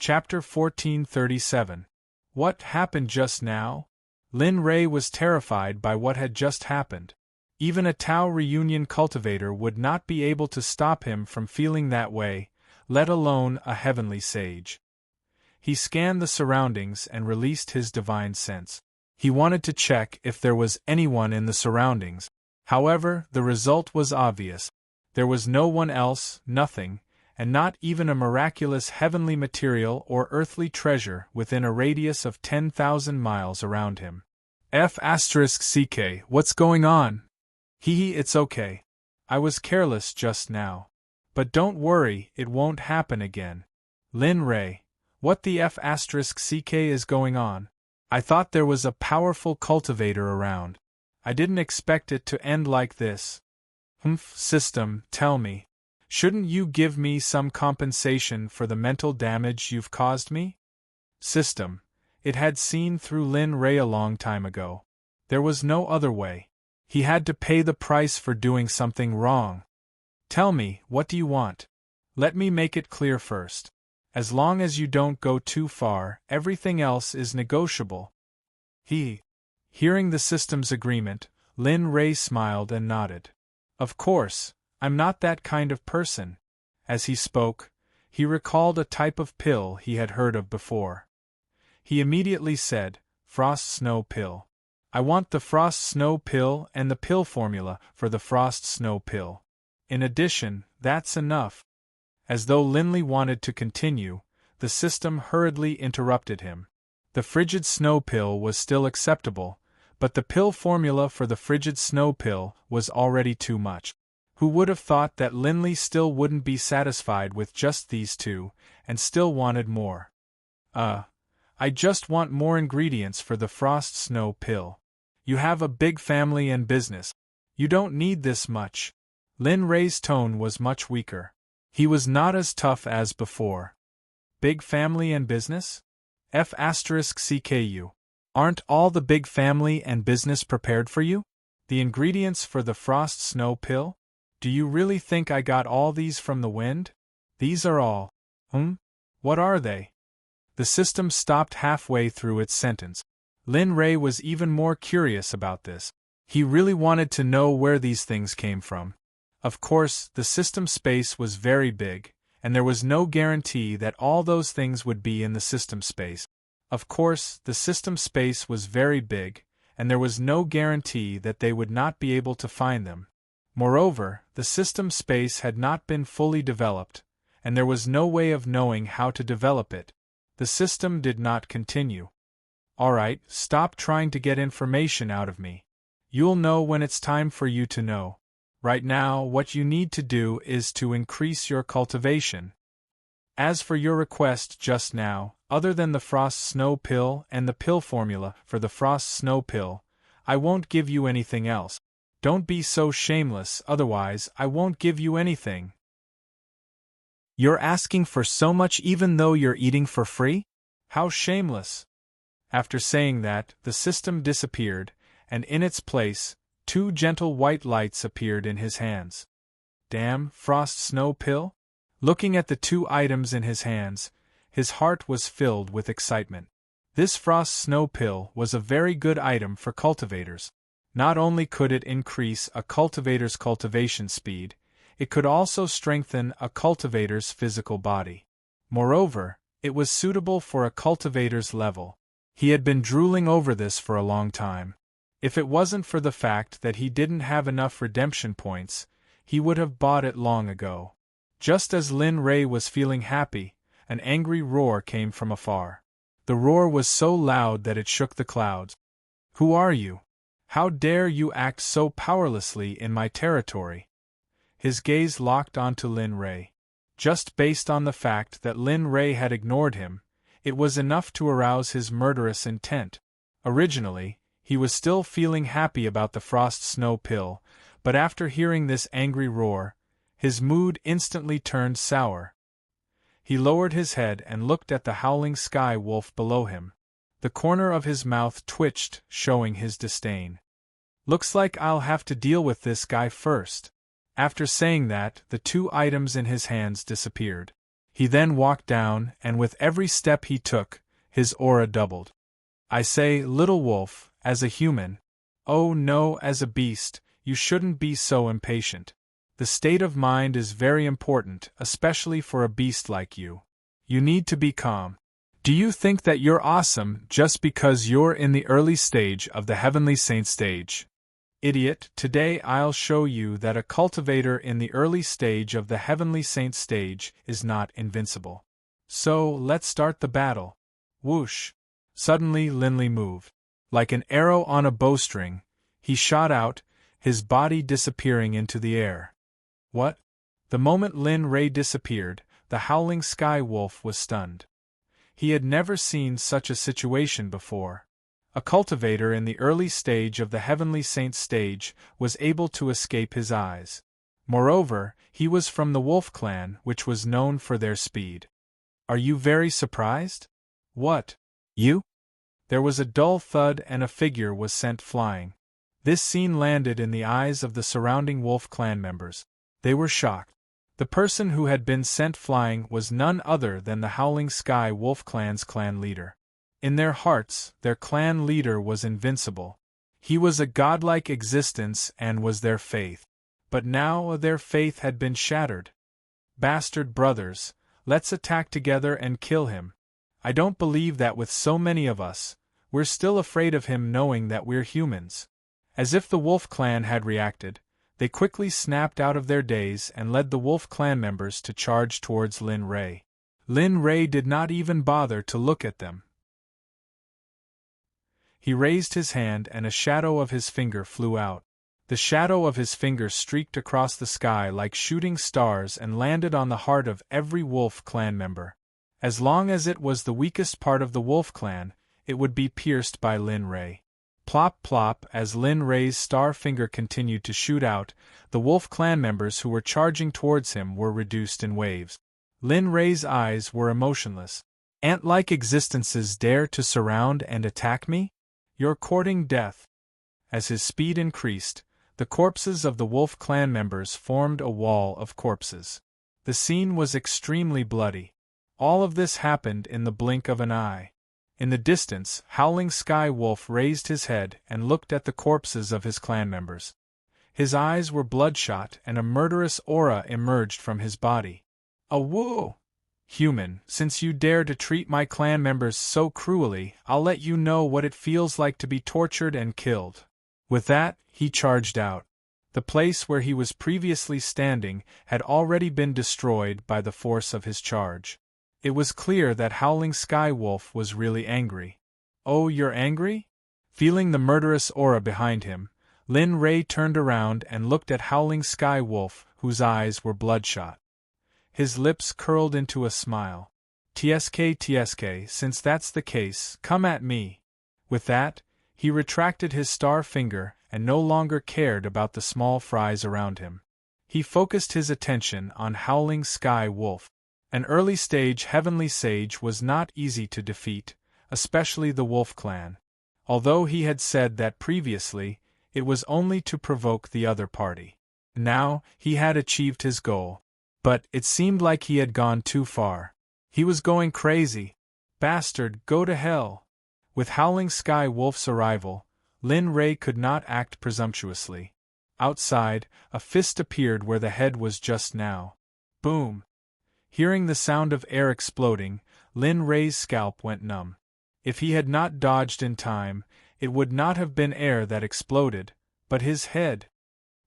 Chapter 1437. What happened just now? Lin Ray was terrified by what had just happened. Even a Tao reunion cultivator would not be able to stop him from feeling that way, let alone a heavenly sage. He scanned the surroundings and released his divine sense. He wanted to check if there was anyone in the surroundings. However, the result was obvious. There was no one else, nothing, and not even a miraculous heavenly material or earthly treasure within a radius of 10,000 miles around him. F***ck, what's going on? It's okay. I was careless just now. But don't worry, it won't happen again. Lin Ray, what the F***ck is going on? I thought there was a powerful cultivator around. I didn't expect it to end like this. System, tell me. Shouldn't you give me some compensation for the mental damage you've caused me? System. It had seen through Lin Ray a long time ago. There was no other way. He had to pay the price for doing something wrong. Tell me, what do you want? Let me make it clear first. As long as you don't go too far, everything else is negotiable. Hearing the system's agreement, Lin Ray smiled and nodded. Of course, I'm not that kind of person. As he spoke, he recalled a type of pill he had heard of before. He immediately said, Frost Snow Pill. I want the Frost Snow Pill and the pill formula for the Frost Snow Pill. In addition, that's enough. As though Linley wanted to continue, the system hurriedly interrupted him. The Frigid Snow Pill was still acceptable, but the pill formula for the Frigid Snow Pill was already too much. Who would have thought that Linley still wouldn't be satisfied with just these two, and still wanted more? I just want more ingredients for the Frost Snow Pill. You have a big family and business. You don't need this much. Lin Ray's tone was much weaker. He was not as tough as before. Big family and business? F***ck. Aren't all the big family and business prepared for you? The ingredients for the Frost Snow Pill? Do you really think I got all these from the wind? These are all. What are they? The system stopped halfway through its sentence. Lin Ray was even more curious about this. He really wanted to know where these things came from. Of course, the system space was very big, and there was no guarantee that all those things would be in the system space. Of course, the system space was very big, and there was no guarantee that they would not be able to find them. Moreover, the system space had not been fully developed, and there was no way of knowing how to develop it. The system did not continue. Alright, stop trying to get information out of me. You'll know when it's time for you to know. Right now, what you need to do is to increase your cultivation. As for your request just now, other than the Frost Snow Pill and the pill formula for the Frost Snow Pill, I won't give you anything else. Don't be so shameless, otherwise I won't give you anything. You're asking for so much even though you're eating for free? How shameless! After saying that, the system disappeared, and in its place, 2 gentle white lights appeared in his hands. Damn, Frost Snow Pill? Looking at the 2 items in his hands, his heart was filled with excitement. This Frost Snow Pill was a very good item for cultivators. Not only could it increase a cultivator's cultivation speed, it could also strengthen a cultivator's physical body. Moreover, it was suitable for a cultivator's level. He had been drooling over this for a long time. If it wasn't for the fact that he didn't have enough redemption points, he would have bought it long ago. Just as Lin Ray was feeling happy, an angry roar came from afar. The roar was so loud that it shook the clouds. Who are you? How dare you act so powerlessly in my territory? His gaze locked onto Lin Ray. Just based on the fact that Lin Ray had ignored him, it was enough to arouse his murderous intent. Originally, he was still feeling happy about the Frost Snow Pill, but after hearing this angry roar, his mood instantly turned sour. He lowered his head and looked at the howling sky wolf below him. The corner of his mouth twitched, showing his disdain. Looks like I'll have to deal with this guy first. After saying that, the 2 items in his hands disappeared. He then walked down, and with every step he took, his aura doubled. I say, little wolf, as a human. Oh no, as a beast, you shouldn't be so impatient. The state of mind is very important, especially for a beast like you. You need to be calm. Do you think that you're awesome just because you're in the early stage of the heavenly saint stage? Idiot, today I'll show you that a cultivator in the early stage of the heavenly saint stage is not invincible. So, let's start the battle. Whoosh! Suddenly Linley moved. Like an arrow on a bowstring, he shot out, his body disappearing into the air. What? The moment Lin Ray disappeared, the howling sky wolf was stunned. He had never seen such a situation before. A cultivator in the early stage of the heavenly saint stage was able to escape his eyes. Moreover, he was from the wolf clan, which was known for their speed. Are you very surprised? What? You? There was a dull thud and a figure was sent flying. This scene landed in the eyes of the surrounding wolf clan members. They were shocked. The person who had been sent flying was none other than the Howling Sky Wolf Clan's clan leader. In their hearts, their clan leader was invincible. He was a godlike existence and was their faith. But now their faith had been shattered. Bastard brothers, let's attack together and kill him. I don't believe that with so many of us, we're still afraid of him knowing that we're humans. As if the Wolf Clan had reacted, they quickly snapped out of their daze and led the Wolf Clan members to charge towards Lin Ray. Lin Ray did not even bother to look at them. He raised his hand and a shadow of his finger flew out. The shadow of his finger streaked across the sky like shooting stars and landed on the heart of every Wolf Clan member. As long as it was the weakest part of the Wolf Clan, it would be pierced by Lin Ray. Plop plop, as Lin Ray's star finger continued to shoot out, the Wolf Clan members who were charging towards him were reduced in waves. Lin Ray's eyes were emotionless. Ant-like existences dare to surround and attack me? You're courting death. As his speed increased, the corpses of the Wolf Clan members formed a wall of corpses. The scene was extremely bloody. All of this happened in the blink of an eye. In the distance, Howling Sky Wolf raised his head and looked at the corpses of his clan members. His eyes were bloodshot and a murderous aura emerged from his body. Awoo! Human, since you dare to treat my clan members so cruelly, I'll let you know what it feels like to be tortured and killed. With that, he charged out. The place where he was previously standing had already been destroyed by the force of his charge. It was clear that Howling Sky Wolf was really angry. Oh, you're angry? Feeling the murderous aura behind him, Lin Ray turned around and looked at Howling Sky Wolf, whose eyes were bloodshot. His lips curled into a smile. TSK, since that's the case, come at me. With that, he retracted his star finger and no longer cared about the small fries around him. He focused his attention on Howling Sky Wolf. An early-stage heavenly sage was not easy to defeat, especially the Wolf Clan. Although he had said that previously, it was only to provoke the other party. Now, he had achieved his goal. But it seemed like he had gone too far. He was going crazy. Bastard, go to hell. With Howling Sky Wolf's arrival, Lin Ray could not act presumptuously. Outside, a fist appeared where the head was just now. Boom! Hearing the sound of air exploding, Lin Ray's scalp went numb. If he had not dodged in time, it would not have been air that exploded, but his head.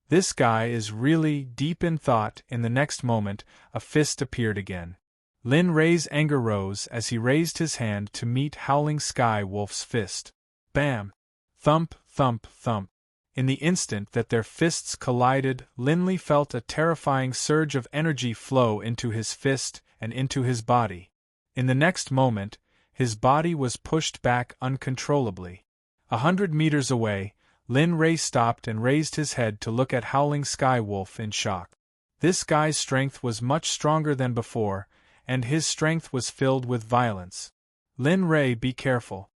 This guy is really deep in thought. In the next moment, a fist appeared again. Lin Ray's anger rose as he raised his hand to meet Howling Sky Wolf's fist. Bam! Thump, thump, thump. In the instant that their fists collided, Linley felt a terrifying surge of energy flow into his fist and into his body. In the next moment, his body was pushed back uncontrollably. 100 meters away, Lin Ray stopped and raised his head to look at Howling Sky Wolf in shock. This guy's strength was much stronger than before, and his strength was filled with violence. Lin Ray, be careful.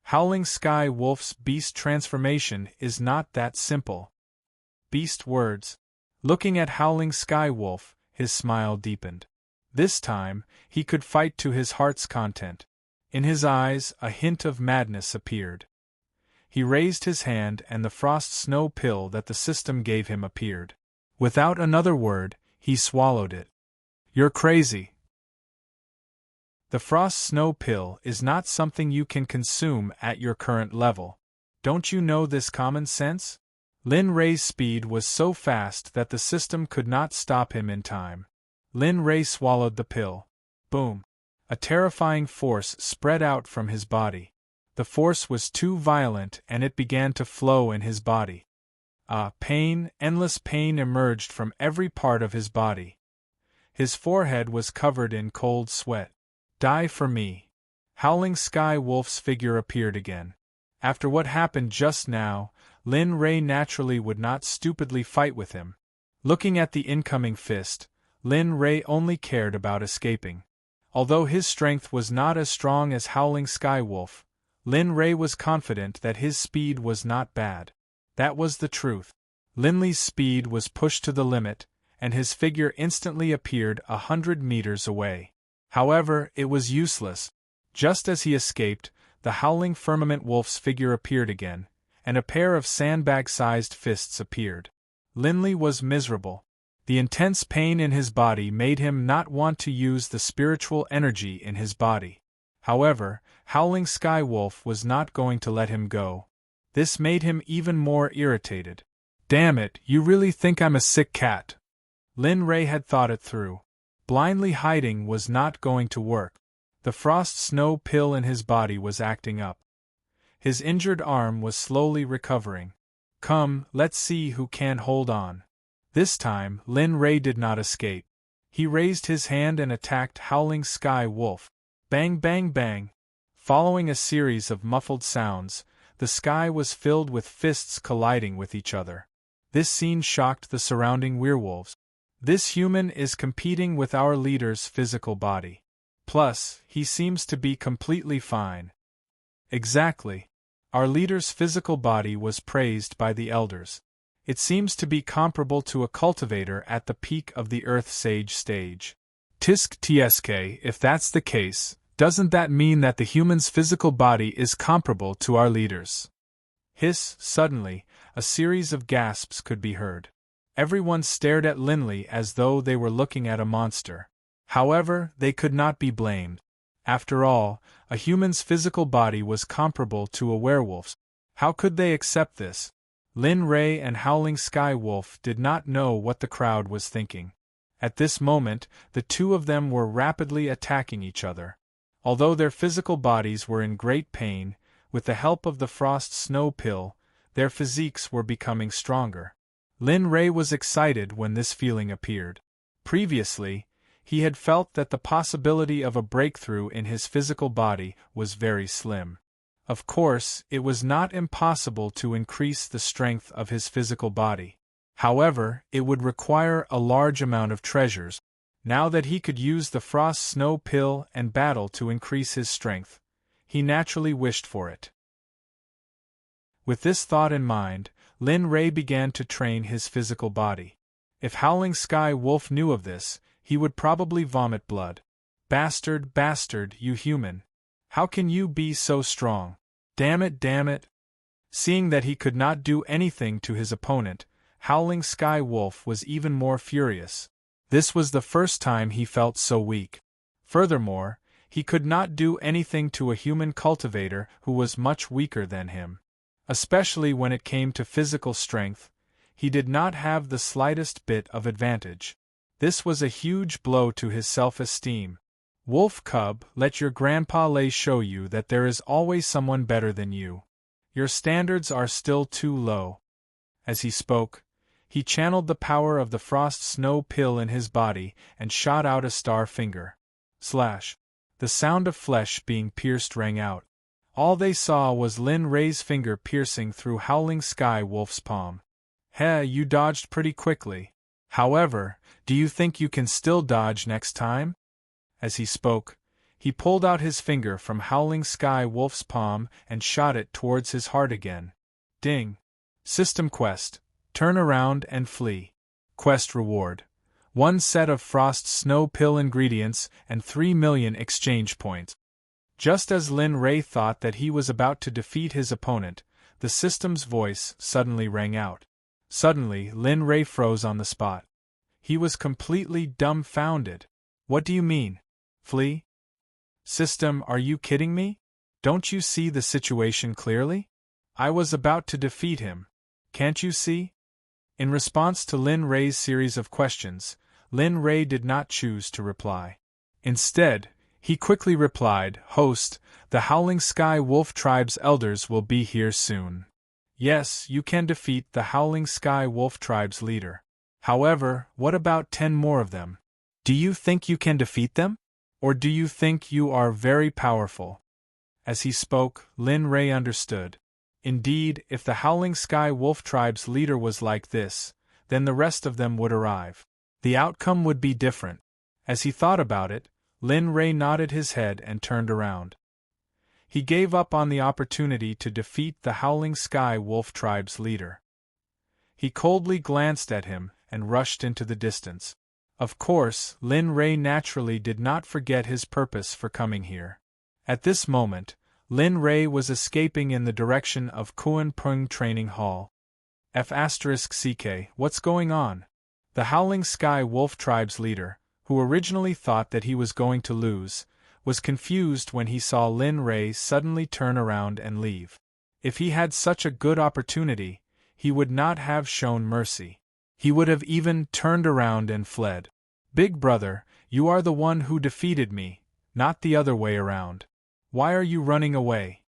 Howling Sky Wolf's beast transformation is not that simple. Beast words. Looking at Howling Sky Wolf, his smile deepened. This time, he could fight to his heart's content. In his eyes, a hint of madness appeared. He raised his hand and the frost snow pill that the system gave him appeared. Without another word, he swallowed it. You're crazy. The frost snow pill is not something you can consume at your current level. Don't you know this common sense? Lin Rei's speed was so fast that the system could not stop him in time. Lin Rei swallowed the pill. Boom! A terrifying force spread out from his body. The force was too violent and it began to flow in his body. Pain, endless pain emerged from every part of his body. His forehead was covered in cold sweat. Die for me. Howling Sky Wolf's figure appeared again. After what happened just now, Lin Rei naturally would not stupidly fight with him. Looking at the incoming fist, Lin Rei only cared about escaping. Although his strength was not as strong as Howling Sky Wolf, Lin Rei was confident that his speed was not bad. That was the truth. Lin Li's speed was pushed to the limit, and his figure instantly appeared 100 meters away. However, it was useless. Just as he escaped, the Howling Firmament Wolf's figure appeared again, and a pair of sandbag-sized fists appeared. Lin Li was miserable. The intense pain in his body made him not want to use the spiritual energy in his body. However, Howling Sky Wolf was not going to let him go. This made him even more irritated. Damn it, you really think I'm a sick cat? Lin Rei had thought it through. Blindly hiding was not going to work. The frost snow pill in his body was acting up. His injured arm was slowly recovering. Come, let's see who can hold on. This time, Lin Rei did not escape. He raised his hand and attacked Howling Sky Wolf. Bang bang bang. Following a series of muffled sounds, the sky was filled with fists colliding with each other. This scene shocked the surrounding werewolves. This human is competing with our leader's physical body. Plus, he seems to be completely fine. Exactly. Our leader's physical body was praised by the elders. It seems to be comparable to a cultivator at the peak of the Earth Sage stage. Tisk tsk, if that's the case, doesn't that mean that the human's physical body is comparable to our leader's? Hiss, suddenly, a series of gasps could be heard. Everyone stared at Lin Li as though they were looking at a monster. However, they could not be blamed. After all, a human's physical body was comparable to a werewolf's. How could they accept this? Lin Rei and Howling Sky Wolf did not know what the crowd was thinking. At this moment, the two of them were rapidly attacking each other. Although their physical bodies were in great pain, with the help of the frost snow pill, their physiques were becoming stronger. Lin Rei was excited when this feeling appeared. Previously, he had felt that the possibility of a breakthrough in his physical body was very slim. Of course, it was not impossible to increase the strength of his physical body. However, it would require a large amount of treasures. Now that he could use the frost snow pill and battle to increase his strength, he naturally wished for it. With this thought in mind, Lin Rei began to train his physical body. If Howling Sky Wolf knew of this, he would probably vomit blood. Bastard, bastard, you human! How can you be so strong? Damn it, damn it! Seeing that he could not do anything to his opponent, Howling Sky Wolf was even more furious. This was the first time he felt so weak. Furthermore, he could not do anything to a human cultivator who was much weaker than him. Especially when it came to physical strength, he did not have the slightest bit of advantage. This was a huge blow to his self-esteem. Wolf cub, let your grandpa Lei show you that there is always someone better than you. Your standards are still too low. As he spoke, he channeled the power of the frost snow pill in his body and shot out a star finger. Slash. The sound of flesh being pierced rang out. All they saw was Lin Rei's finger piercing through Howling Sky Wolf's palm. Heh, you dodged pretty quickly. However, do you think you can still dodge next time? As he spoke, he pulled out his finger from Howling Sky Wolf's palm and shot it towards his heart again. Ding! System quest. Turn around and flee. Quest reward. 1 set of frost snow pill ingredients, and 3 million exchange points. Just as Lin Ray thought that he was about to defeat his opponent, the system's voice suddenly rang out. Suddenly, Lin Ray froze on the spot. He was completely dumbfounded. What do you mean? Flee? System, are you kidding me? Don't you see the situation clearly? I was about to defeat him. Can't you see? In response to Lin Ray's series of questions, Lin Ray did not choose to reply. Instead, he quickly replied, Host, the Howling Sky Wolf Tribe's elders will be here soon. Yes, you can defeat the Howling Sky Wolf Tribe's leader. However, what about 10 more of them? Do you think you can defeat them? Or do you think you are very powerful? As he spoke, Lin Ray understood. Indeed, if the Howling Sky Wolf Tribe's leader was like this, then the rest of them would arrive. The outcome would be different. As he thought about it, Lin Ray nodded his head and turned around. He gave up on the opportunity to defeat the Howling Sky Wolf Tribe's leader. He coldly glanced at him and rushed into the distance. Of course, Lin Ray naturally did not forget his purpose for coming here. At this moment, Lin Ray was escaping in the direction of Kuan Pung Training Hall. F***CK, what's going on? The Howling Sky Wolf Tribe's leader, who originally thought that he was going to lose, was confused when he saw Lin Ray suddenly turn around and leave. If he had such a good opportunity, he would not have shown mercy. He would have even turned around and fled. Big brother, you are the one who defeated me, not the other way around. Why are you running away?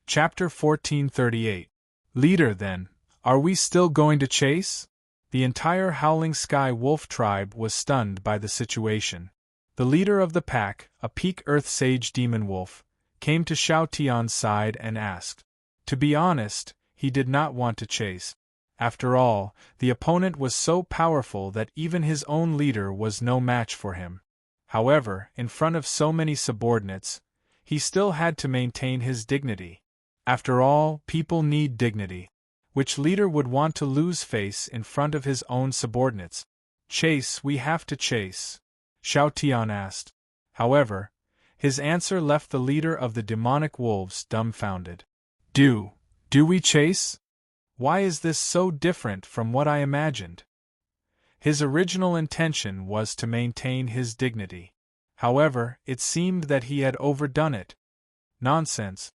Chapter 1438. Leader, then, are we still going to chase? The entire Howling Sky Wolf tribe was stunned by the situation. The leader of the pack, a Peak Earth Sage Demon Wolf, came to Xiao Tian's side and asked. To be honest, he did not want to chase. After all, the opponent was so powerful that even his own leader was no match for him. However, in front of so many subordinates, he still had to maintain his dignity. After all, people need dignity. Which leader would want to lose face in front of his own subordinates? Chase, we have to chase, Xiao Tian asked. However, his answer left the leader of the demonic wolves dumbfounded. Do we chase? Why is this so different from what I imagined? His original intention was to maintain his dignity. However, it seemed that he had overdone it. Nonsense.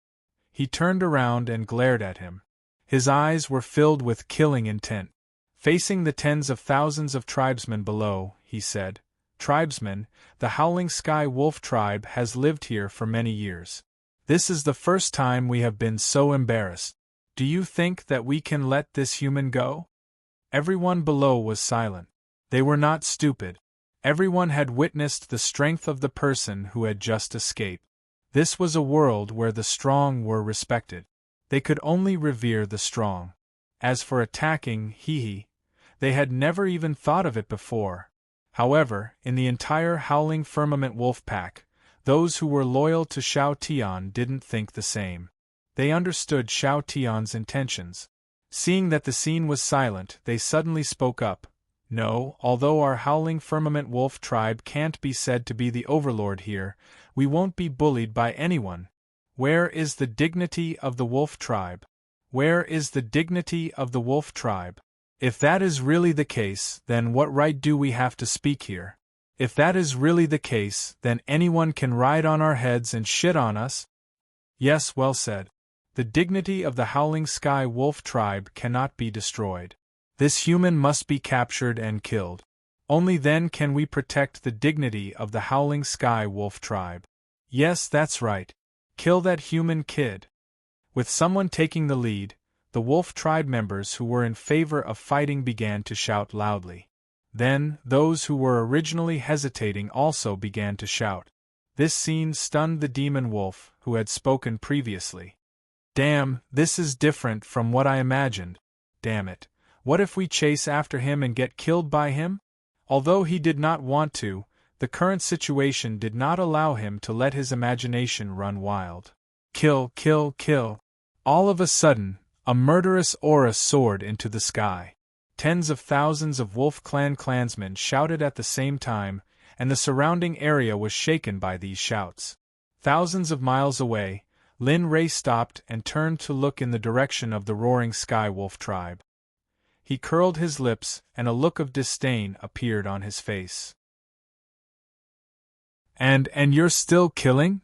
He turned around and glared at him. His eyes were filled with killing intent. Facing the tens of thousands of tribesmen below, he said, Tribesmen, the Howling Sky Wolf tribe has lived here for many years. This is the first time we have been so embarrassed. Do you think that we can let this human go? Everyone below was silent. They were not stupid. Everyone had witnessed the strength of the person who had just escaped. This was a world where the strong were respected. They could only revere the strong. As for attacking, they had never even thought of it before. However, in the entire Howling Firmament Wolf Pack, those who were loyal to Xiao Tian didn't think the same. They understood Xiao Tian's intentions. Seeing that the scene was silent, they suddenly spoke up. No, although our Howling Firmament Wolf tribe can't be said to be the overlord here, we won't be bullied by anyone. Where is the dignity of the wolf tribe? Where is the dignity of the wolf tribe? If that is really the case, then what right do we have to speak here? If that is really the case, then anyone can ride on our heads and shit on us? Yes, well said. The dignity of the Howling Sky Wolf tribe cannot be destroyed. This human must be captured and killed. Only then can we protect the dignity of the Howling Sky Wolf tribe. Yes, that's right. Kill that human kid. With someone taking the lead, the wolf tribe members who were in favor of fighting began to shout loudly. Then, those who were originally hesitating also began to shout. This scene stunned the demon wolf, who had spoken previously. Damn, this is different from what I imagined. Damn it. What if we chase after him and get killed by him? Although he did not want to, the current situation did not allow him to let his imagination run wild. Kill, kill, kill. All of a sudden, A murderous aura soared into the sky. Tens of thousands of Wolf Clan clansmen shouted at the same time, and the surrounding area was shaken by these shouts. Thousands of miles away, Lin Ray stopped and turned to look in the direction of the roaring sky wolf tribe. He curled his lips, and a look of disdain appeared on his face. And you're still killing?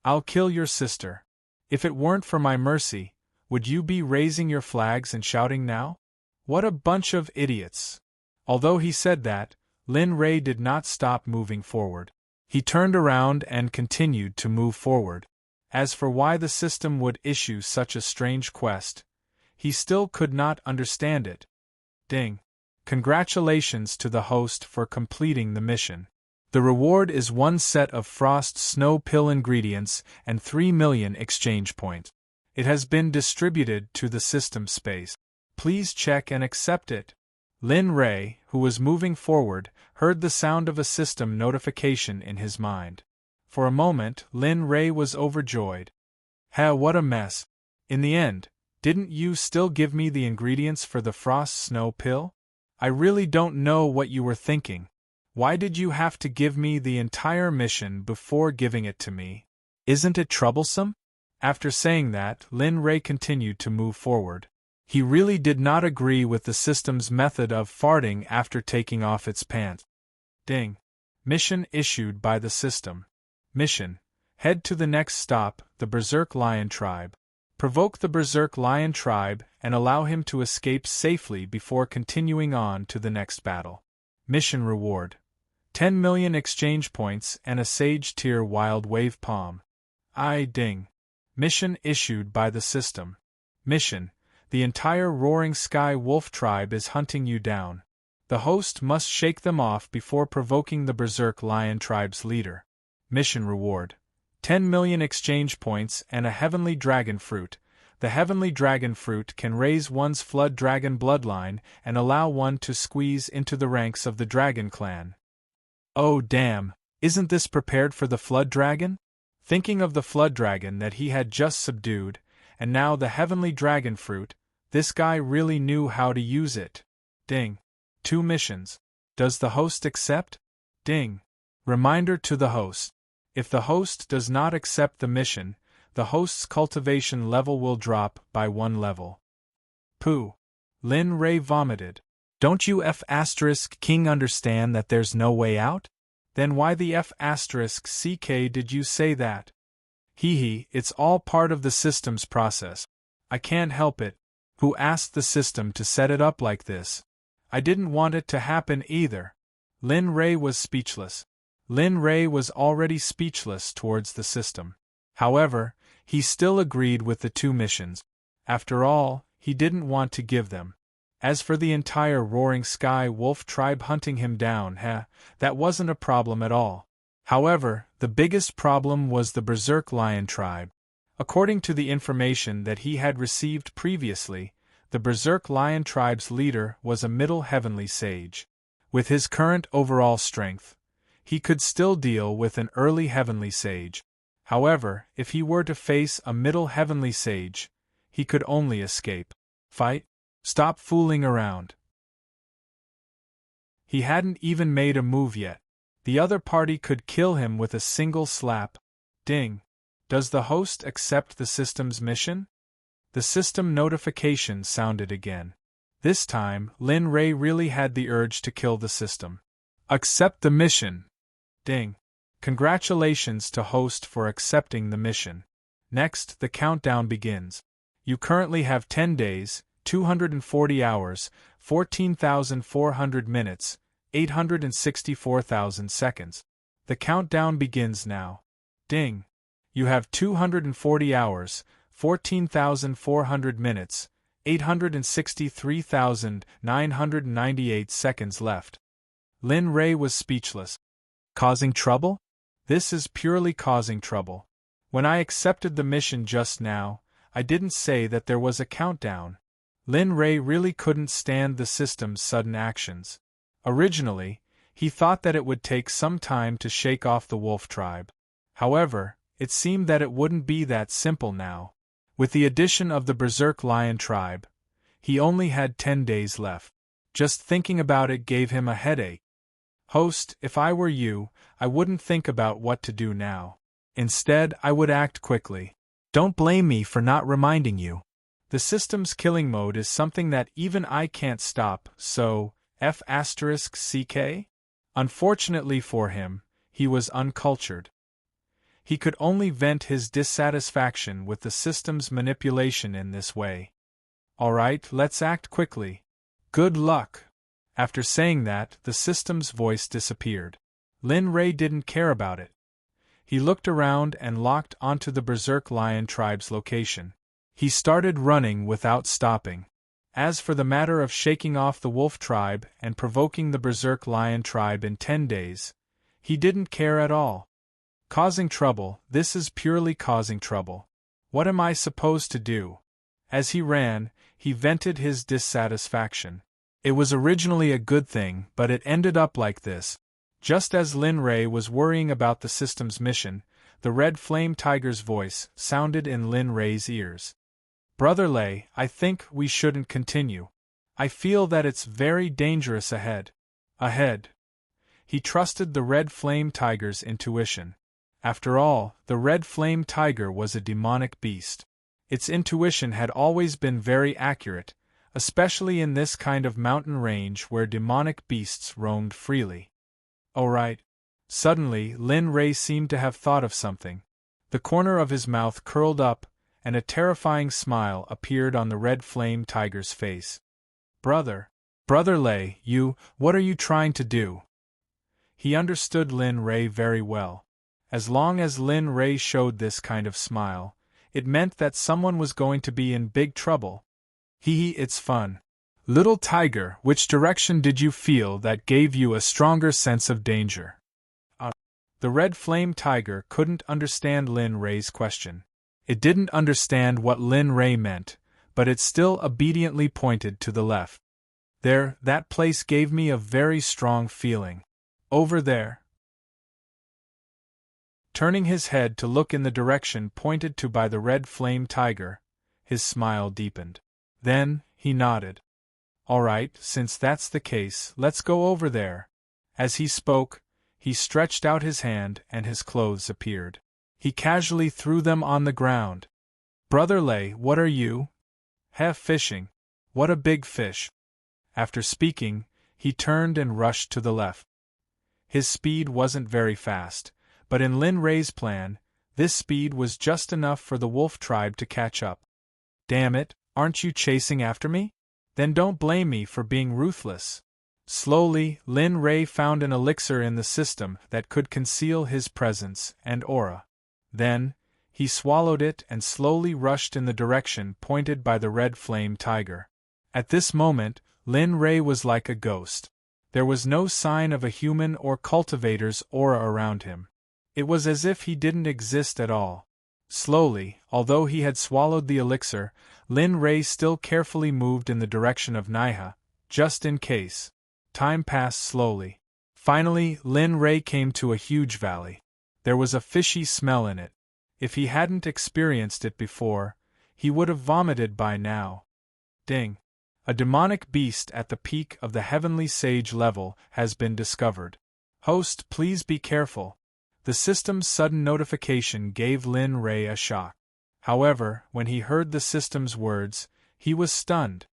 I'll kill your sister. If it weren't for my mercy, would you be raising your flags and shouting now? What a bunch of idiots! Although he said that, Lin Ray did not stop moving forward. He turned around and continued to move forward. As for why the system would issue such a strange quest, he still could not understand it. Ding! Congratulations to the host for completing the mission. The reward is 1 set of frost snow pill ingredients and 3 million exchange points. It has been distributed to the system space. Please check and accept it. Lin Ray, who was moving forward, heard the sound of a system notification in his mind. For a moment, Lin Ray was overjoyed. What a mess. In the end, didn't you still give me the ingredients for the frost snow pill? I really don't know what you were thinking. Why did you have to give me the entire mission before giving it to me? Isn't it troublesome? After saying that, Lin Ray continued to move forward. He really did not agree with the system's method of farting after taking off its pants. Ding! Mission issued by the system. Mission: head to the next stop, the Berserk Lion Tribe. Provoke the Berserk Lion Tribe and allow him to escape safely before continuing on to the next battle. Mission reward: 10 million exchange points and a Sage Tier Wild Wave Palm. Ding! Mission issued by the system. Mission: the entire Roaring Sky Wolf Tribe is hunting you down. The host must shake them off before provoking the Berserk Lion Tribe's leader. Mission reward: 10 million exchange points and a Heavenly Dragon Fruit. The Heavenly Dragon Fruit can raise one's Flood Dragon bloodline and allow one to squeeze into the ranks of the Dragon Clan. Oh damn, isn't this prepared for the Flood Dragon? Thinking of the Flood Dragon that he had just subdued, and now the Heavenly Dragon Fruit, this guy really knew how to use it. Ding! 2 missions. Does the host accept? Ding! Reminder to the host. If the host does not accept the mission, the host's cultivation level will drop by 1 level. Pooh! Lin Ray vomited. Don't you F***king understand that there's no way out? Then why the F***ck did you say that? It's all part of the system's process. I can't help it. Who asked the system to set it up like this? I didn't want it to happen either. Lin Ray was speechless. Lin Ray was already speechless towards the system. However, he still agreed with the 2 missions. After all, he didn't want to give them. As for the entire Roaring Sky Wolf Tribe hunting him down, that wasn't a problem at all. However, the biggest problem was the Berserk Lion Tribe. According to the information that he had received previously, the Berserk Lion Tribe's leader was a middle heavenly sage. With his current overall strength, he could still deal with an early heavenly sage. However, if he were to face a middle heavenly sage, he could only escape. Fight? Stop fooling around. He hadn't even made a move yet. The other party could kill him with a single slap. Ding! Does the host accept the system's mission? The system notification sounded again. This time, Lin Ray really had the urge to kill the system. Accept the mission. Ding! Congratulations to host for accepting the mission. Next, the countdown begins. You currently have 10 days, 240 hours, 14,400 minutes, 864,000 seconds. The countdown begins now. Ding! You have 240 hours, 14,400 minutes, 863,998 seconds left. Lin Ray was speechless. Causing trouble? This is purely causing trouble. When I accepted the mission just now, I didn't say that there was a countdown. Lin Ray really couldn't stand the system's sudden actions. Originally, he thought that it would take some time to shake off the wolf tribe. However, it seemed that it wouldn't be that simple now. With the addition of the Berserk Lion tribe, he only had 10 days left. Just thinking about it gave him a headache. Host, if I were you, I wouldn't think about what to do now. Instead, I would act quickly. Don't blame me for not reminding you. The system's killing mode is something that even I can't stop, so, F***CK? Unfortunately for him, he was uncultured. He could only vent his dissatisfaction with the system's manipulation in this way. Alright, let's act quickly. Good luck. After saying that, the system's voice disappeared. Lin Ray didn't care about it. He looked around and locked onto the Berserk Lion tribe's location. He started running without stopping. As for the matter of shaking off the wolf tribe and provoking the Berserk Lion tribe in 10 days, he didn't care at all. Causing trouble, this is purely causing trouble. What am I supposed to do? As he ran, he vented his dissatisfaction. It was originally a good thing, but it ended up like this. Just as Lin Ray was worrying about the system's mission, the Red Flame Tiger's voice sounded in Lin Ray's ears. Brother Lei, I think we shouldn't continue. I feel that it's very dangerous ahead. Ahead. He trusted the Red Flame Tiger's intuition. After all, the Red Flame Tiger was a demonic beast. Its intuition had always been very accurate, especially in this kind of mountain range where demonic beasts roamed freely. Oh right. Suddenly, Lin Ray seemed to have thought of something. The corner of his mouth curled up, and a terrifying smile appeared on the Red Flame Tiger's face. Brother Lei, what are you trying to do? He understood Lin Ray very well. As long as Lin Ray showed this kind of smile, it meant that someone was going to be in big trouble. It's fun. Little tiger, which direction did you feel that gave you a stronger sense of danger? The Red Flame Tiger couldn't understand Lin Ray's question. It didn't understand what Lin Ray meant, but it still obediently pointed to the left. There, that place gave me a very strong feeling. Over there. Turning his head to look in the direction pointed to by the Red Flame Tiger, his smile deepened. Then, he nodded. All right, since that's the case, let's go over there. As he spoke, he stretched out his hand and his clothes appeared. He casually threw them on the ground. Brother Lei, what are you? Fishing. What a big fish. After speaking, he turned and rushed to the left. His speed wasn't very fast, but in Lin Ray's plan, this speed was just enough for the wolf tribe to catch up. Damn it, aren't you chasing after me? Then don't blame me for being ruthless. Slowly, Lin Ray found an elixir in the system that could conceal his presence and aura. Then, he swallowed it and slowly rushed in the direction pointed by the Red Flame Tiger. At this moment, Lin Ray was like a ghost. There was no sign of a human or cultivator's aura around him. It was as if he didn't exist at all. Slowly, although he had swallowed the elixir, Lin Ray still carefully moved in the direction of Naiha, just in case. Time passed slowly. Finally, Lin Ray came to a huge valley. There was a fishy smell in it. If he hadn't experienced it before, he would have vomited by now. Ding! A demonic beast at the peak of the Heavenly Sage level has been discovered. Host, please be careful. The system's sudden notification gave Lin Ray a shock. However, when he heard the system's words, he was stunned.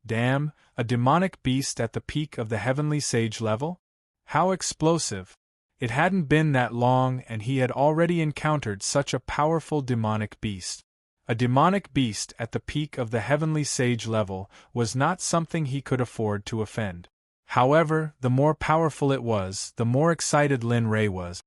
Damn, a demonic beast at the peak of the Heavenly Sage level? How explosive! It hadn't been that long and he had already encountered such a powerful demonic beast. A demonic beast at the peak of the Heavenly Sage level was not something he could afford to offend. However, the more powerful it was, the more excited Lin Ray was.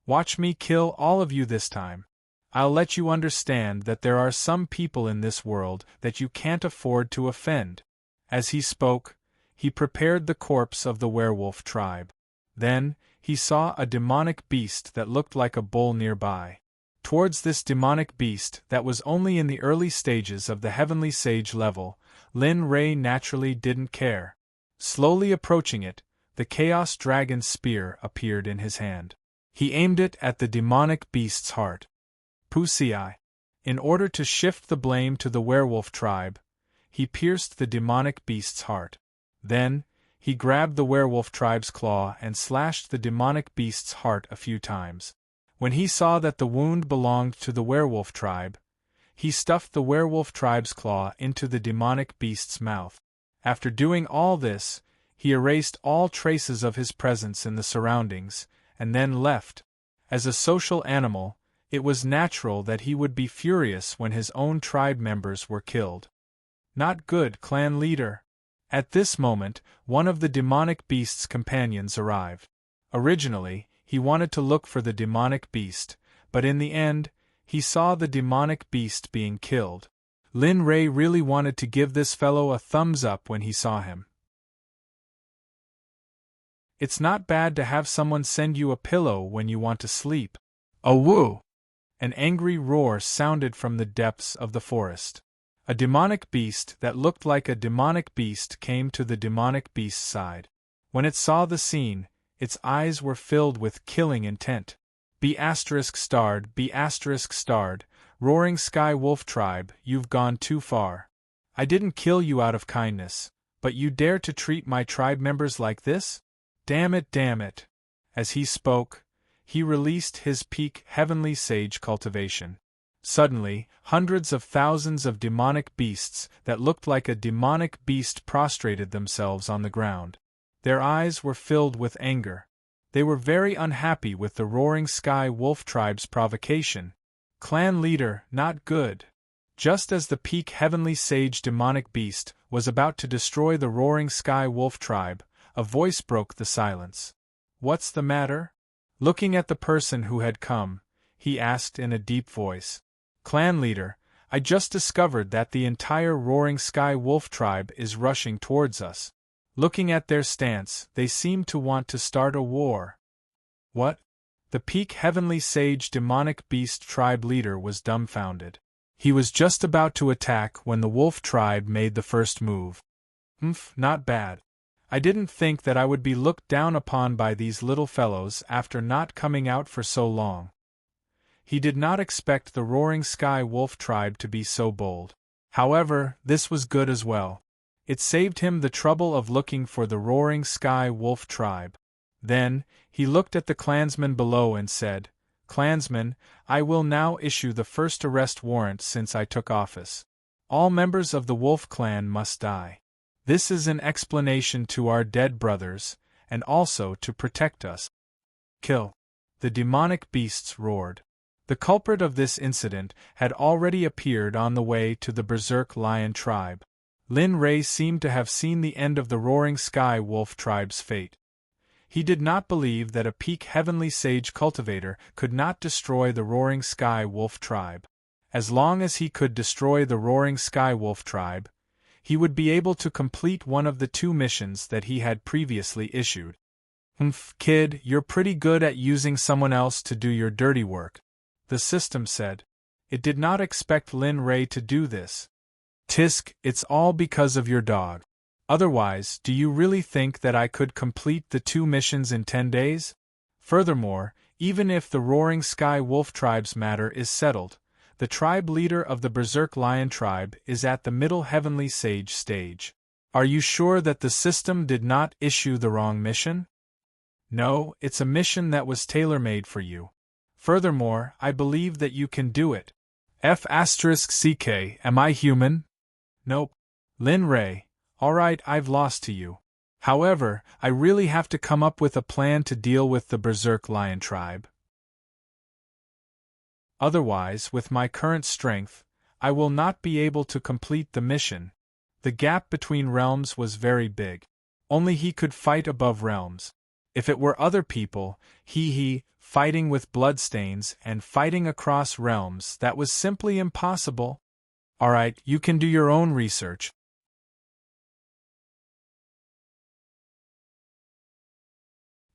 Watch me kill all of you this time. I'll let you understand that there are some people in this world that you can't afford to offend. As he spoke, he prepared the corpse of the werewolf tribe. Then, he saw a demonic beast that looked like a bull nearby. Towards this demonic beast that was only in the early stages of the Heavenly Sage level, Lin Ray naturally didn't care. Slowly approaching it, the Chaos Dragon's spear appeared in his hand. He aimed it at the demonic beast's heart. Pussy-eye. In order to shift the blame to the werewolf tribe, he pierced the demonic beast's heart. Then, he grabbed the werewolf tribe's claw and slashed the demonic beast's heart a few times. When he saw that the wound belonged to the werewolf tribe, he stuffed the werewolf tribe's claw into the demonic beast's mouth. After doing all this, he erased all traces of his presence in the surroundings, and then left. As a social animal, it was natural that he would be furious when his own tribe members were killed. Not good, clan leader. At this moment, one of the demonic beast's companions arrived. Originally, he wanted to look for the demonic beast, but in the end, he saw the demonic beast being killed. Lin Ray really wanted to give this fellow a thumbs up when he saw him. It's not bad to have someone send you a pillow when you want to sleep. Oh woo! An angry roar sounded from the depths of the forest. A demonic beast that looked like a demonic beast came to the demonic beast's side. When it saw the scene, its eyes were filled with killing intent. Be ****, roaring sky wolf tribe, you've gone too far. I didn't kill you out of kindness, but you dare to treat my tribe members like this? Damn it, damn it. As he spoke, he released his peak heavenly sage cultivation. Suddenly, hundreds of thousands of demonic beasts that looked like a demonic beast prostrated themselves on the ground. Their eyes were filled with anger. They were very unhappy with the roaring sky wolf tribe's provocation. Clan leader, not good. Just as the peak heavenly sage demonic beast was about to destroy the roaring sky wolf tribe, a voice broke the silence. What's the matter? Looking at the person who had come, he asked in a deep voice. Clan leader, I just discovered that the entire roaring sky wolf tribe is rushing towards us. Looking at their stance, they seem to want to start a war. What? The peak heavenly sage demonic beast tribe leader was dumbfounded. He was just about to attack when the wolf tribe made the first move. Not bad. I didn't think that I would be looked down upon by these little fellows after not coming out for so long. He did not expect the roaring sky wolf tribe to be so bold. However, this was good as well. It saved him the trouble of looking for the roaring sky wolf tribe. Then, he looked at the clansmen below and said, Clansmen, I will now issue the first arrest warrant since I took office. All members of the wolf clan must die. This is an explanation to our dead brothers, and also to protect us. Kill. The demonic beasts roared. The culprit of this incident had already appeared on the way to the berserk lion tribe. Lin Ray seemed to have seen the end of the roaring sky wolf tribe's fate. He did not believe that a peak heavenly sage cultivator could not destroy the roaring sky wolf tribe. As long as he could destroy the roaring sky wolf tribe, he would be able to complete one of the 2 missions that he had previously issued. Kid, you're pretty good at using someone else to do your dirty work, the system said. It did not expect Lin Ray to do this. Tisk, it's all because of your dog. Otherwise, do you really think that I could complete the 2 missions in 10 days? Furthermore, even if the roaring sky wolf tribe's matter is settled, the tribe leader of the berserk lion tribe is at the middle heavenly sage stage. Are you sure that the system did not issue the wrong mission? No, it's a mission that was tailor-made for you. Furthermore, I believe that you can do it. F***ck, am I human? Nope. Lin Ray, alright, I've lost to you. However, I really have to come up with a plan to deal with the berserk lion tribe. Otherwise, with my current strength, I will not be able to complete the mission. The gap between realms was very big. Only he could fight above realms. If it were other people, fighting with bloodstains and fighting across realms, that was simply impossible. Alright, you can do your own research.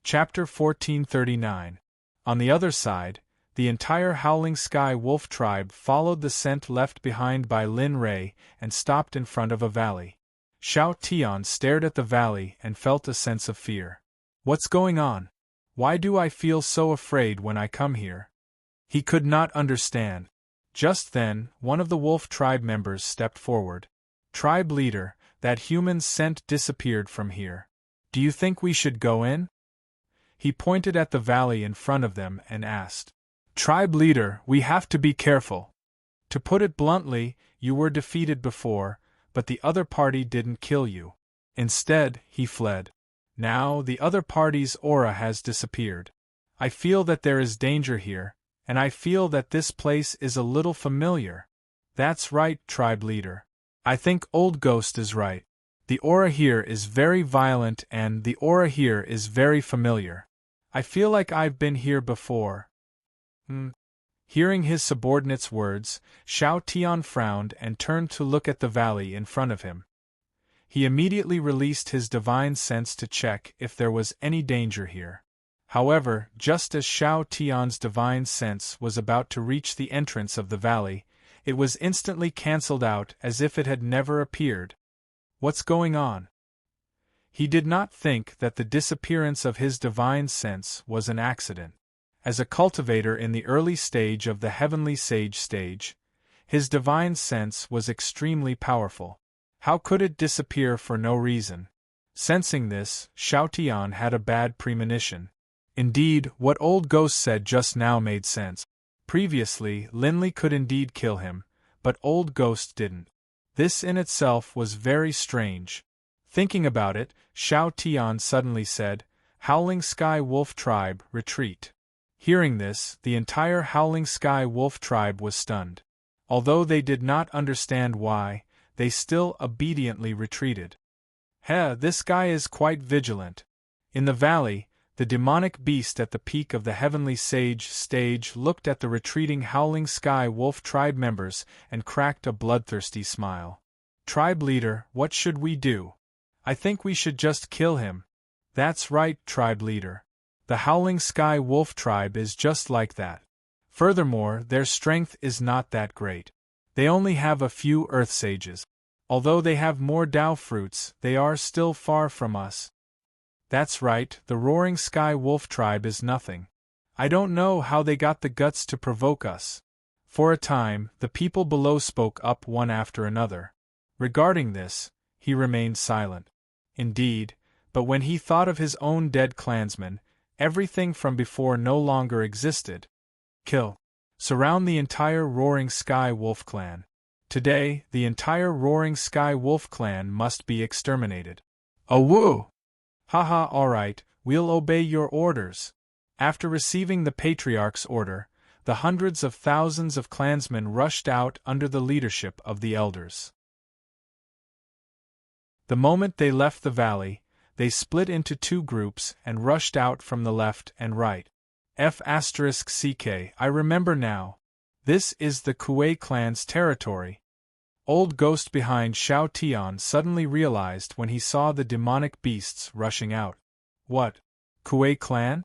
Chapter 1439. On the other side, the entire Howling Sky Wolf tribe followed the scent left behind by Lin Ray and stopped in front of a valley. Xiao Tian stared at the valley and felt a sense of fear. What's going on? Why do I feel so afraid when I come here? He could not understand. Just then, one of the wolf tribe members stepped forward. Tribe leader, that human scent disappeared from here. Do you think we should go in? He pointed at the valley in front of them and asked. Tribe leader, we have to be careful. To put it bluntly, you were defeated before, but the other party didn't kill you. Instead, he fled. Now, the other party's aura has disappeared. I feel that there is danger here, and I feel that this place is a little familiar. That's right, tribe leader. I think Old Ghost is right. The aura here is very violent and the aura here is very familiar. I feel like I've been here before. Hearing his subordinate's words, Xiao Tian frowned and turned to look at the valley in front of him. He immediately released his divine sense to check if there was any danger here. However, just as Xiao Tian's divine sense was about to reach the entrance of the valley, it was instantly cancelled out as if it had never appeared. What's going on? He did not think that the disappearance of his divine sense was an accident. As a cultivator in the early stage of the heavenly sage stage, his divine sense was extremely powerful. How could it disappear for no reason? Sensing this, Xiao Tian had a bad premonition. Indeed, what Old Ghost said just now made sense. Previously, Linley could indeed kill him, but Old Ghost didn't. This in itself was very strange. Thinking about it, Xiao Tian suddenly said, Howling Sky Wolf Tribe, retreat. Hearing this, the entire Howling Sky Wolf Tribe was stunned. Although they did not understand why, they still obediently retreated. This guy is quite vigilant. In the valley, the demonic beast at the peak of the heavenly sage stage looked at the retreating Howling Sky Wolf Tribe members and cracked a bloodthirsty smile. Tribe leader, what should we do? I think we should just kill him. That's right, tribe leader. The Howling Sky Wolf Tribe is just like that. Furthermore, their strength is not that great. They only have a few earth sages. Although they have more Dao fruits, they are still far from us. That's right, the Roaring Sky Wolf Tribe is nothing. I don't know how they got the guts to provoke us. For a time, the people below spoke up one after another. Regarding this, he remained silent. Indeed, but when he thought of his own dead clansmen, everything from before no longer existed. Kill. Surround the entire Roaring Sky Wolf clan. Today, the entire Roaring Sky Wolf clan must be exterminated. Awoo! Haha, alright, we'll obey your orders. After receiving the Patriarch's order, the hundreds of thousands of clansmen rushed out under the leadership of the elders. The moment they left the valley, they split into two groups and rushed out from the left and right. F***ck, I remember now. This is the Kuei clan's territory. Old Ghost behind Xiao Tian suddenly realized when he saw the demonic beasts rushing out. What? Kuei clan?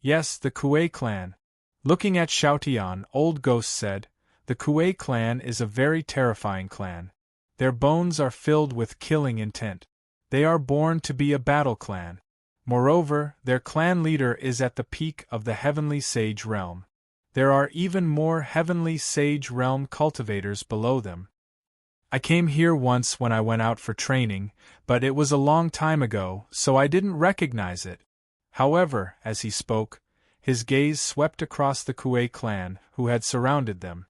Yes, the Kuei clan. Looking at Xiao Tian, Old Ghost said, the Kuei clan is a very terrifying clan. Their bones are filled with killing intent. They are born to be a battle clan. Moreover, their clan leader is at the peak of the Heavenly Sage realm. There are even more Heavenly Sage realm cultivators below them. I came here once when I went out for training, but it was a long time ago, so I didn't recognize it. However, as he spoke, his gaze swept across the Kuei clan, who had surrounded them.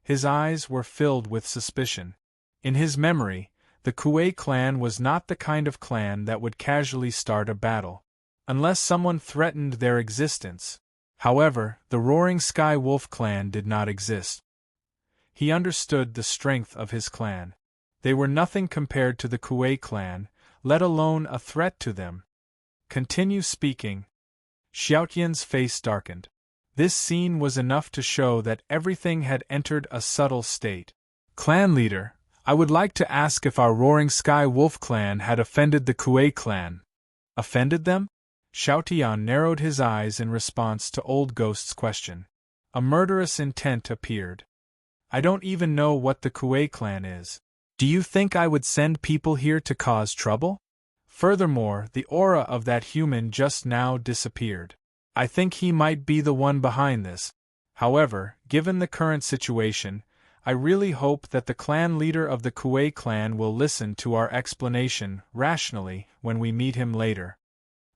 His eyes were filled with suspicion. In his memory, the Kuei clan was not the kind of clan that would casually start a battle, unless someone threatened their existence. However, the Roaring Sky Wolf clan did not exist. He understood the strength of his clan. They were nothing compared to the Kuei clan, let alone a threat to them. Continue speaking. Xiaotian's face darkened. This scene was enough to show that everything had entered a subtle state. Clan leader, I would like to ask if our Roaring Sky Wolf clan had offended the Kuei clan. Offended them? Xiaotian narrowed his eyes in response to Old Ghost's question. A murderous intent appeared. I don't even know what the Kuei clan is. Do you think I would send people here to cause trouble? Furthermore, the aura of that human just now disappeared. I think he might be the one behind this. However, given the current situation, I really hope that the clan leader of the Kuei clan will listen to our explanation rationally when we meet him later.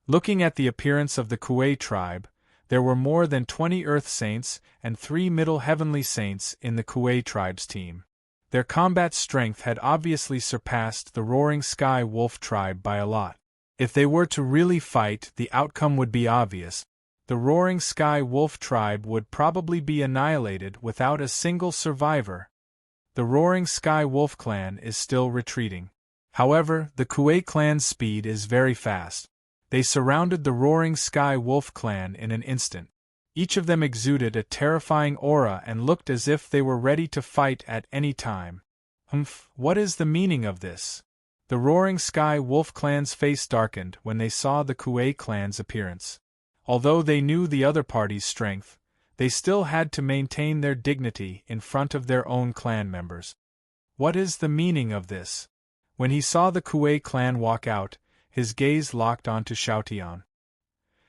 Looking at the appearance of the Kuei tribe, there were more than 20 Earth Saints and 3 Middle Heavenly Saints in the Kuei tribe's team. Their combat strength had obviously surpassed the Roaring Sky Wolf tribe by a lot. If they were to really fight, the outcome would be obvious. The Roaring Sky Wolf tribe would probably be annihilated without a single survivor. The Roaring Sky Wolf clan is still retreating. However, the Kuei clan's speed is very fast. They surrounded the Roaring Sky Wolf clan in an instant. Each of them exuded a terrifying aura and looked as if they were ready to fight at any time. What is the meaning of this? The Roaring Sky Wolf clan's face darkened when they saw the Kuei clan's appearance. Although they knew the other party's strength, they still had to maintain their dignity in front of their own clan members. What is the meaning of this? When he saw the Kuei clan walk out, his gaze locked onto Xiaotian.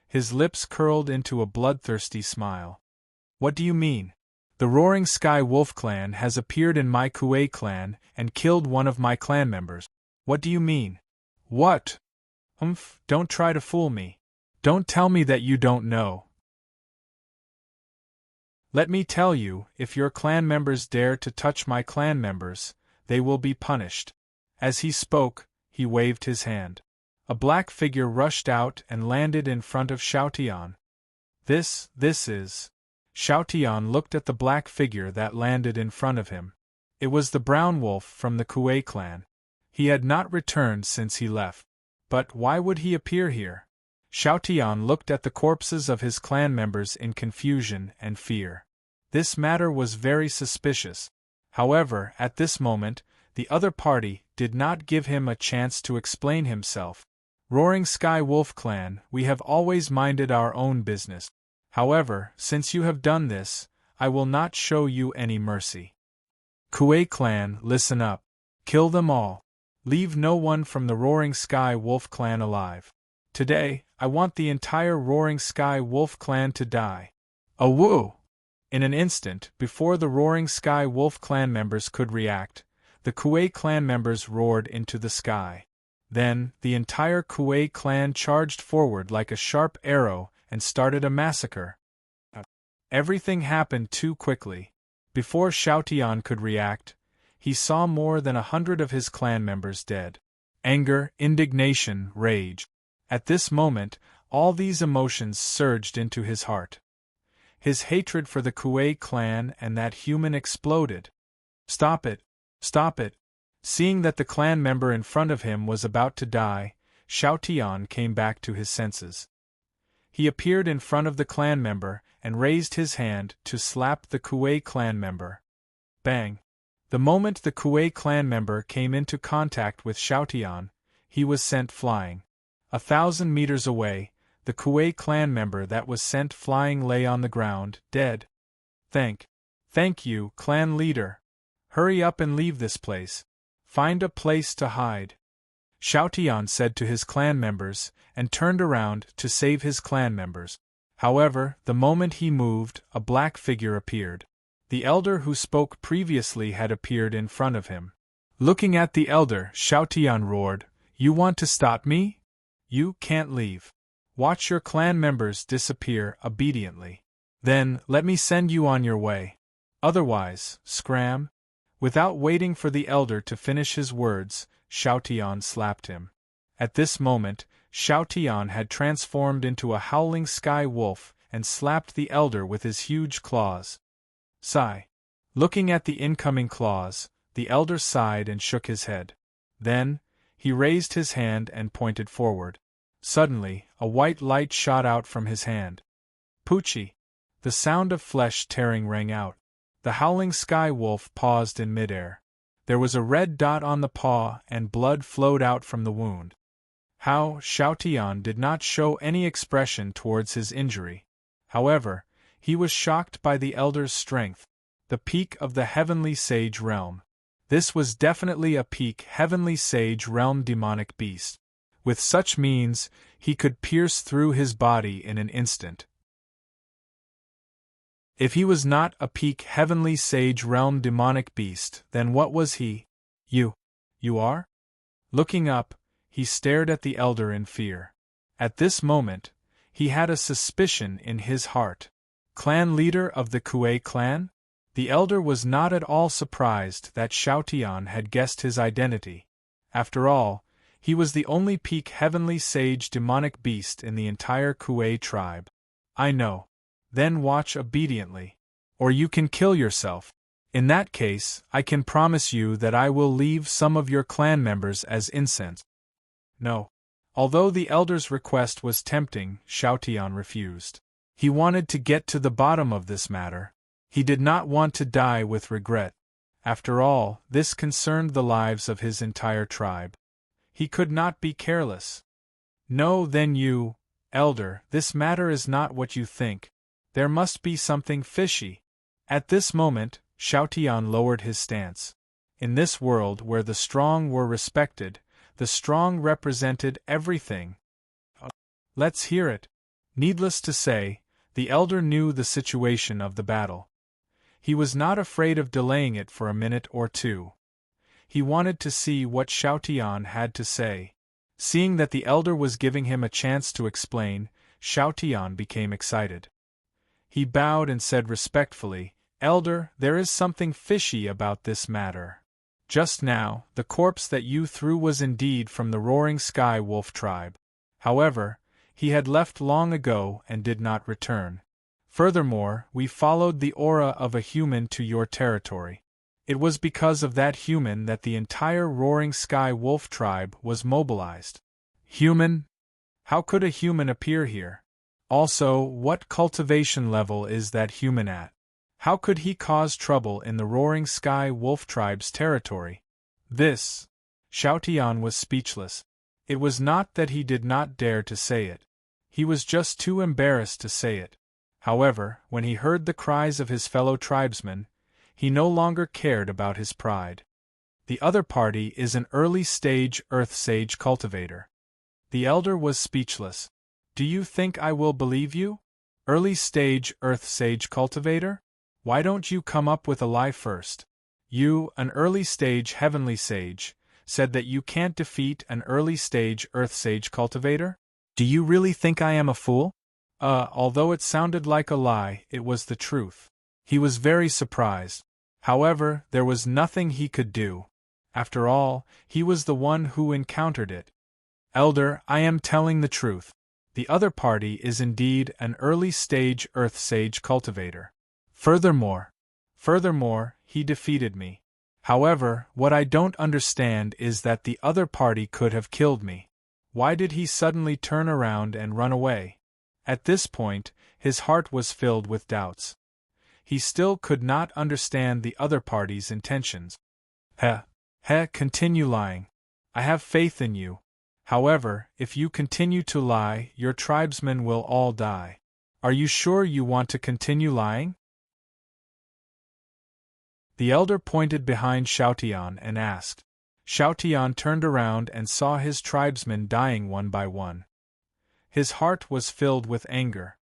His lips curled into a bloodthirsty smile. What do you mean? The Roaring Sky Wolf clan has appeared in my Kuei clan and killed one of my clan members. What do you mean? What? Don't try to fool me. Don't tell me that you don't know. Let me tell you, if your clan members dare to touch my clan members, they will be punished. As he spoke, he waved his hand. A black figure rushed out and landed in front of Xiaotian. This is... Xiaotian looked at the black figure that landed in front of him. It was the brown wolf from the Kuei clan. He had not returned since he left. But why would he appear here? Xiaotian looked at the corpses of his clan members in confusion and fear. This matter was very suspicious. However, at this moment, the other party did not give him a chance to explain himself. Roaring Sky Wolf clan, we have always minded our own business. However, since you have done this, I will not show you any mercy. Kuei clan, listen up. Kill them all. Leave no one from the Roaring Sky Wolf clan alive. Today, I want the entire Roaring Sky Wolf clan to die. Awoo! In an instant, before the Roaring Sky Wolf clan members could react, the Kuei clan members roared into the sky. Then, the entire Kuei clan charged forward like a sharp arrow and started a massacre. Everything happened too quickly. Before Xiaotian could react, he saw more than 100 of his clan members dead. Anger, indignation, rage. At this moment, all these emotions surged into his heart. His hatred for the Kuei clan and that human exploded. Stop it! Stop it! Seeing that the clan member in front of him was about to die, Xiaotian came back to his senses. He appeared in front of the clan member and raised his hand to slap the Kuei clan member. Bang! The moment the Kuei clan member came into contact with Xiaotian, he was sent flying. 1,000 meters away, the Kuei clan member that was sent flying lay on the ground, dead. Thank you, clan leader. Hurry up and leave this place. Find a place to hide. Xiaotian said to his clan members, and turned around to save his clan members. However, the moment he moved, a black figure appeared. The elder who spoke previously had appeared in front of him. Looking at the elder, Xiaotian roared, "You want to stop me? You can't leave. Watch your clan members disappear obediently. Then, let me send you on your way. Otherwise, scram." Without waiting for the elder to finish his words, Xiaotian slapped him. At this moment, Xiaotian had transformed into a howling sky wolf and slapped the elder with his huge claws. Sigh. Looking at the incoming claws, the elder sighed and shook his head. Then, he raised his hand and pointed forward. Suddenly, a white light shot out from his hand. Poochie! The sound of flesh tearing rang out. The howling sky wolf paused in midair. There was a red dot on the paw and blood flowed out from the wound. How Xiaotian did not show any expression towards his injury. However, he was shocked by the elder's strength, the peak of the Heavenly Sage realm. This was definitely a peak Heavenly Sage realm demonic beast. With such means, he could pierce through his body in an instant. If he was not a peak heavenly sage realm demonic beast, then what was he? You are? Looking up, he stared at the elder in fear. At this moment, he had a suspicion in his heart. Clan leader of the Kuei clan? The elder was not at all surprised that Xiaotian had guessed his identity. After all, he was the only peak heavenly sage demonic beast in the entire Kuei tribe. I know. Then watch obediently. Or you can kill yourself. In that case, I can promise you that I will leave some of your clan members as incense. No. Although the elder's request was tempting, Xiaotian refused. He wanted to get to the bottom of this matter. He did not want to die with regret. After all, this concerned the lives of his entire tribe. He could not be careless. No, then you, elder, this matter is not what you think. There must be something fishy. At this moment, Xiaotian lowered his stance. In this world where the strong were respected, the strong represented everything. Let's hear it. Needless to say, the elder knew the situation of the battle. He was not afraid of delaying it for a minute or two. He wanted to see what Xiaotian had to say. Seeing that the elder was giving him a chance to explain, Xiaotian became excited. He bowed and said respectfully, "Elder, there is something fishy about this matter. Just now, the corpse that you threw was indeed from the Roaring Sky Wolf tribe. However, he had left long ago and did not return. Furthermore, we followed the aura of a human to your territory. It was because of that human that the entire Roaring Sky Wolf tribe was mobilized." Human? How could a human appear here? Also, what cultivation level is that human at? How could he cause trouble in the Roaring Sky Wolf tribe's territory? Xiaotian was speechless. It was not that he did not dare to say it. He was just too embarrassed to say it. However, when he heard the cries of his fellow tribesmen, he no longer cared about his pride. The other party is an early-stage Earth Sage cultivator. The elder was speechless. Do you think I will believe you? Early-stage Earth Sage cultivator? Why don't you come up with a lie first? You, an early-stage Heavenly Sage, said that you can't defeat an early-stage Earth Sage cultivator? Do you really think I am a fool? Although it sounded like a lie, it was the truth. He was very surprised. However, there was nothing he could do. After all, he was the one who encountered it. Elder, I am telling the truth. The other party is indeed an early-stage Earth Sage cultivator. Furthermore, he defeated me. However, what I don't understand is that the other party could have killed me. Why did he suddenly turn around and run away? At this point, his heart was filled with doubts. He still could not understand the other party's intentions. Continue lying. I have faith in you. However, if you continue to lie, your tribesmen will all die. Are you sure you want to continue lying? The elder pointed behind Xiaotian and asked. Xiaotian turned around and saw his tribesmen dying one by one. His heart was filled with anger.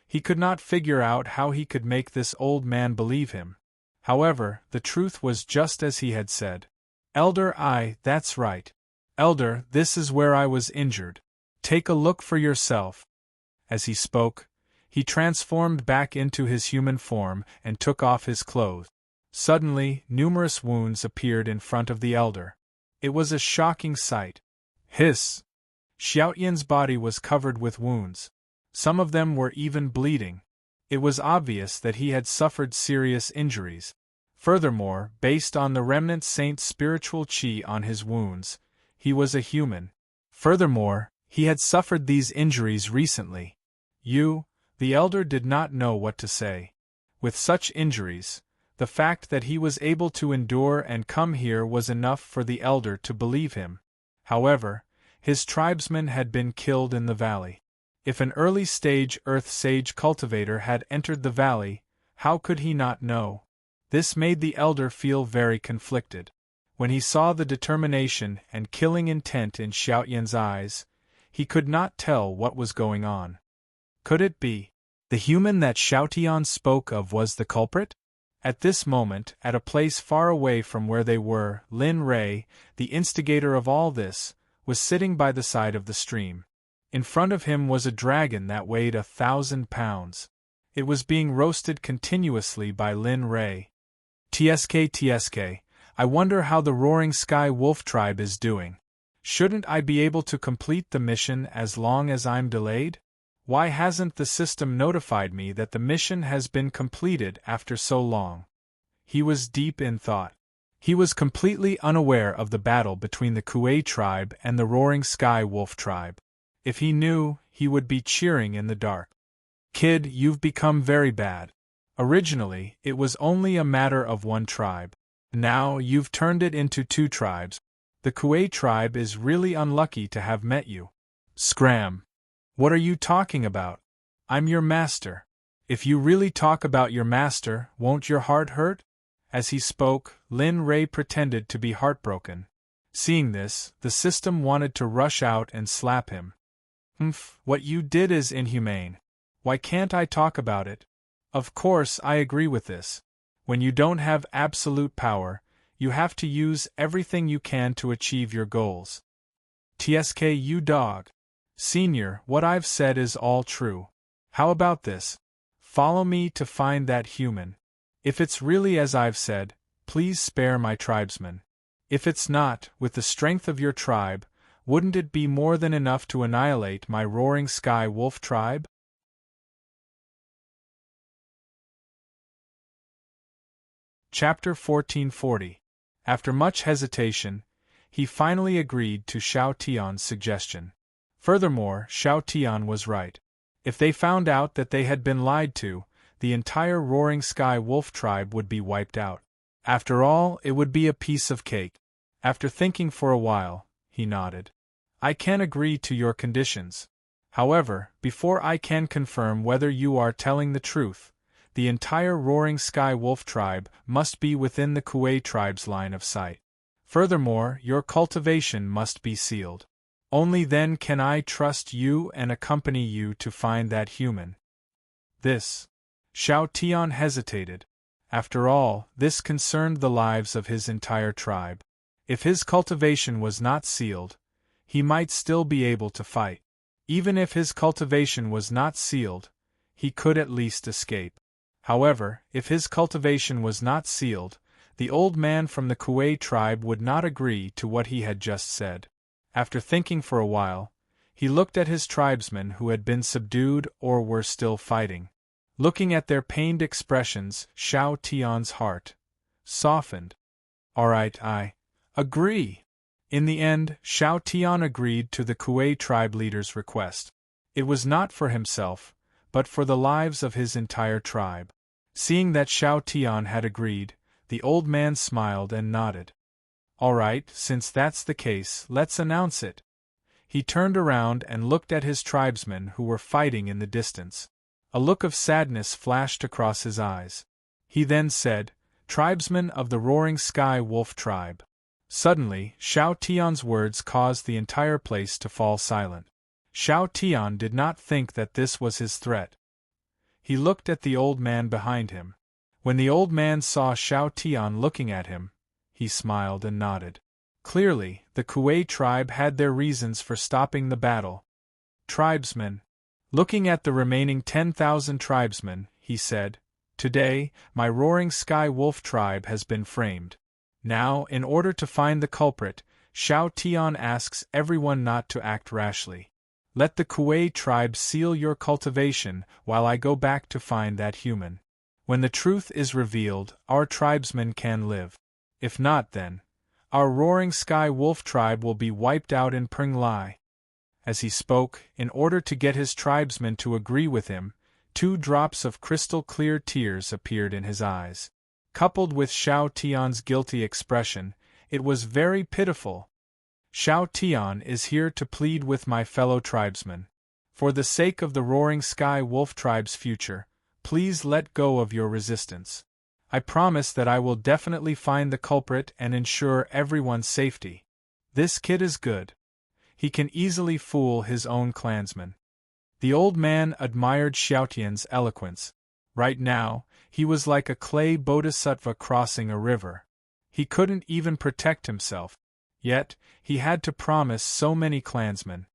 He could not figure out how he could make this old man believe him. However, the truth was just as he had said. Elder, that's right. Elder, this is where I was injured. Take a look for yourself. As he spoke, he transformed back into his human form and took off his clothes. Suddenly, numerous wounds appeared in front of the elder. It was a shocking sight. Xiaotian's body was covered with wounds. Some of them were even bleeding. It was obvious that he had suffered serious injuries. Furthermore, based on the remnant saint's spiritual qi on his wounds, he was a human. Furthermore, he had suffered these injuries recently. The elder did not know what to say. With such injuries, the fact that he was able to endure and come here was enough for the elder to believe him. However, his tribesmen had been killed in the valley. If an early-stage Earth Sage cultivator had entered the valley, how could he not know? This made the elder feel very conflicted. When he saw the determination and killing intent in Xiaotian's eyes, he could not tell what was going on. Could it be? The human that Xiao Tian spoke of was the culprit? At this moment, at a place far away from where they were, Lin Rei, the instigator of all this, was sitting by the side of the stream. In front of him was a dragon that weighed 1,000 pounds. It was being roasted continuously by Lin Rei. TSK, I wonder how the Roaring Sky Wolf tribe is doing. Shouldn't I be able to complete the mission as long as I'm delayed? Why hasn't the system notified me that the mission has been completed after so long? He was deep in thought. He was completely unaware of the battle between the Kuei tribe and the Roaring Sky Wolf tribe. If he knew, he would be cheering in the dark. Kid, you've become very bad. Originally, it was only a matter of one tribe. Now you've turned it into 2 tribes. The Kuei tribe is really unlucky to have met you. Scram! What are you talking about? I'm your master. If you really talk about your master, won't your heart hurt? As he spoke, Lin Rei pretended to be heartbroken. Seeing this, the system wanted to rush out and slap him. What you did is inhumane. Why can't I talk about it? Of course, I agree with this. When you don't have absolute power, you have to use everything you can to achieve your goals. TSK, you dog. Senior, what I've said is all true. How about this? Follow me to find that human. If it's really as I've said, please spare my tribesmen. If it's not, with the strength of your tribe, wouldn't it be more than enough to annihilate my Roaring Sky Wolf tribe? Chapter 1440. After much hesitation, he finally agreed to Xiao Tian's suggestion. Furthermore, Xiao Tian was right. If they found out that they had been lied to, the entire Roaring Sky Wolf tribe would be wiped out. After all, it would be a piece of cake. After thinking for a while, he nodded. I can agree to your conditions. However, before I can confirm whether you are telling the truth, the entire Roaring Sky Wolf tribe must be within the Kuei tribe's line of sight. Furthermore, your cultivation must be sealed. Only then can I trust you and accompany you to find that human. This. Xiao Tian hesitated. After all, this concerned the lives of his entire tribe. If his cultivation was not sealed, he might still be able to fight. Even if his cultivation was not sealed, he could at least escape. However, if his cultivation was not sealed, the old man from the Kuei tribe would not agree to what he had just said. After thinking for a while, he looked at his tribesmen who had been subdued or were still fighting. Looking at their pained expressions, Xiao Tian's heart softened. All right, I agree. In the end, Xiao Tian agreed to the Kuei tribe leader's request. It was not for himself, but for the lives of his entire tribe. Seeing that Xiao Tian had agreed, the old man smiled and nodded. All right, since that's the case, let's announce it. He turned around and looked at his tribesmen who were fighting in the distance. A look of sadness flashed across his eyes. He then said, Tribesmen of the Roaring Sky Wolf tribe. Suddenly, Xiao Tian's words caused the entire place to fall silent. Xiao Tian did not think that this was his threat. He looked at the old man behind him. When the old man saw Xiao Tian looking at him, he smiled and nodded. Clearly, the Kuei tribe had their reasons for stopping the battle. Tribesmen. Looking at the remaining 10,000 tribesmen, he said, Today, my Roaring Sky Wolf tribe has been framed. Now, in order to find the culprit, Xiao Tian asks everyone not to act rashly. Let the Kuei tribe seal your cultivation while I go back to find that human. When the truth is revealed, our tribesmen can live. If not, then our Roaring Sky Wolf tribe will be wiped out in Prenglai. As he spoke, in order to get his tribesmen to agree with him, 2 drops of crystal-clear tears appeared in his eyes. Coupled with Xiao Tian's guilty expression, it was very pitiful. Xiao Tian is here to plead with my fellow tribesmen. For the sake of the Roaring Sky Wolf tribe's future, please let go of your resistance. I promise that I will definitely find the culprit and ensure everyone's safety. This kid is good. He can easily fool his own clansmen. The old man admired Xiaotian's eloquence. Right now, he was like a clay bodhisattva crossing a river. He couldn't even protect himself. Yet, he had to promise so many clansmen.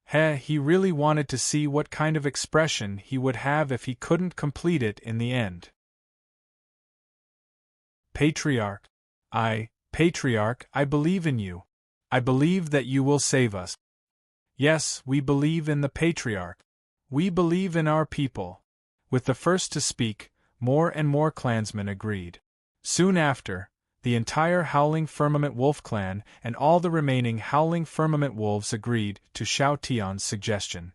He really wanted to see what kind of expression he would have if he couldn't complete it in the end. Patriarch, I believe in you. I believe that you will save us. Yes, we believe in the Patriarch. We believe in our people. With the first to speak, more and more clansmen agreed. Soon after, the entire Howling Firmament Wolf clan and all the remaining Howling Firmament Wolves agreed to Xiao Tian's suggestion.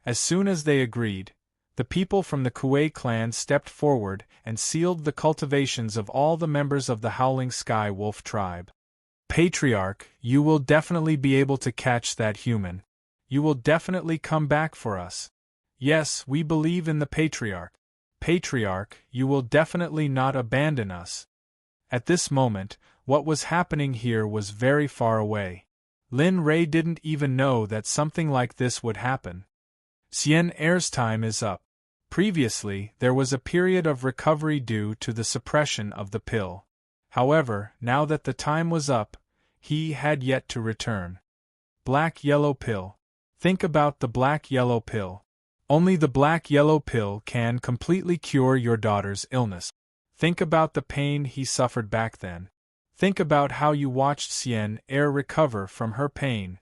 As soon as they agreed, the people from the Kuei clan stepped forward and sealed the cultivations of all the members of the Howling Sky Wolf tribe. Patriarch, you will definitely be able to catch that human. You will definitely come back for us. Yes, we believe in the Patriarch. Patriarch, you will definitely not abandon us. At this moment, what was happening here was very far away. Lin Rei didn't even know that something like this would happen. Xian Er's time is up. Previously, there was a period of recovery due to the suppression of the pill. However, now that the time was up, he had yet to return. Black-yellow pill. Think about the black-yellow pill. Only the black-yellow pill can completely cure your daughter's illness. Think about the pain he suffered back then. Think about how you watched Xian Er recover from her pain.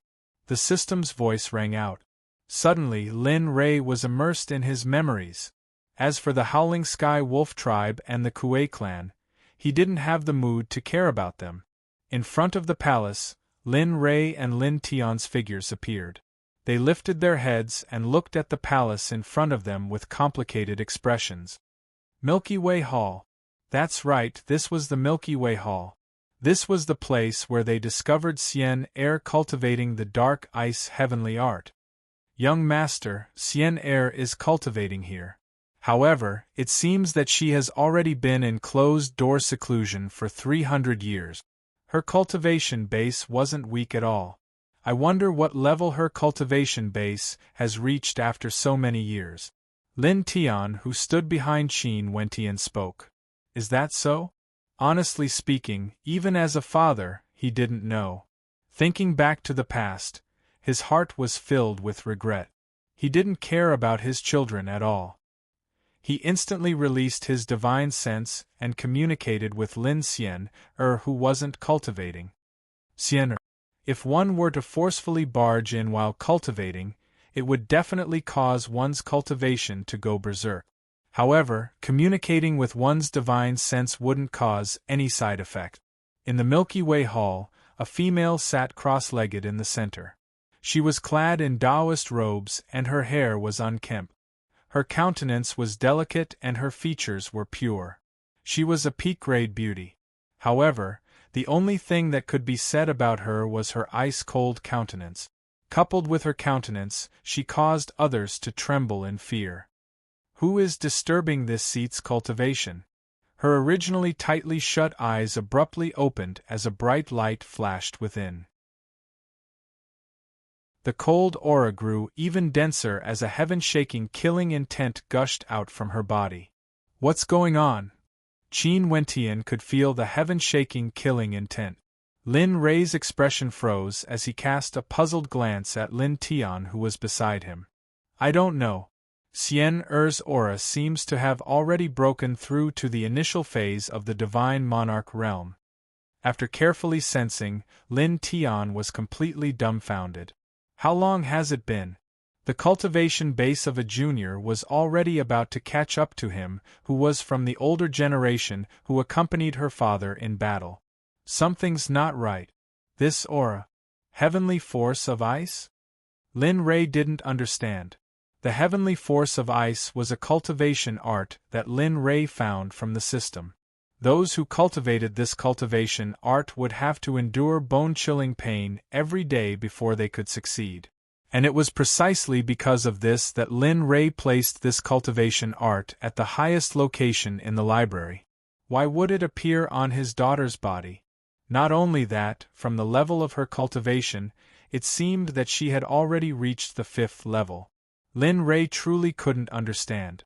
The system's voice rang out. Suddenly, Lin Rei was immersed in his memories. As for the Howling Sky Wolf tribe and the Kuei clan, he didn't have the mood to care about them. In front of the palace, Lin Rei and Lin Tian's figures appeared. They lifted their heads and looked at the palace in front of them with complicated expressions. Milky Way Hall. That's right, this was the Milky Way Hall. This was the place where they discovered Xian Er cultivating the dark ice heavenly art. Young master, Xian Er is cultivating here. However, it seems that she has already been in closed-door seclusion for 300 years. Her cultivation base wasn't weak at all. I wonder what level her cultivation base has reached after so many years. Lin Tian, who stood behind Qin Wentian, spoke. Is that so? Honestly speaking, even as a father, he didn't know. Thinking back to the past, his heart was filled with regret. He didn't care about his children at all. He instantly released his divine sense and communicated with Lin Xian Er, who wasn't cultivating. Xian Er. If one were to forcefully barge in while cultivating, it would definitely cause one's cultivation to go berserk. However, communicating with one's divine sense wouldn't cause any side effect. In the Milky Way Hall, a female sat cross-legged in the center. She was clad in Taoist robes and her hair was unkempt. Her countenance was delicate and her features were pure. She was a peak-grade beauty. However, the only thing that could be said about her was her ice-cold countenance. Coupled with her countenance, she caused others to tremble in fear. Who is disturbing this seat's cultivation? Her originally tightly shut eyes abruptly opened as a bright light flashed within. The cold aura grew even denser as a heaven-shaking killing intent gushed out from her body. What's going on? Qin Wentian could feel the heaven-shaking killing intent. Lin Rei's expression froze as he cast a puzzled glance at Lin Tian, who was beside him. I don't know. Xian Er's aura seems to have already broken through to the initial phase of the Divine Monarch realm. After carefully sensing, Lin Tian was completely dumbfounded. How long has it been? The cultivation base of a junior was already about to catch up to him, who was from the older generation who accompanied her father in battle. Something's not right. This aura. Heavenly force of ice? Lin Rei didn't understand. The heavenly force of ice was a cultivation art that Lin Rei found from the system. Those who cultivated this cultivation art would have to endure bone-chilling pain every day before they could succeed. And it was precisely because of this that Lin Rei placed this cultivation art at the highest location in the library. Why would it appear on his daughter's body? Not only that, from the level of her cultivation, it seemed that she had already reached the 5th level. Lin Rei truly couldn't understand.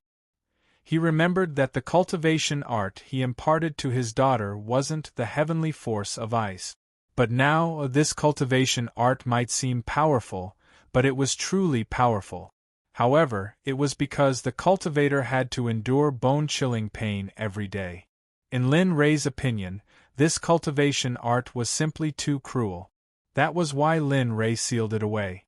He remembered that the cultivation art he imparted to his daughter wasn't the heavenly force of ice. But now this cultivation art might seem powerful, but it was truly powerful. However, it was because the cultivator had to endure bone-chilling pain every day. In Lin Rei's opinion, this cultivation art was simply too cruel. That was why Lin Rei sealed it away.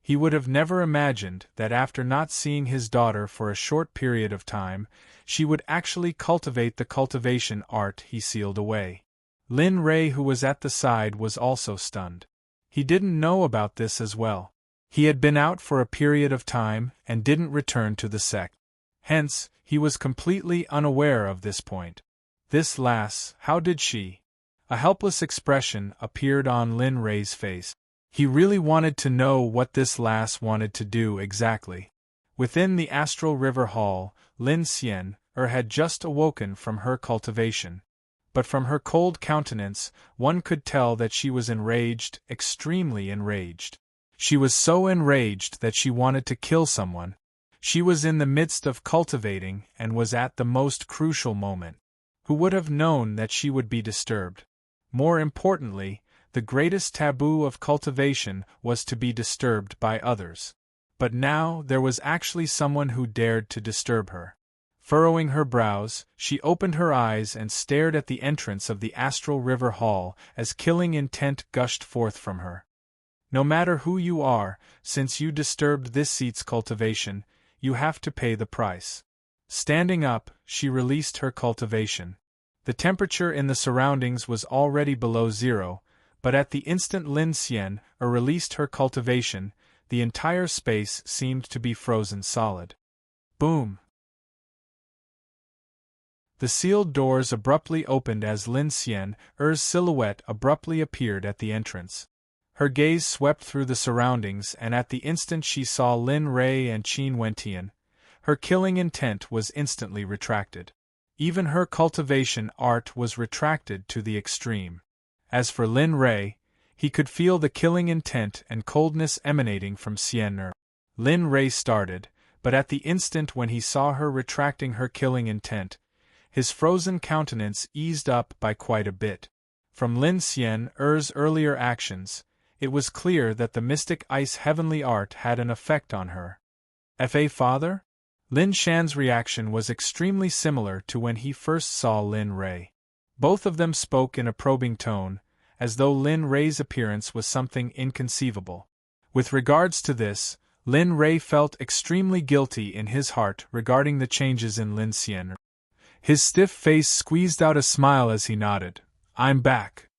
He would have never imagined that after not seeing his daughter for a short period of time, she would actually cultivate the cultivation art he sealed away. Lin Rei, who was at the side, was also stunned. He didn't know about this as well. He had been out for a period of time and didn't return to the sect. Hence, he was completely unaware of this point. This lass, how did she? A helpless expression appeared on Lin Rei's face. He really wanted to know what this lass wanted to do exactly. Within the astral river hall, Lin Xian had just awoken from her cultivation. But from her cold countenance, one could tell that she was enraged, extremely enraged. She was so enraged that she wanted to kill someone. She was in the midst of cultivating and was at the most crucial moment. Who would have known that she would be disturbed? More importantly, the greatest taboo of cultivation was to be disturbed by others. But now there was actually someone who dared to disturb her. Furrowing her brows, she opened her eyes and stared at the entrance of the astral river hall as killing intent gushed forth from her. No matter who you are, since you disturbed this seat's cultivation, you have to pay the price. Standing up, she released her cultivation. The temperature in the surroundings was already below zero, but at the instant Lin Xian released her cultivation, the entire space seemed to be frozen solid. Boom! The sealed doors abruptly opened as Lin Xian's silhouette abruptly appeared at the entrance. Her gaze swept through the surroundings, and at the instant she saw Lin Rei and Qin Wentian, her killing intent was instantly retracted. Even her cultivation art was retracted to the extreme. As for Lin Rei, he could feel the killing intent and coldness emanating from Xian. Lin Rei started, but at the instant when he saw her retracting her killing intent, his frozen countenance eased up by quite a bit. From Lin Xian's earlier actions, it was clear that the mystic ice heavenly art had an effect on her. Father? Lin Shan's reaction was extremely similar to when he first saw Lin Rei. Both of them spoke in a probing tone, as though Lin Rei's appearance was something inconceivable. With regards to this, Lin Rei felt extremely guilty in his heart regarding the changes in Lin Xian. His stiff face squeezed out a smile as he nodded. I'm back.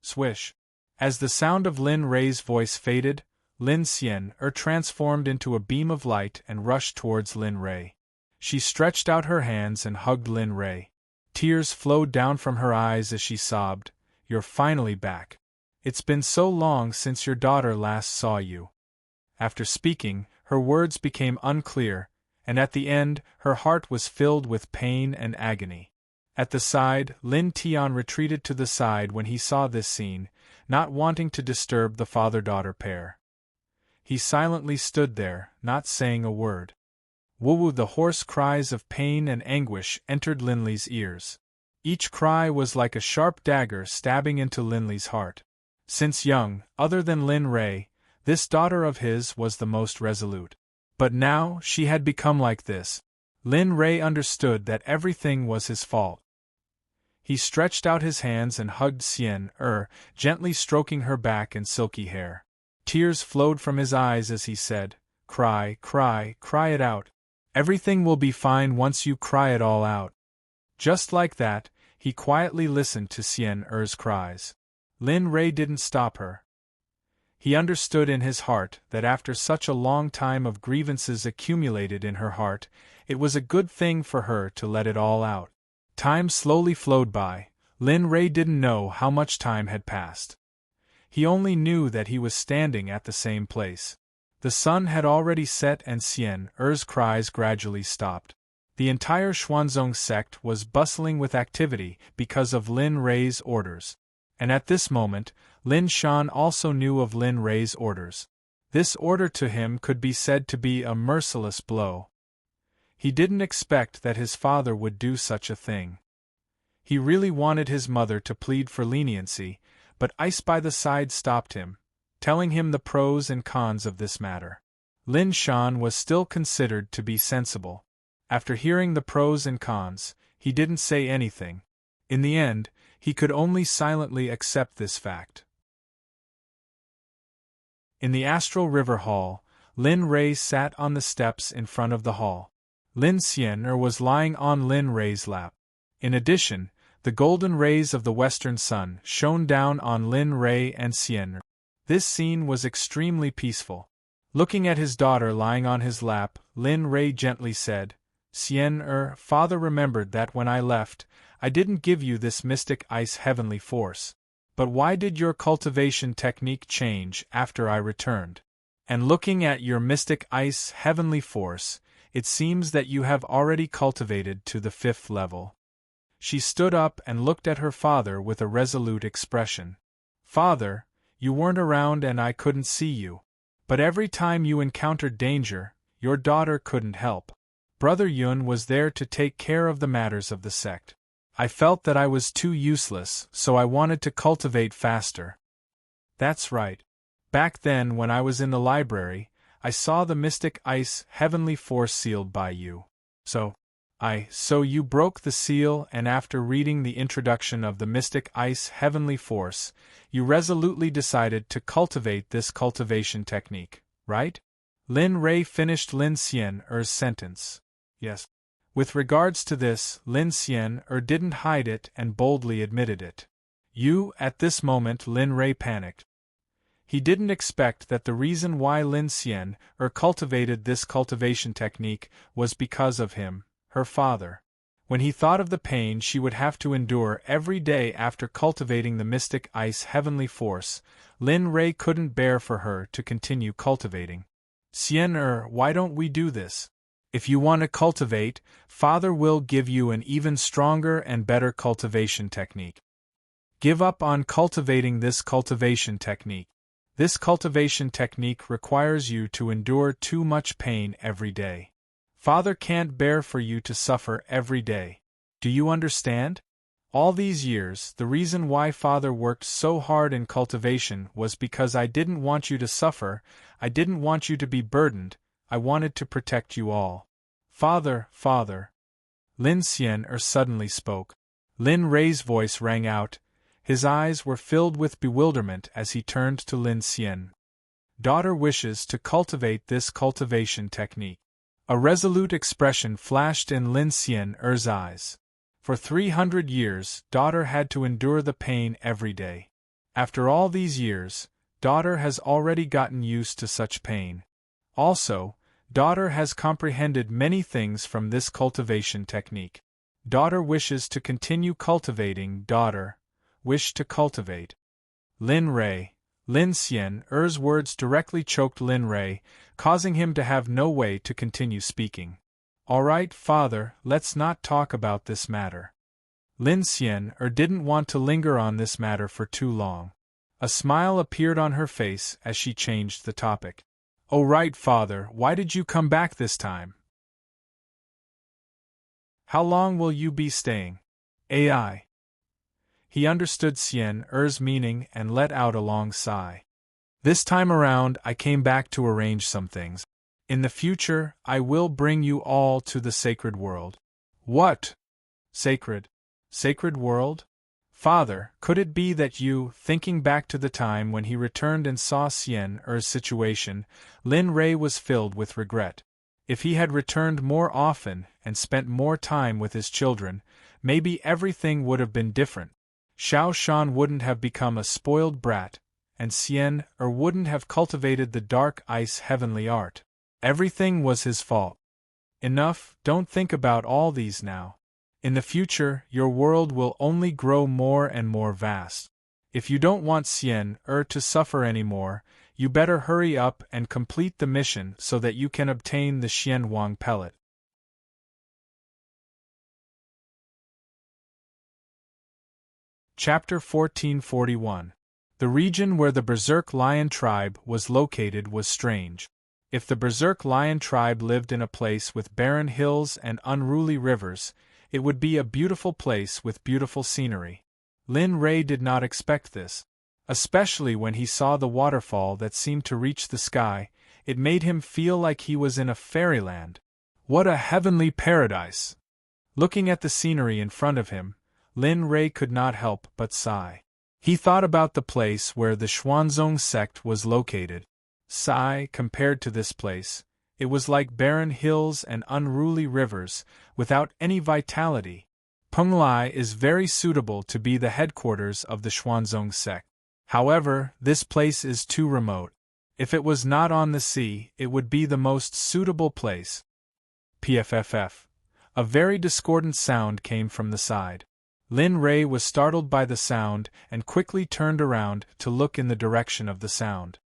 Swish. As the sound of Lin Rei's voice faded, Lin Xian transformed into a beam of light and rushed towards Lin Rei. She stretched out her hands and hugged Lin Rei. Tears flowed down from her eyes as she sobbed, You're finally back. It's been so long since your daughter last saw you. After speaking, her words became unclear, and at the end, her heart was filled with pain and agony. At the side, Lin Tian retreated to the side when he saw this scene, not wanting to disturb the father-daughter pair. He silently stood there, not saying a word. Woo-woo, the hoarse cries of pain and anguish entered Linley's ears. Each cry was like a sharp dagger stabbing into Linley's heart. Since young, other than Lin Rei, this daughter of his was the most resolute. But now she had become like this. Lin Rei understood that everything was his fault. He stretched out his hands and hugged Xian, gently stroking her back and silky hair. Tears flowed from his eyes as he said, Cry, cry, cry it out. Everything will be fine once you cry it all out. Just like that, he quietly listened to Xian's cries. Lin Rei didn't stop her. He understood in his heart that after such a long time of grievances accumulated in her heart, it was a good thing for her to let it all out. Time slowly flowed by. Lin Rei didn't know how much time had passed. He only knew that he was standing at the same place. The sun had already set and Xian's cries gradually stopped. The entire Xuanzong sect was bustling with activity because of Lin Rei's orders. And at this moment, Lin Shan also knew of Lin Rei's orders. This order to him could be said to be a merciless blow. He didn't expect that his father would do such a thing. He really wanted his mother to plead for leniency, but Ice by the side stopped him, telling him the pros and cons of this matter. Lin Shan was still considered to be sensible. After hearing the pros and cons, he didn't say anything. In the end, he could only silently accept this fact. In the Astral River Hall, Lin Rei sat on the steps in front of the hall. Lin Xian'er was lying on Lin Rei's lap. In addition, the golden rays of the western sun shone down on Lin Rei and Xian'er. This scene was extremely peaceful. Looking at his daughter lying on his lap, Lin Rei gently said, "Xian'er, father remembered that when I left, I didn't give you this mystic ice heavenly force. But why did your cultivation technique change after I returned? And looking at your mystic ice heavenly force, it seems that you have already cultivated to the 5th level." She stood up and looked at her father with a resolute expression. "Father, you weren't around and I couldn't see you. But every time you encountered danger, your daughter couldn't help. Brother Yun was there to take care of the matters of the sect. I felt that I was too useless, so I wanted to cultivate faster." "That's right. Back then when I was in the library, I saw the mystic ice heavenly force sealed by you. So you broke the seal, and after reading the introduction of the mystic ice heavenly force, you resolutely decided to cultivate this cultivation technique, right?" Lin Rei finished Lin Xian'er's sentence. "Yes." With regards to this, Lin Xian'er didn't hide it and boldly admitted it. At this moment Lin Rei panicked. He didn't expect that the reason why Lin Xian'er cultivated this cultivation technique was because of him, her father. When he thought of the pain she would have to endure every day after cultivating the mystic ice heavenly force, Lin Rei couldn't bear for her to continue cultivating. "Xian'er, why don't we do this? If you want to cultivate, father will give you an even stronger and better cultivation technique. Give up on cultivating this cultivation technique. This cultivation technique requires you to endure too much pain every day. Father can't bear for you to suffer every day. Do you understand? All these years, the reason why father worked so hard in cultivation was because I didn't want you to suffer, I didn't want you to be burdened, I wanted to protect you all. Father, father." Lin Xian'er suddenly spoke. Lin Rei's voice rang out. His eyes were filled with bewilderment as he turned to Lin Xian. "Daughter wishes to cultivate this cultivation technique." A resolute expression flashed in Lin Xian'er's eyes. For 300 years, daughter had to endure the pain every day. After all these years, daughter has already gotten used to such pain. Also, daughter has comprehended many things from this cultivation technique. Daughter wishes to continue cultivating. Daughter wish to cultivate. Lin Xian'er's words directly choked Lin Rei, causing him to have no way to continue speaking. "All right, father, let's not talk about this matter." Lin Xian'er didn't want to linger on this matter for too long. A smile appeared on her face as she changed the topic. "Oh right, father, why did you come back this time? How long will you be staying?" "AI." He understood Xian'er's meaning and let out a long sigh. "This time around I came back to arrange some things. In the future, I will bring you all to the sacred world." "What? Sacred? Sacred world?" "Father, could it be that you," thinking back to the time when he returned and saw Xian'er's situation, Lin Rei was filled with regret. If he had returned more often and spent more time with his children, maybe everything would have been different. Xiao Shan wouldn't have become a spoiled brat, and Xian'er wouldn't have cultivated the dark ice heavenly art. Everything was his fault. Enough, don't think about all these now. In the future, your world will only grow more and more vast. If you don't want Xian'er to suffer anymore, you better hurry up and complete the mission so that you can obtain the Xianwang pellet. Chapter 1441. The region where the Berserk lion tribe was located was strange. If the Berserk lion tribe lived in a place with barren hills and unruly rivers, it would be a beautiful place with beautiful scenery. Lin Rei did not expect this. Especially when he saw the waterfall that seemed to reach the sky, it made him feel like he was in a fairyland. What a heavenly paradise! Looking at the scenery in front of him, Lin Rei could not help but sigh. He thought about the place where the Xuanzong sect was located. Sigh, compared to this place, it was like barren hills and unruly rivers, without any vitality. Penglai is very suitable to be the headquarters of the Xuanzong sect. However, this place is too remote. If it was not on the sea, it would be the most suitable place. Pfff. A very discordant sound came from the side. Lin Rei was startled by the sound and quickly turned around to look in the direction of the sound.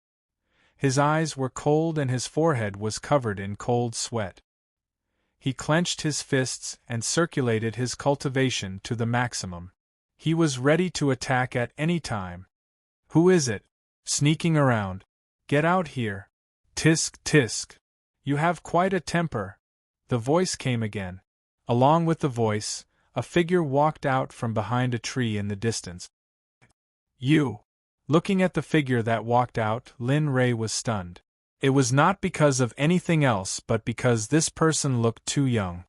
His eyes were cold and his forehead was covered in cold sweat. He clenched his fists and circulated his cultivation to the maximum. He was ready to attack at any time. Who is it? Sneaking around. Get out here. Tisk tisk. You have quite a temper. The voice came again. Along with the voice, a figure walked out from behind a tree in the distance. You! Looking at the figure that walked out, Lin Rei was stunned. It was not because of anything else but because this person looked too young.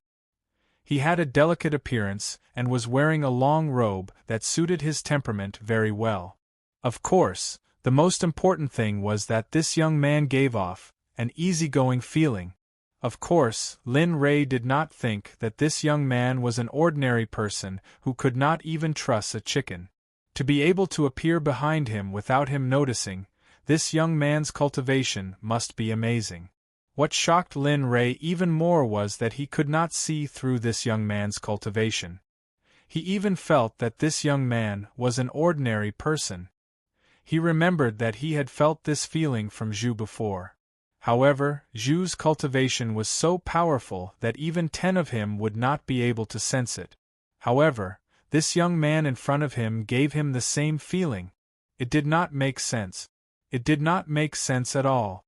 He had a delicate appearance and was wearing a long robe that suited his temperament very well. Of course, the most important thing was that this young man gave off an easygoing feeling. Of course, Lin Rei did not think that this young man was an ordinary person who could not even truss a chicken. To be able to appear behind him without him noticing, this young man's cultivation must be amazing. What shocked Lin Rei even more was that he could not see through this young man's cultivation. He even felt that this young man was an ordinary person. He remembered that he had felt this feeling from Zhu before. However, Zhu's cultivation was so powerful that even 10 of him would not be able to sense it. However, this young man in front of him gave him the same feeling. It did not make sense. It did not make sense at all.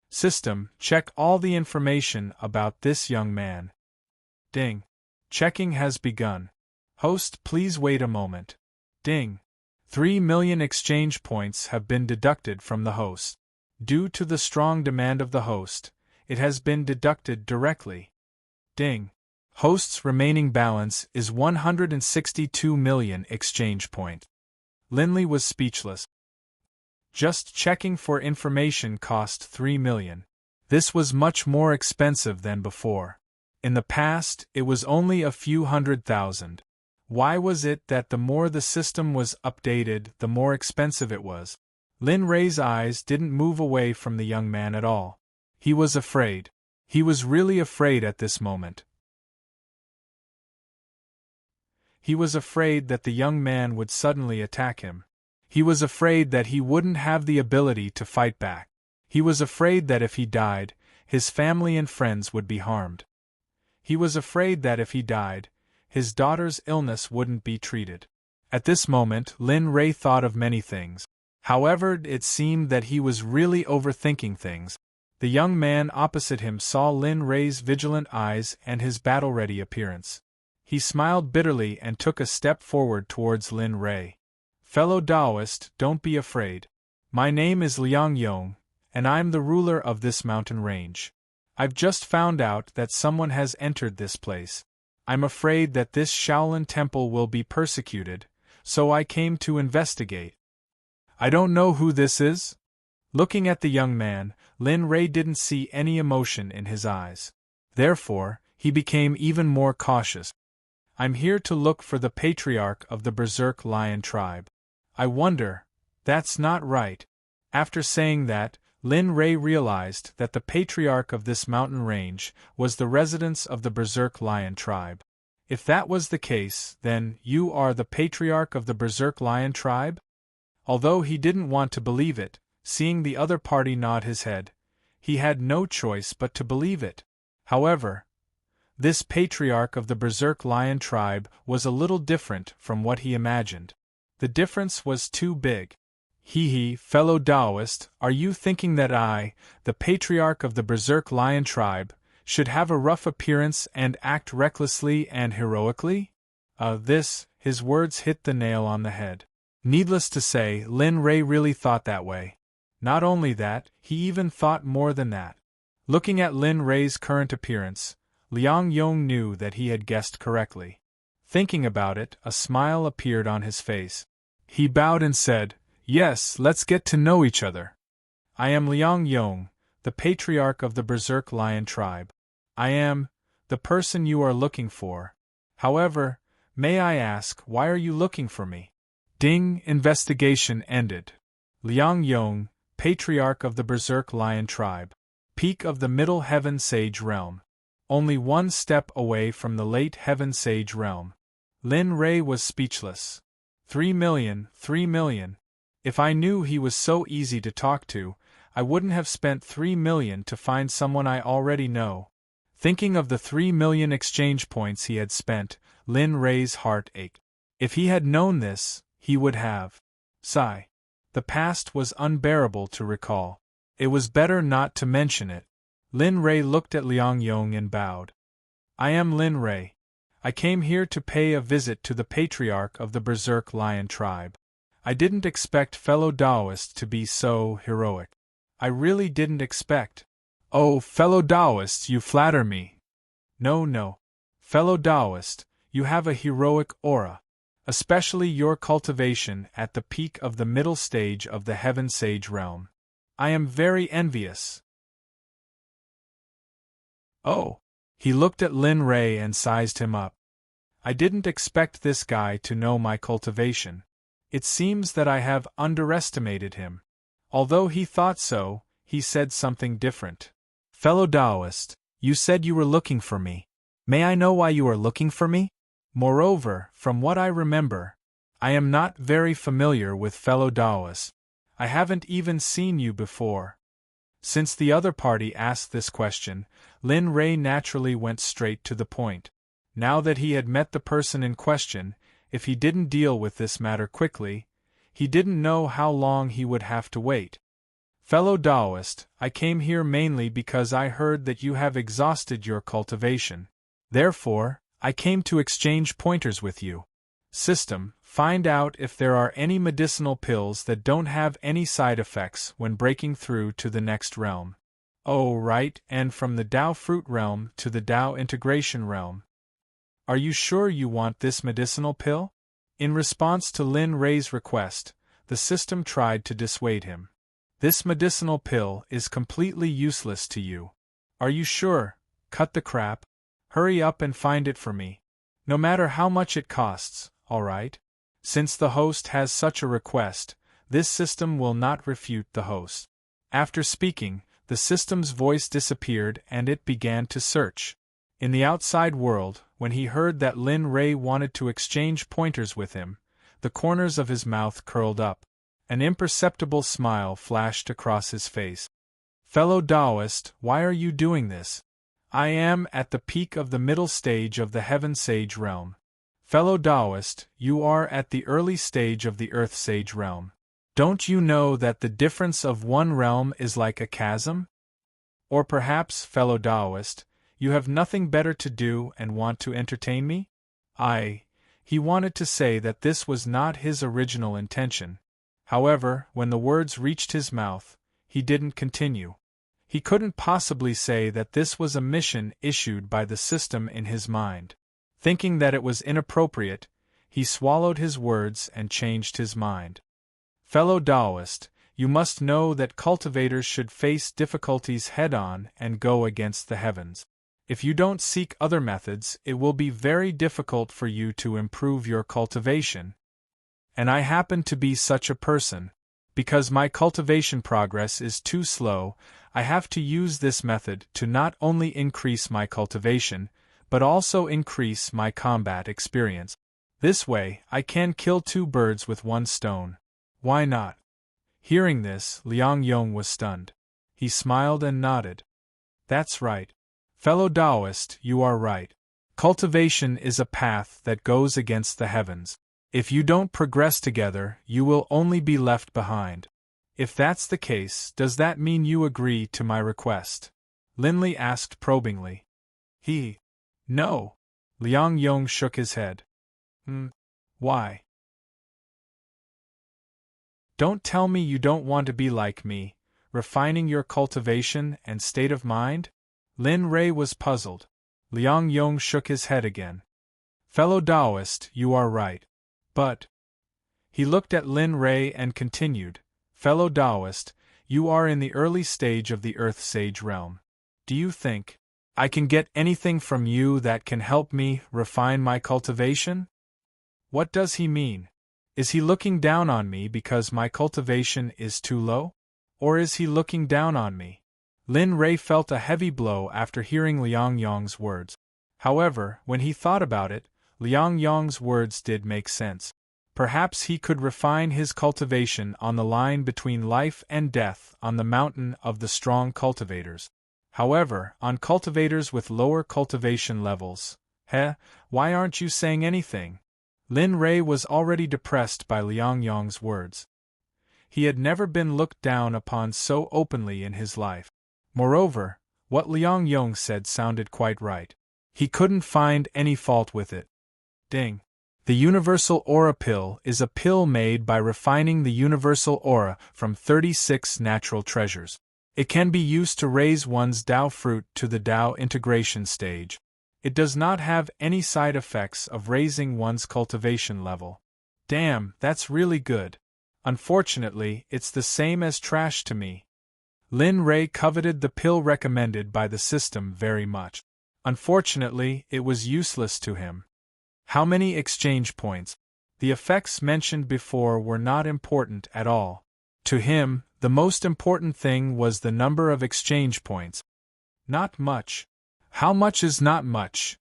System, check all the information about this young man. Ding. Checking has begun. Host, please wait a moment. Ding. 3 million exchange points have been deducted from the host. Due to the strong demand of the host, it has been deducted directly. Ding. Host's remaining balance is 162 million exchange point. Linley was speechless. Just checking for information cost 3 million. This was much more expensive than before. In the past, it was only a few 100,000. Why was it that the more the system was updated, the more expensive it was? Lin Rei's eyes didn't move away from the young man at all. He was afraid. He was really afraid at this moment. He was afraid that the young man would suddenly attack him. He was afraid that he wouldn't have the ability to fight back. He was afraid that if he died, his family and friends would be harmed. He was afraid that if he died, his daughter's illness wouldn't be treated. At this moment, Lin Rei thought of many things. However, it seemed that he was really overthinking things. The young man opposite him saw Lin Rei's vigilant eyes and his battle-ready appearance. He smiled bitterly and took a step forward towards Lin Rei. Fellow Taoist, don't be afraid. My name is Liang Yong, and I'm the ruler of this mountain range. I've just found out that someone has entered this place. I'm afraid that this Shaolin temple will be persecuted, so I came to investigate. I don't know who this is. Looking at the young man, Lin Rei didn't see any emotion in his eyes. Therefore, he became even more cautious. I'm here to look for the patriarch of the Berserk lion tribe. I wonder. That's not right. After saying that, Lin Rei realized that the patriarch of this mountain range was the residence of the Berserk lion tribe. If that was the case, then you are the patriarch of the Berserk lion tribe? Although he didn't want to believe it, seeing the other party nod his head, he had no choice but to believe it. However, this patriarch of the Berserk lion tribe was a little different from what he imagined. The difference was too big. Fellow Taoist, are you thinking that I, the patriarch of the Berserk lion tribe, should have a rough appearance and act recklessly and heroically? His words hit the nail on the head. Needless to say, Lin Rei really thought that way. Not only that, he even thought more than that. Looking at Lin Rei's current appearance, Liang Yong knew that he had guessed correctly. Thinking about it, a smile appeared on his face. He bowed and said, "Yes, let's get to know each other. I am Liang Yong, the patriarch of the Berserk lion tribe. I am the person you are looking for. However, may I ask, why are you looking for me?" Ding! Investigation ended. Liang Yong, patriarch of the Berserk lion tribe. Peak of the Middle Heaven Sage realm. Only one step away from the late Heaven Sage realm. Lin Rei was speechless. 3 million. If I knew he was so easy to talk to, I wouldn't have spent 3 million to find someone I already know. Thinking of the 3 million exchange points he had spent, Lin Rei's heart ached. If he had known this, he would have. Sigh. The past was unbearable to recall. It was better not to mention it. Lin Rei looked at Liang Yong and bowed. "I am Lin Rei. I came here to pay a visit to the patriarch of the Berserk lion tribe. I didn't expect fellow Taoist to be so heroic. I really didn't expect." "Oh, fellow Taoist, you flatter me." No. Fellow Taoist, you have a heroic aura. Especially your cultivation at the peak of the middle stage of the Heaven Sage realm. I am very envious." "Oh." He looked at Lin Rei and sized him up. "I didn't expect this guy to know my cultivation. It seems that I have underestimated him." Although he thought so, he said something different. "Fellow Taoist, you said you were looking for me. May I know why you are looking for me? Moreover, from what I remember, I am not very familiar with fellow Taoists. I haven't even seen you before." Since the other party asked this question, Lin Rei naturally went straight to the point. Now that he had met the person in question, if he didn't deal with this matter quickly, he didn't know how long he would have to wait. "Fellow Taoist, I came here mainly because I heard that you have exhausted your cultivation. Therefore, I came to exchange pointers with you. System, find out if there are any medicinal pills that don't have any side effects when breaking through to the next realm." "Oh, right, and from the Tao fruit realm to the Tao integration realm. Are you sure you want this medicinal pill?" In response to Lin Rei's request, the system tried to dissuade him. "This medicinal pill is completely useless to you. Are you sure? Cut the crap. Hurry up and find it for me. No matter how much it costs, all right?" Since the host has such a request, this system will not refute the host. After speaking, the system's voice disappeared and it began to search. In the outside world, when he heard that Lin Rei wanted to exchange pointers with him, the corners of his mouth curled up. An imperceptible smile flashed across his face. "Fellow Taoist, why are you doing this? I am at the peak of the middle stage of the Heaven Sage realm. Fellow Taoist, you are at the early stage of the Earth Sage realm. Don't you know that the difference of one realm is like a chasm? Or perhaps, fellow Taoist, you have nothing better to do and want to entertain me?" He wanted to say that this was not his original intention. However, when the words reached his mouth, he didn't continue. He couldn't possibly say that this was a mission issued by the system in his mind. Thinking that it was inappropriate, he swallowed his words and changed his mind. "Fellow Taoist, you must know that cultivators should face difficulties head-on and go against the heavens. If you don't seek other methods, it will be very difficult for you to improve your cultivation. And I happen to be such a person. Because my cultivation progress is too slow, I have to use this method to not only increase my cultivation, but also increase my combat experience. This way, I can kill 2 birds with 1 stone. Why not?" Hearing this, Liang Yong was stunned. He smiled and nodded. "That's right. Fellow Taoist, you are right. Cultivation is a path that goes against the heavens. If you don't progress together, you will only be left behind. If that's the case, does that mean you agree to my request? Linley asked probingly. No. Liang Yong shook his head. Why? Don't tell me you don't want to be like me, refining your cultivation and state of mind? Lin Rei was puzzled. Liang Yong shook his head again. Fellow Taoist, you are right. But... He looked at Lin Rei and continued, Fellow Taoist, you are in the early stage of the Earth Sage realm. Do you think I can get anything from you that can help me refine my cultivation? What does he mean? Is he looking down on me because my cultivation is too low? Or is he looking down on me? Lin Rei felt a heavy blow after hearing Liang Yong's words. However, when he thought about it, Liang Yong's words did make sense. Perhaps he could refine his cultivation on the line between life and death on the mountain of the strong cultivators. However, on cultivators with lower cultivation levels, why aren't you saying anything? Lin Rei was already depressed by Liang Yong's words. He had never been looked down upon so openly in his life. Moreover, what Liang Yong said sounded quite right. He couldn't find any fault with it. Ding. The Universal Aura Pill is a pill made by refining the Universal Aura from 36 natural treasures. It can be used to raise one's Tao fruit to the Tao integration stage. It does not have any side effects of raising one's cultivation level. Damn, that's really good. Unfortunately, it's the same as trash to me. Lin Rei coveted the pill recommended by the system very much. Unfortunately, it was useless to him. How many exchange points? The effects mentioned before were not important at all. To him, the most important thing was the number of exchange points. Not much. How much is not much?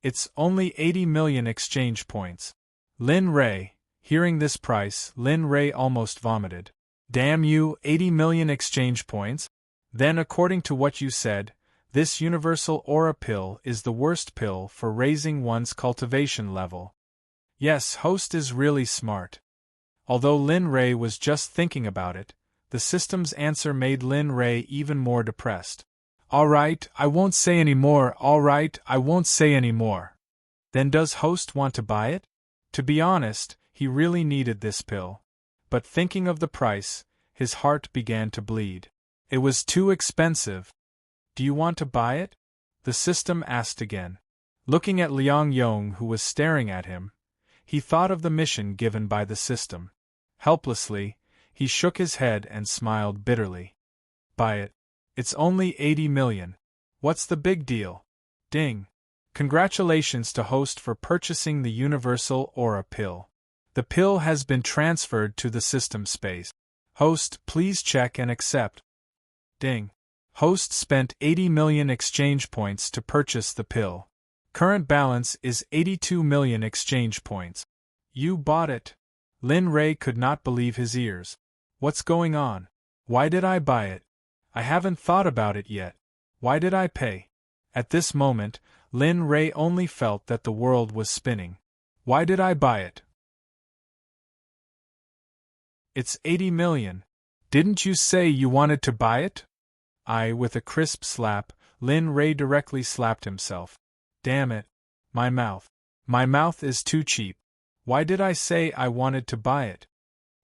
It's only 80 million exchange points. Lin Rei, hearing this price, Lin Rei almost vomited. Damn you, 80 million exchange points? Then according to what you said, this Universal Aura Pill is the worst pill for raising one's cultivation level. Yes, host is really smart. Although Lin Rei was just thinking about it, the system's answer made Lin Rei even more depressed. Alright, I won't say any more, alright, I won't say any more. Then does host want to buy it? To be honest, he really needed this pill. But thinking of the price, his heart began to bleed. It was too expensive. Do you want to buy it? The system asked again. Looking at Liang Yong, who was staring at him, he thought of the mission given by the system. Helplessly, he shook his head and smiled bitterly. Buy it. It's only 80 million. What's the big deal? Ding. Congratulations to host for purchasing the Universal Aura Pill. The pill has been transferred to the system space. Host, please check and accept. Ding. Host spent 80 million exchange points to purchase the pill. Current balance is 82 million exchange points. You bought it. Lin Rei could not believe his ears. What's going on? Why did I buy it? I haven't thought about it yet. Why did I pay? At this moment, Lin Rei only felt that the world was spinning. Why did I buy it? It's 80 million. Didn't you say you wanted to buy it? With a crisp slap, Lin Rei directly slapped himself. Damn it. My mouth. My mouth is too cheap. Why did I say I wanted to buy it?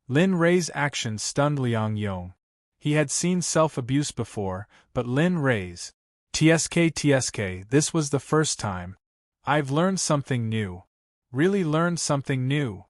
Lin Rei's action stunned Liang Yong. He had seen self-abuse before, but Lin Rei's TSK, this was the first time. I've learned something new. Really learned something new.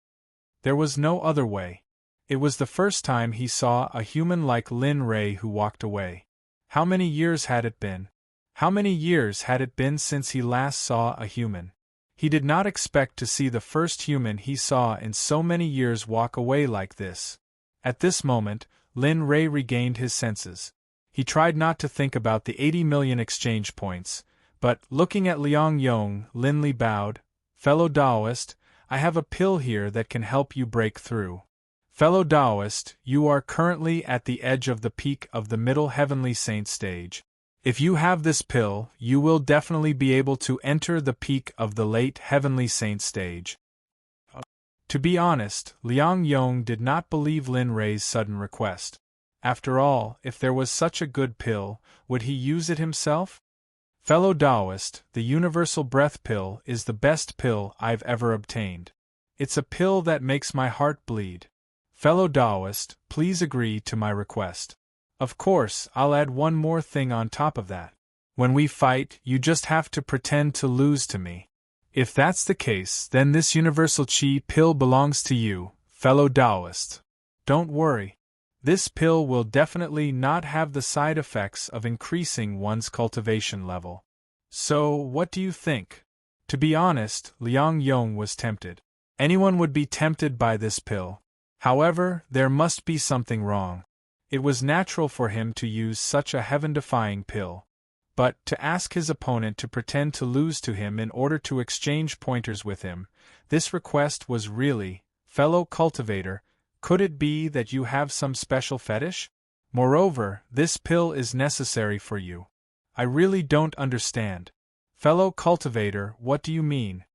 There was no other way. It was the first time he saw a human like Lin Rei who walked away. How many years had it been? How many years had it been since he last saw a human? He did not expect to see the first human he saw in so many years walk away like this. At this moment, Lin Rei regained his senses. He tried not to think about the 80 million exchange points, but, looking at Liang Yong, Lin Li bowed. Fellow Taoist, I have a pill here that can help you break through. Fellow Taoist, you are currently at the edge of the peak of the middle heavenly saint stage. If you have this pill, you will definitely be able to enter the peak of the late heavenly saint stage. To be honest, Liang Yong did not believe Lin Rei's sudden request. After all, if there was such a good pill, would he use it himself? Fellow Taoist, the universal breath pill is the best pill I've ever obtained. It's a pill that makes my heart bleed. Fellow Taoist, please agree to my request. Of course, I'll add one more thing on top of that. When we fight, you just have to pretend to lose to me. If that's the case, then this universal Qi pill belongs to you, fellow Taoist. Don't worry. This pill will definitely not have the side effects of increasing one's cultivation level. So, what do you think? To be honest, Liang Yong was tempted. Anyone would be tempted by this pill. However, there must be something wrong. It was natural for him to use such a heaven-defying pill. But, to ask his opponent to pretend to lose to him in order to exchange pointers with him, this request was really, fellow cultivator, could it be that you have some special fetish? Moreover, this pill is necessary for you. I really don't understand. Fellow cultivator, what do you mean?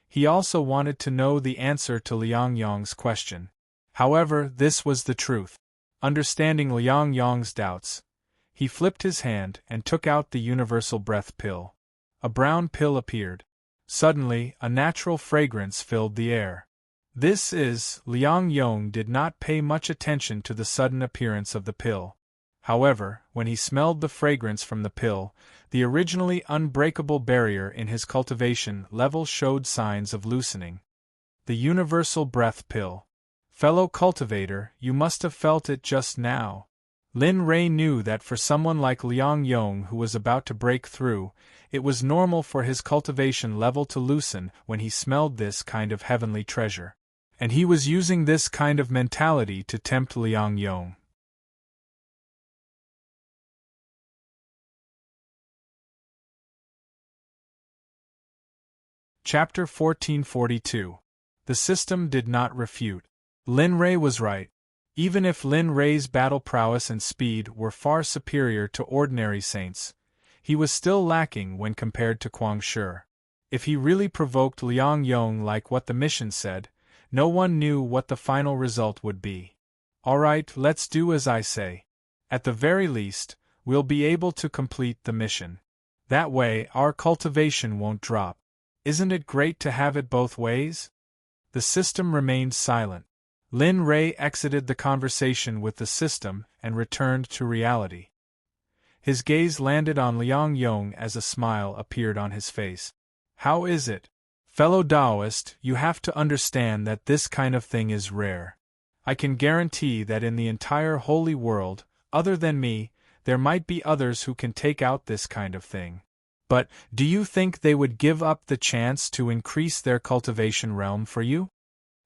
He also wanted to know the answer to Liang Yong's question. However, this was the truth. Understanding Liang Yong's doubts, he flipped his hand and took out the universal breath pill. A brown pill appeared. Suddenly, a natural fragrance filled the air. Liang Yong did not pay much attention to the sudden appearance of the pill. However, when he smelled the fragrance from the pill, the originally unbreakable barrier in his cultivation level showed signs of loosening. The universal breath pill. Fellow cultivator, you must have felt it just now. Lin Rei knew that for someone like Liang Yong who was about to break through, it was normal for his cultivation level to loosen when he smelled this kind of heavenly treasure. And he was using this kind of mentality to tempt Liang Yong. Chapter 1442. The system did not refute. Lin Rei was right. Even if Lin Rei's battle prowess and speed were far superior to ordinary saints, he was still lacking when compared to Kuang Shi. If he really provoked Liang Yong like what the mission said, no one knew what the final result would be. Alright, let's do as I say. At the very least, we'll be able to complete the mission. That way, our cultivation won't drop. Isn't it great to have it both ways? The system remained silent. Lin Rei exited the conversation with the system and returned to reality. His gaze landed on Liang Yong as a smile appeared on his face. How is it? Fellow Taoist, you have to understand that this kind of thing is rare. I can guarantee that in the entire holy world, other than me, there might be others who can take out this kind of thing. But, do you think they would give up the chance to increase their cultivation realm for you?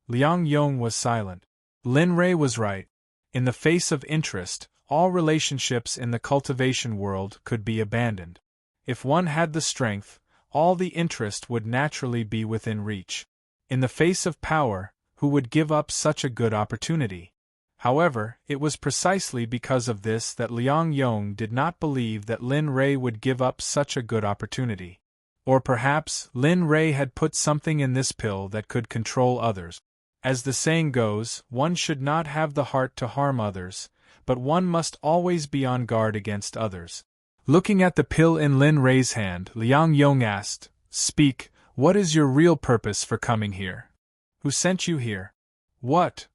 Liang Yong was silent. Lin Rei was right. In the face of interest, all relationships in the cultivation world could be abandoned. If one had the strength, all the interest would naturally be within reach. In the face of power, who would give up such a good opportunity? However, it was precisely because of this that Liang Yong did not believe that Lin Rei would give up such a good opportunity. Or perhaps, Lin Rei had put something in this pill that could control others. As the saying goes, one should not have the heart to harm others, but one must always be on guard against others. Looking at the pill in Lin Rei's hand, Liang Yong asked, "Speak, what is your real purpose for coming here? Who sent you here?" "What?"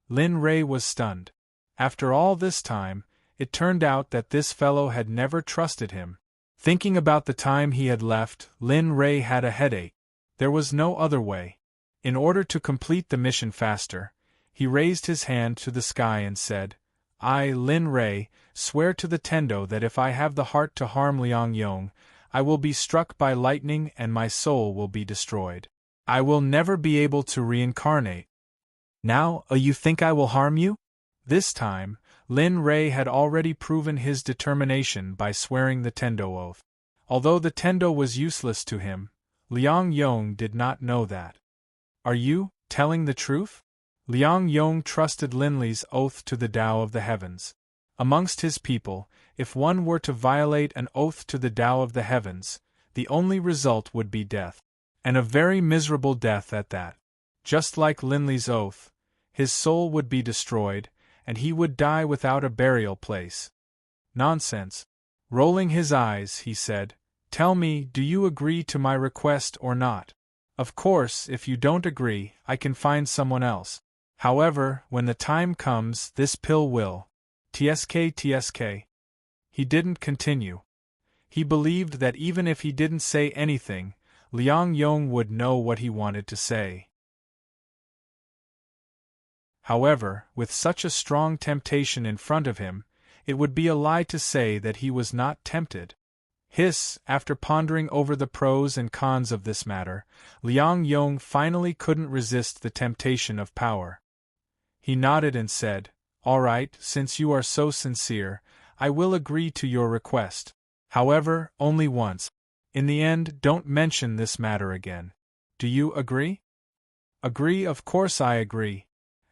Lin Rei was stunned. After all this time, it turned out that this fellow had never trusted him. Thinking about the time he had left, Lin Rei had a headache. There was no other way. In order to complete the mission faster, he raised his hand to the sky and said, "I, Lin Rei, swear to the Tendo that if I have the heart to harm Liang Yong, I will be struck by lightning and my soul will be destroyed. I will never be able to reincarnate. Now, you think I will harm you?" This time, Lin Rei had already proven his determination by swearing the Tendo oath. Although the Tendo was useless to him, Liang Yong did not know that. "Are you telling the truth?" Liang Yong trusted Lin Li's oath to the Tao of the heavens. Amongst his people, if one were to violate an oath to the Tao of the heavens, the only result would be death. And a very miserable death at that. Just like Linley's oath, his soul would be destroyed, and he would die without a burial place. Nonsense. Rolling his eyes, he said, "Tell me, do you agree to my request or not? Of course, if you don't agree, I can find someone else. However, when the time comes, this pill will. Tsk. He didn't continue. He believed that even if he didn't say anything, Liang Yong would know what he wanted to say. However, with such a strong temptation in front of him, it would be a lie to say that he was not tempted. After pondering over the pros and cons of this matter, Liang Yong finally couldn't resist the temptation of power. He nodded and said, "All right, since you are so sincere, I will agree to your request. However, only once. In the end, don't mention this matter again. Do you agree?" "Agree, of course I agree."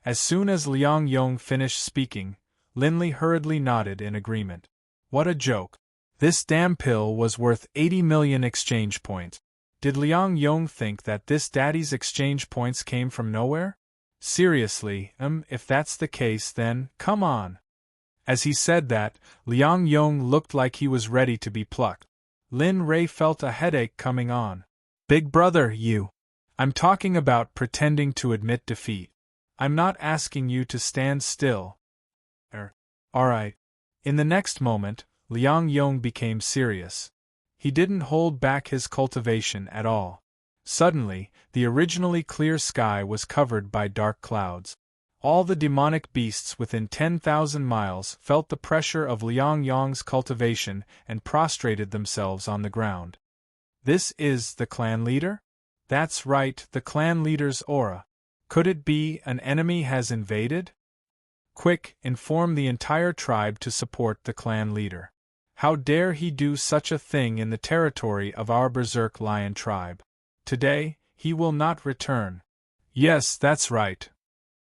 As soon as Liang Yong finished speaking, Linley hurriedly nodded in agreement. What a joke. This damn pill was worth 80 million exchange points. Did Liang Yong think that this daddy's exchange points came from nowhere? Seriously, if that's the case then, come on. As he said that, Liang Yong looked like he was ready to be plucked. Lin Rei felt a headache coming on. "Big brother, you. I'm talking about pretending to admit defeat. I'm not asking you to stand still." Alright. In the next moment, Liang Yong became serious. He didn't hold back his cultivation at all. Suddenly, the originally clear sky was covered by dark clouds. All the demonic beasts within 10,000 miles felt the pressure of Liang Yong's cultivation and prostrated themselves on the ground. This is the clan leader? That's right, the clan leader's aura. Could it be an enemy has invaded? Quick, inform the entire tribe to support the clan leader. How dare he do such a thing in the territory of our berserk lion tribe? Today, he will not return. Yes, that's right.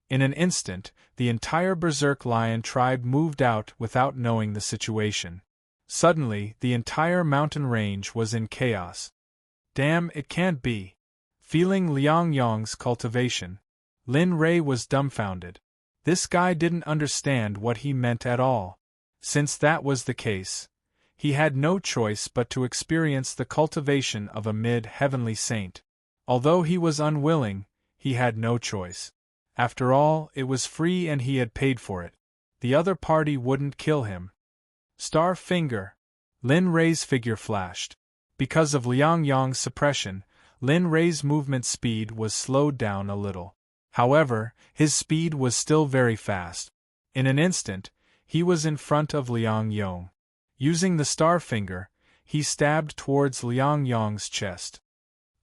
In an instant, the entire berserk lion tribe moved out without knowing the situation. Suddenly, the entire mountain range was in chaos. Damn, it can't be. Feeling Liang Yong's cultivation, Lin Rei was dumbfounded. This guy didn't understand what he meant at all. Since that was the case, he had no choice but to experience the cultivation of a mid-heavenly saint. Although he was unwilling, he had no choice. After all, it was free and he had paid for it. The other party wouldn't kill him. Star finger. Lin Rei's figure flashed. Because of Liang Yong's suppression, Lin Rei's movement speed was slowed down a little. However, his speed was still very fast. In an instant, he was in front of Liang Yong. Using the star finger, he stabbed towards Liang Yong's chest.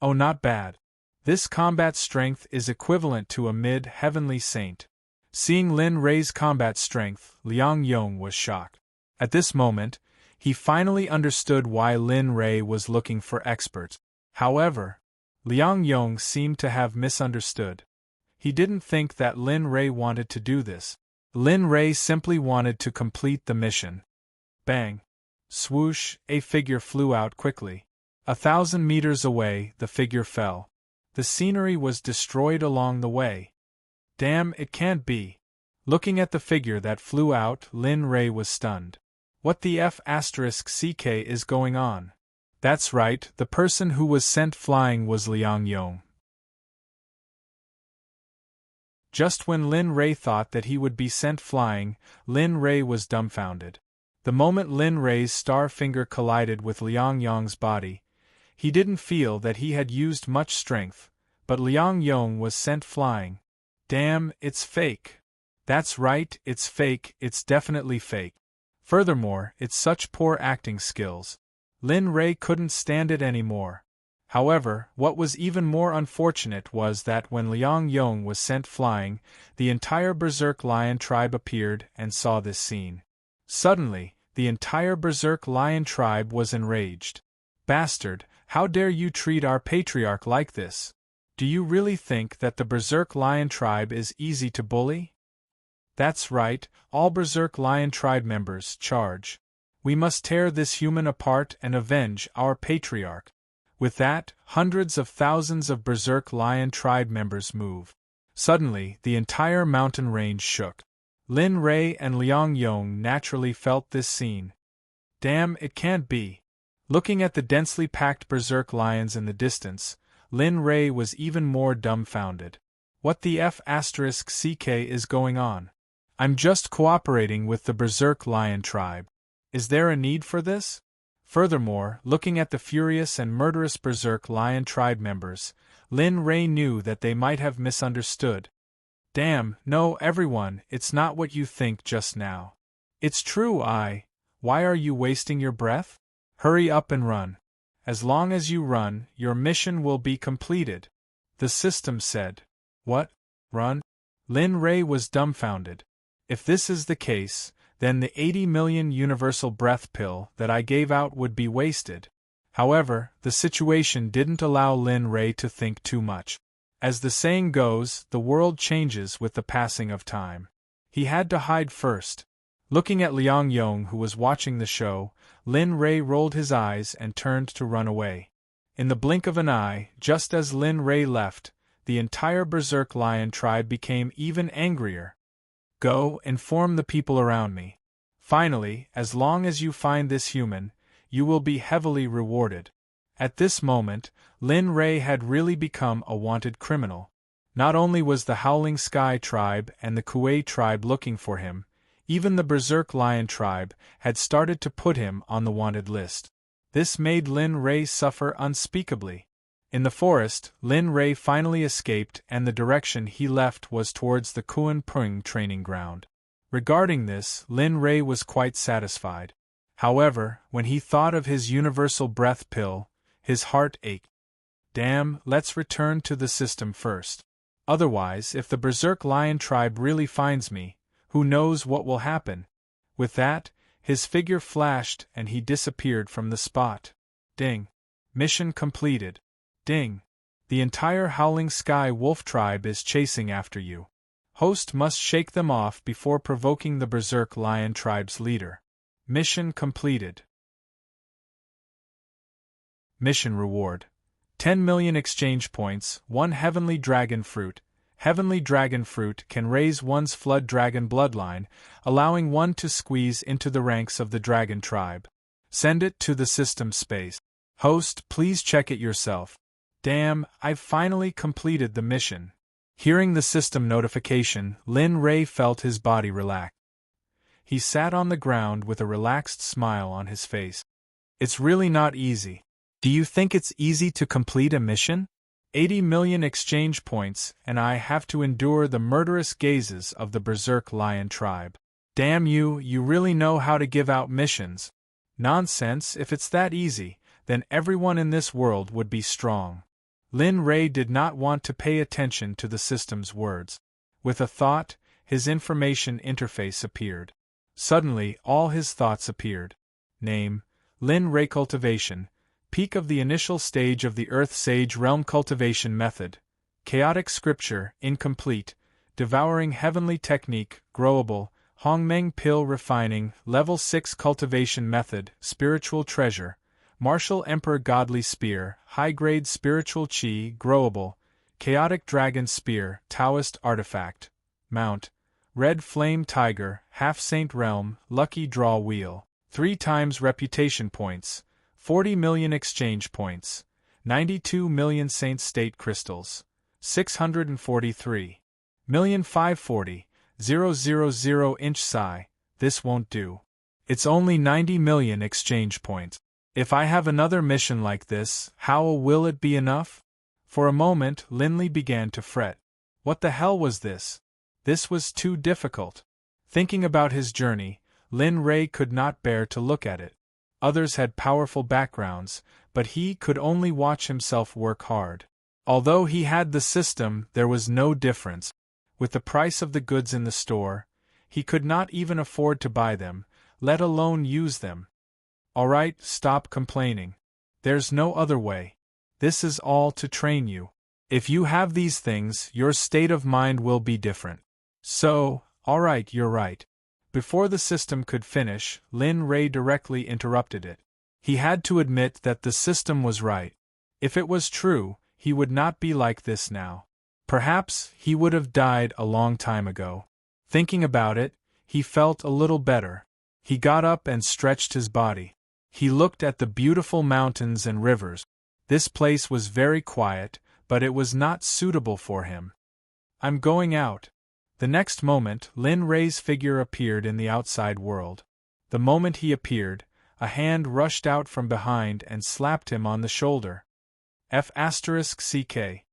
Oh, not bad. This combat strength is equivalent to a mid-heavenly saint. Seeing Lin Rei's combat strength, Liang Yong was shocked. At this moment, he finally understood why Lin Rei was looking for experts. However, Liang Yong seemed to have misunderstood. He didn't think that Lin Rei wanted to do this. Lin Rei simply wanted to complete the mission. Bang! Swoosh! A figure flew out quickly. 1,000 meters away, the figure fell. The scenery was destroyed along the way. Damn, it can't be. Looking at the figure that flew out, Lin Rei was stunned. What the F***ck is going on? That's right, the person who was sent flying was Liang Yong. Just when Lin Rei thought that he would be sent flying, Lin Rei was dumbfounded. The moment Lin Rei's star finger collided with Liang Yong's body, he didn't feel that he had used much strength, but Liang Yong was sent flying. Damn, it's fake. That's right, it's fake, it's definitely fake. Furthermore, it's such poor acting skills. Lin Rei couldn't stand it anymore. However, what was even more unfortunate was that when Liang Yong was sent flying, the entire berserk lion tribe appeared and saw this scene. Suddenly, the entire berserk lion tribe was enraged. Bastard, how dare you treat our patriarch like this? Do you really think that the berserk lion tribe is easy to bully? That's right, all berserk lion tribe members, charge. We must tear this human apart and avenge our patriarch. With that, hundreds of thousands of Berserk Lion tribe members move. Suddenly, the entire mountain range shook. Lin Rei and Liang Yong naturally felt this scene. Damn, it can't be. Looking at the densely packed Berserk Lions in the distance, Lin Rei was even more dumbfounded. What the F***ck is going on? I'm just cooperating with the Berserk Lion tribe. Is there a need for this? Furthermore, looking at the furious and murderous Berserk Lion tribe members, Lin Rei knew that they might have misunderstood. Damn, no everyone, it's not what you think just now. It's true. Why are you wasting your breath? Hurry up and run. As long as you run, your mission will be completed. The system said. What? Run? Lin Rei was dumbfounded. If this is the case, then the 80 million universal breath pill that I gave out would be wasted. However, the situation didn't allow Lin Rei to think too much. As the saying goes, the world changes with the passing of time. He had to hide first. Looking at Liang Yong, who was watching the show, Lin Rei rolled his eyes and turned to run away. In the blink of an eye, just as Lin Rei left, the entire Berserk Lion tribe became even angrier. Go, inform the people around me. Finally, as long as you find this human, you will be heavily rewarded. At this moment, Lin Rei had really become a wanted criminal. Not only was the Howling Sky tribe and the Kuei tribe looking for him, even the Berserk Lion tribe had started to put him on the wanted list. This made Lin Rei suffer unspeakably. In the forest, Lin Rei finally escaped, and the direction he left was towards the Kuan Pung training ground. Regarding this, Lin Rei was quite satisfied. However, when he thought of his universal breath pill, his heart ached. Damn, let's return to the system first. Otherwise, if the Berserk Lion tribe really finds me, who knows what will happen? With that, his figure flashed and he disappeared from the spot. Ding. Mission completed. Ding. The entire Howling Sky Wolf tribe is chasing after you. Host must shake them off before provoking the Berserk Lion tribe's leader. Mission completed. Mission reward. 10 million exchange points, 1 Heavenly Dragon Fruit. Heavenly Dragon Fruit can raise one's Flood Dragon bloodline, allowing one to squeeze into the ranks of the Dragon tribe. Send it to the system space. Host, please check it yourself. Damn, I've finally completed the mission. Hearing the system notification, Lin Rei felt his body relax. He sat on the ground with a relaxed smile on his face. It's really not easy. Do you think it's easy to complete a mission? 80 million exchange points, and I have to endure the murderous gazes of the Berserk Lion tribe. Damn you, you really know how to give out missions. Nonsense, if it's that easy, then everyone in this world would be strong. Lin Rei did not want to pay attention to the system's words. With a thought, his information interface appeared. Suddenly, all his thoughts appeared. Name: Lin Rei Cultivation. Peak of the initial stage of the Earth Sage Realm Cultivation Method. Chaotic Scripture, incomplete. Devouring Heavenly Technique, growable. Hongmeng Pill Refining, Level 6 Cultivation Method, Spiritual Treasure. Martial Emperor Godly Spear, high-grade Spiritual Chi, growable. Chaotic Dragon Spear, Taoist Artifact. Mount: Red Flame Tiger, Half Saint Realm, Lucky Draw Wheel. 3 times Reputation Points. 40 million exchange points, 92 million Saint State crystals, 643 million 540,000 inch psi. This won't do. It's only 90 million exchange points. If I have another mission like this, how will it be enough? For a moment, Linley began to fret. What the hell was this? This was too difficult. Thinking about his journey, Lin Rei could not bear to look at it. Others had powerful backgrounds, but he could only watch himself work hard. Although he had the system, there was no difference. With the price of the goods in the store, he could not even afford to buy them, let alone use them. Alright, stop complaining. There's no other way. This is all to train you. If you have these things, your state of mind will be different. So, alright, you're right. Before the system could finish, Lin Rei directly interrupted it. He had to admit that the system was right. If it was true, he would not be like this now. Perhaps he would have died a long time ago. Thinking about it, he felt a little better. He got up and stretched his body. He looked at the beautiful mountains and rivers. This place was very quiet, but it was not suitable for him. I'm going out. The next moment, Lin Rei's figure appeared in the outside world. The moment he appeared, a hand rushed out from behind and slapped him on the shoulder. F***ck.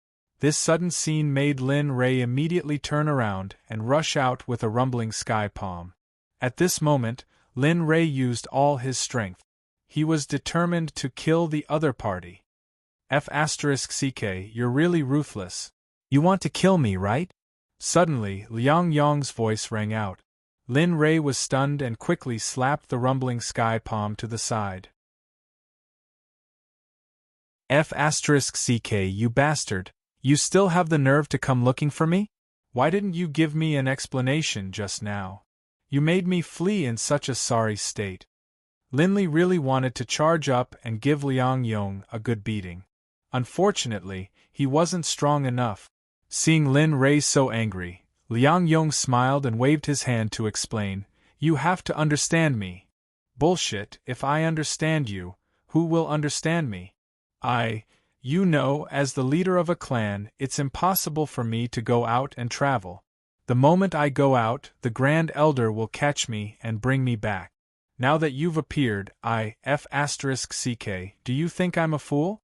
This sudden scene made Lin Rei immediately turn around and rush out with a rumbling sky palm. At this moment, Lin Rei used all his strength. He was determined to kill the other party. F***ck, you're really ruthless. You want to kill me, right? Suddenly, Liang Yong's voice rang out. Lin Rei was stunned and quickly slapped the rumbling sky palm to the side. F***ck, you bastard. You still have the nerve to come looking for me? Why didn't you give me an explanation just now? You made me flee in such a sorry state. Lin Li really wanted to charge up and give Liang Yong a good beating. Unfortunately, he wasn't strong enough. Seeing Lin Rei so angry, Liang Yong smiled and waved his hand to explain, "You have to understand me." "Bullshit, if I understand you, who will understand me? You know, as the leader of a clan, it's impossible for me to go out and travel. The moment I go out, the Grand Elder will catch me and bring me back. Now that you've appeared, F***ck, do you think I'm a fool?"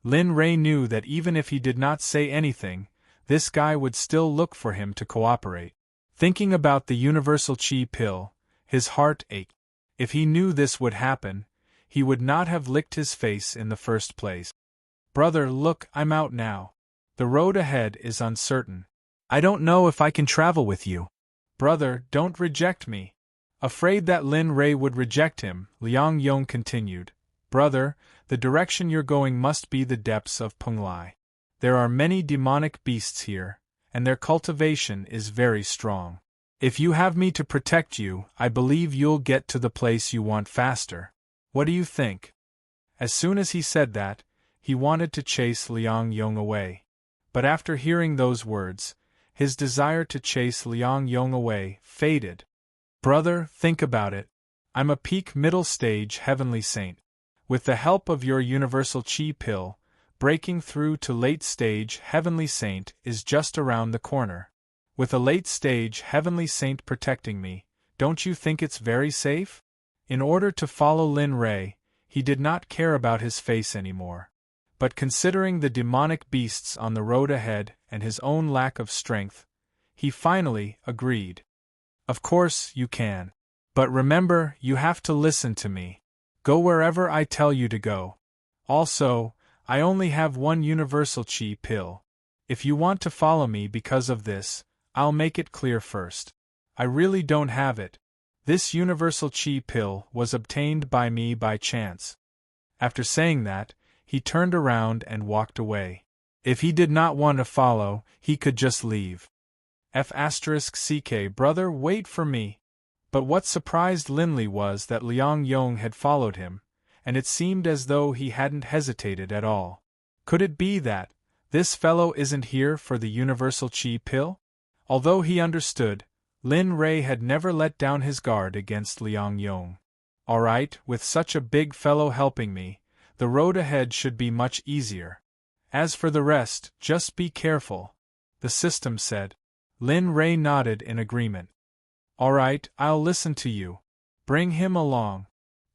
Lin Rei knew that even if he did not say anything, this guy would still look for him to cooperate. Thinking about the universal chi pill, his heart ached. If he knew this would happen, he would not have licked his face in the first place. "Brother, look, I'm out now. The road ahead is uncertain. I don't know if I can travel with you. Brother, don't reject me." Afraid that Lin Rei would reject him, Liang Yong continued, "Brother, the direction you're going must be the depths of Penglai. There are many demonic beasts here, and their cultivation is very strong. If you have me to protect you, I believe you'll get to the place you want faster. What do you think?" As soon as he said that, he wanted to chase Liang Yong away. But after hearing those words, his desire to chase Liang Yong away faded. "Brother, think about it. I'm a peak middle stage heavenly saint. With the help of your universal chi pill, breaking through to late stage heavenly saint is just around the corner. With a late stage heavenly saint protecting me, don't you think it's very safe?" In order to follow Lin Rei, he did not care about his face anymore. But considering the demonic beasts on the road ahead and his own lack of strength, he finally agreed. "Of course, you can. But remember, you have to listen to me. Go wherever I tell you to go. Also, I only have one universal chi pill. If you want to follow me because of this, I'll make it clear first. I really don't have it. This universal chi pill was obtained by me by chance." After saying that, he turned around and walked away. If he did not want to follow, he could just leave. F***ck, brother, wait for me. But what surprised Lin Li was that Liang Yong had followed him, and it seemed as though he hadn't hesitated at all. Could it be that this fellow isn't here for the universal chi pill? Although he understood, Lin Rei had never let down his guard against Liang Yong. "Alright, with such a big fellow helping me, the road ahead should be much easier. As for the rest, just be careful," the system said. Lin Rei nodded in agreement. "Alright, I'll listen to you. Bring him along."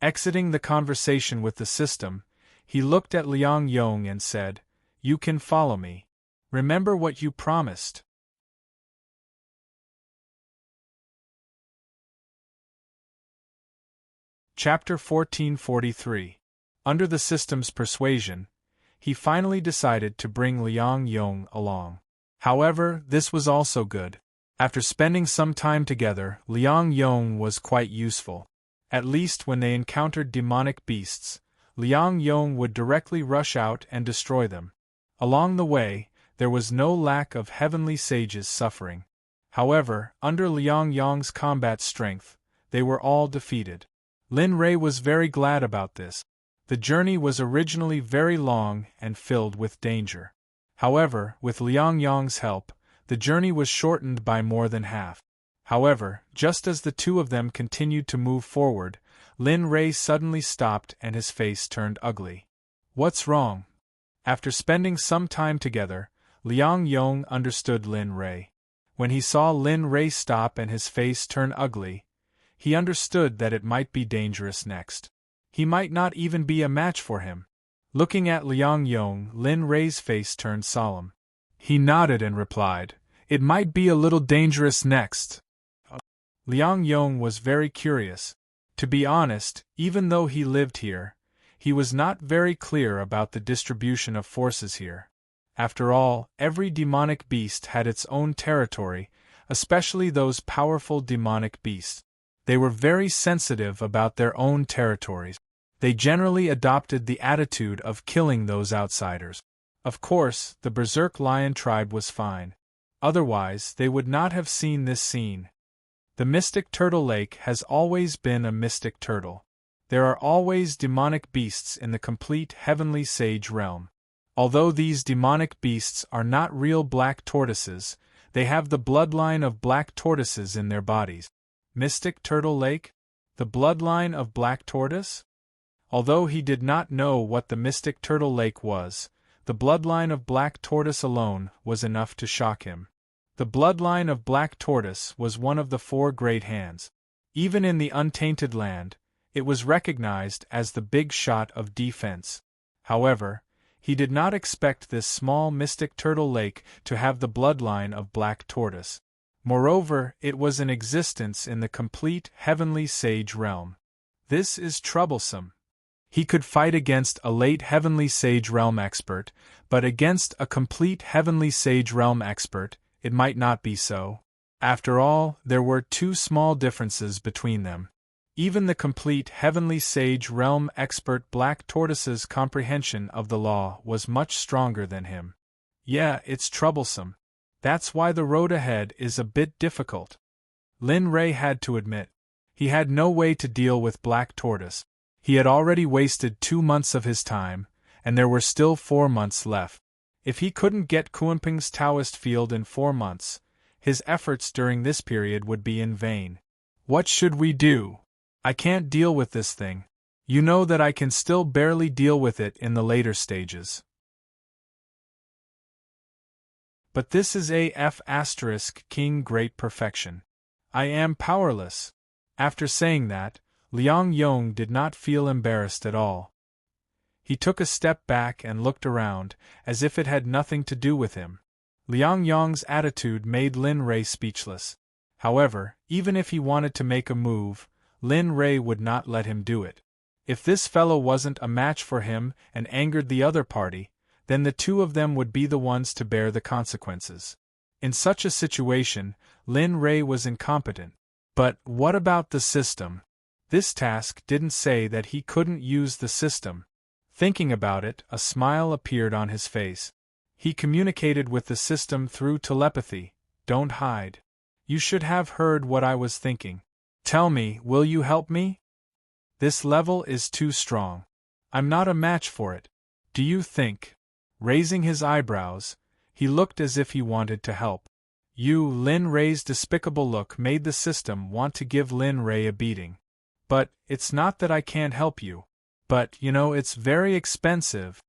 Exiting the conversation with the system, he looked at Liang Yong and said, "You can follow me. Remember what you promised." Chapter 1443. Under the system's persuasion, he finally decided to bring Liang Yong along. However, this was also good. After spending some time together, Liang Yong was quite useful. At least when they encountered demonic beasts, Liang Yong would directly rush out and destroy them. Along the way, there was no lack of heavenly sages suffering. However, under Liang Yong's combat strength, they were all defeated. Lin Rei was very glad about this. The journey was originally very long and filled with danger. However, with Liang Yong's help, the journey was shortened by more than half. However, just as the two of them continued to move forward, Lin Rei suddenly stopped and his face turned ugly. What's wrong? After spending some time together, Liang Yong understood Lin Rei. When he saw Lin Rei stop and his face turn ugly, he understood that it might be dangerous next. He might not even be a match for him. Looking at Liang Yong, Lin Rei's face turned solemn. He nodded and replied, "It might be a little dangerous next." Liang Yong was very curious. To be honest, even though he lived here, he was not very clear about the distribution of forces here. After all, every demonic beast had its own territory, especially those powerful demonic beasts. They were very sensitive about their own territories. They generally adopted the attitude of killing those outsiders. Of course, the Berserk Lion tribe was fine. Otherwise, they would not have seen this scene. The Mystic Turtle Lake has always been a mystic turtle. There are always demonic beasts in the complete Heavenly Sage realm. Although these demonic beasts are not real black tortoises, they have the bloodline of black tortoises in their bodies. Mystic Turtle Lake? The bloodline of Black Tortoise? Although he did not know what the Mystic Turtle Lake was, the bloodline of Black Tortoise alone was enough to shock him. The bloodline of Black Tortoise was one of the four great hands. Even in the Untainted Land, it was recognized as the big shot of defense. However, he did not expect this small Mystic Turtle Lake to have the bloodline of Black Tortoise. Moreover, it was in existence in the complete Heavenly Sage realm. This is troublesome. He could fight against a late Heavenly Sage realm expert, but against a complete Heavenly Sage realm expert, it might not be so. After all, there were two small differences between them. Even the complete Heavenly Sage realm expert Black Tortoise's comprehension of the law was much stronger than him. Yeah, it's troublesome. That's why the road ahead is a bit difficult. Lin Rei had to admit. He had no way to deal with Black Tortoise. He had already wasted 2 months of his time, and there were still 4 months left. If he couldn't get Kunping's Taoist field in 4 months, his efforts during this period would be in vain. What should we do? I can't deal with this thing. You know that I can still barely deal with it in the later stages. But this is AF** King Great Perfection. I am powerless. After saying that, Liang Yong did not feel embarrassed at all. He took a step back and looked around, as if it had nothing to do with him. Liang Yong's attitude made Lin Rei speechless. However, even if he wanted to make a move, Lin Rei would not let him do it. If this fellow wasn't a match for him and angered the other party, then the two of them would be the ones to bear the consequences. In such a situation, Lin Rei was incompetent. But what about the system? This task didn't say that he couldn't use the system. Thinking about it, a smile appeared on his face. He communicated with the system through telepathy. Don't hide. You should have heard what I was thinking. Tell me, will you help me? This level is too strong. I'm not a match for it. Do you think? Raising his eyebrows, he looked as if he wanted to help. Lin Rei's despicable look made the system want to give Lin Rei a beating. But, it's not that I can't help you. But, it's very expensive.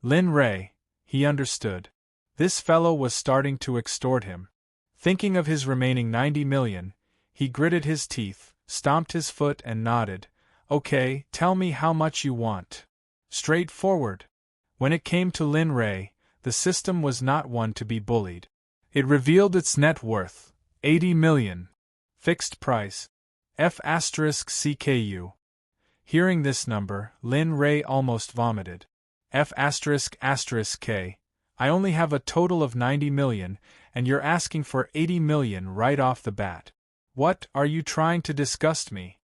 Lin Rei, he understood. This fellow was starting to extort him. Thinking of his remaining 90 million, he gritted his teeth, stomped his foot and nodded. Okay, tell me how much you want. Straightforward. When it came to Lin Rei, the system was not one to be bullied. It revealed its net worth, 80 million. Fixed price. F***CKU. Hearing this number, Lin Rei almost vomited. F***K. I only have a total of 90 million, and you're asking for 80 million right off the bat. What, are you trying to disgust me?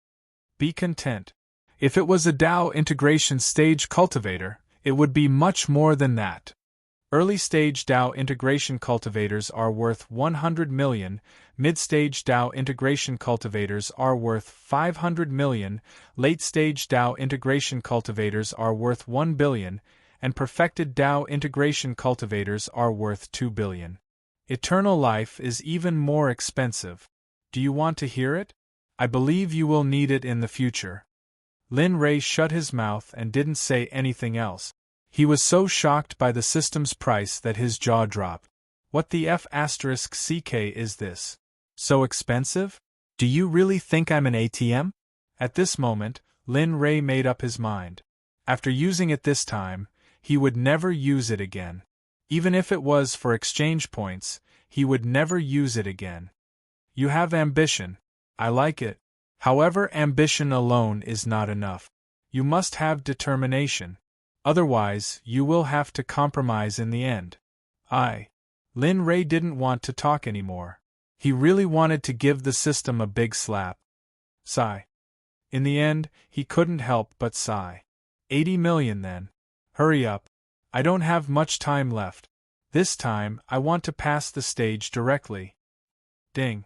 Be content. If it was a Dao integration stage cultivator, it would be much more than that. Early-stage DAO integration cultivators are worth 100 million, mid-stage DAO integration cultivators are worth 500 million, late-stage DAO integration cultivators are worth 1 billion, and perfected DAO integration cultivators are worth 2 billion. Eternal life is even more expensive. Do you want to hear it? I believe you will need it in the future. Lin Ray shut his mouth and didn't say anything else. He was so shocked by the system's price that his jaw dropped. What the F***ck is this? So expensive? Do you really think I'm an ATM? At this moment, Lin Ray made up his mind. After using it this time, he would never use it again. Even if it was for exchange points, he would never use it again. You have ambition. I like it. However, ambition alone is not enough. You must have determination. Otherwise, you will have to compromise in the end. Lin Ray didn't want to talk anymore. He really wanted to give the system a big slap. Sigh. In the end, he couldn't help but sigh. 80 million then. Hurry up. I don't have much time left. This time, I want to pass the stage directly. Ding.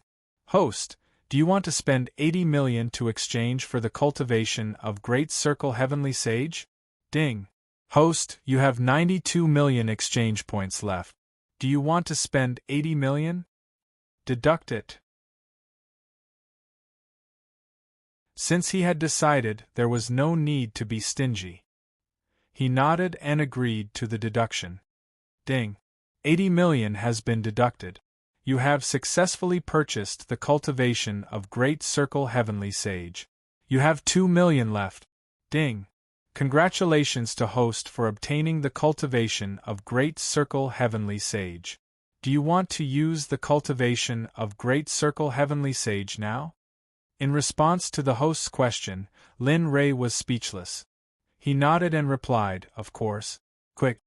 Host, do you want to spend 80 million to exchange for the cultivation of Great Circle Heavenly Sage? Ding. Host, you have 92 million exchange points left. Do you want to spend 80 million? Deduct it. Since he had decided, there was no need to be stingy. He nodded and agreed to the deduction. Ding. 80 million has been deducted. You have successfully purchased the cultivation of Great Circle Heavenly Sage. You have 2 million left. Ding. Congratulations to host for obtaining the cultivation of Great Circle Heavenly Sage. Do you want to use the cultivation of Great Circle Heavenly Sage now? In response to the host's question, Lin Ray was speechless. He nodded and replied, of course. Quick.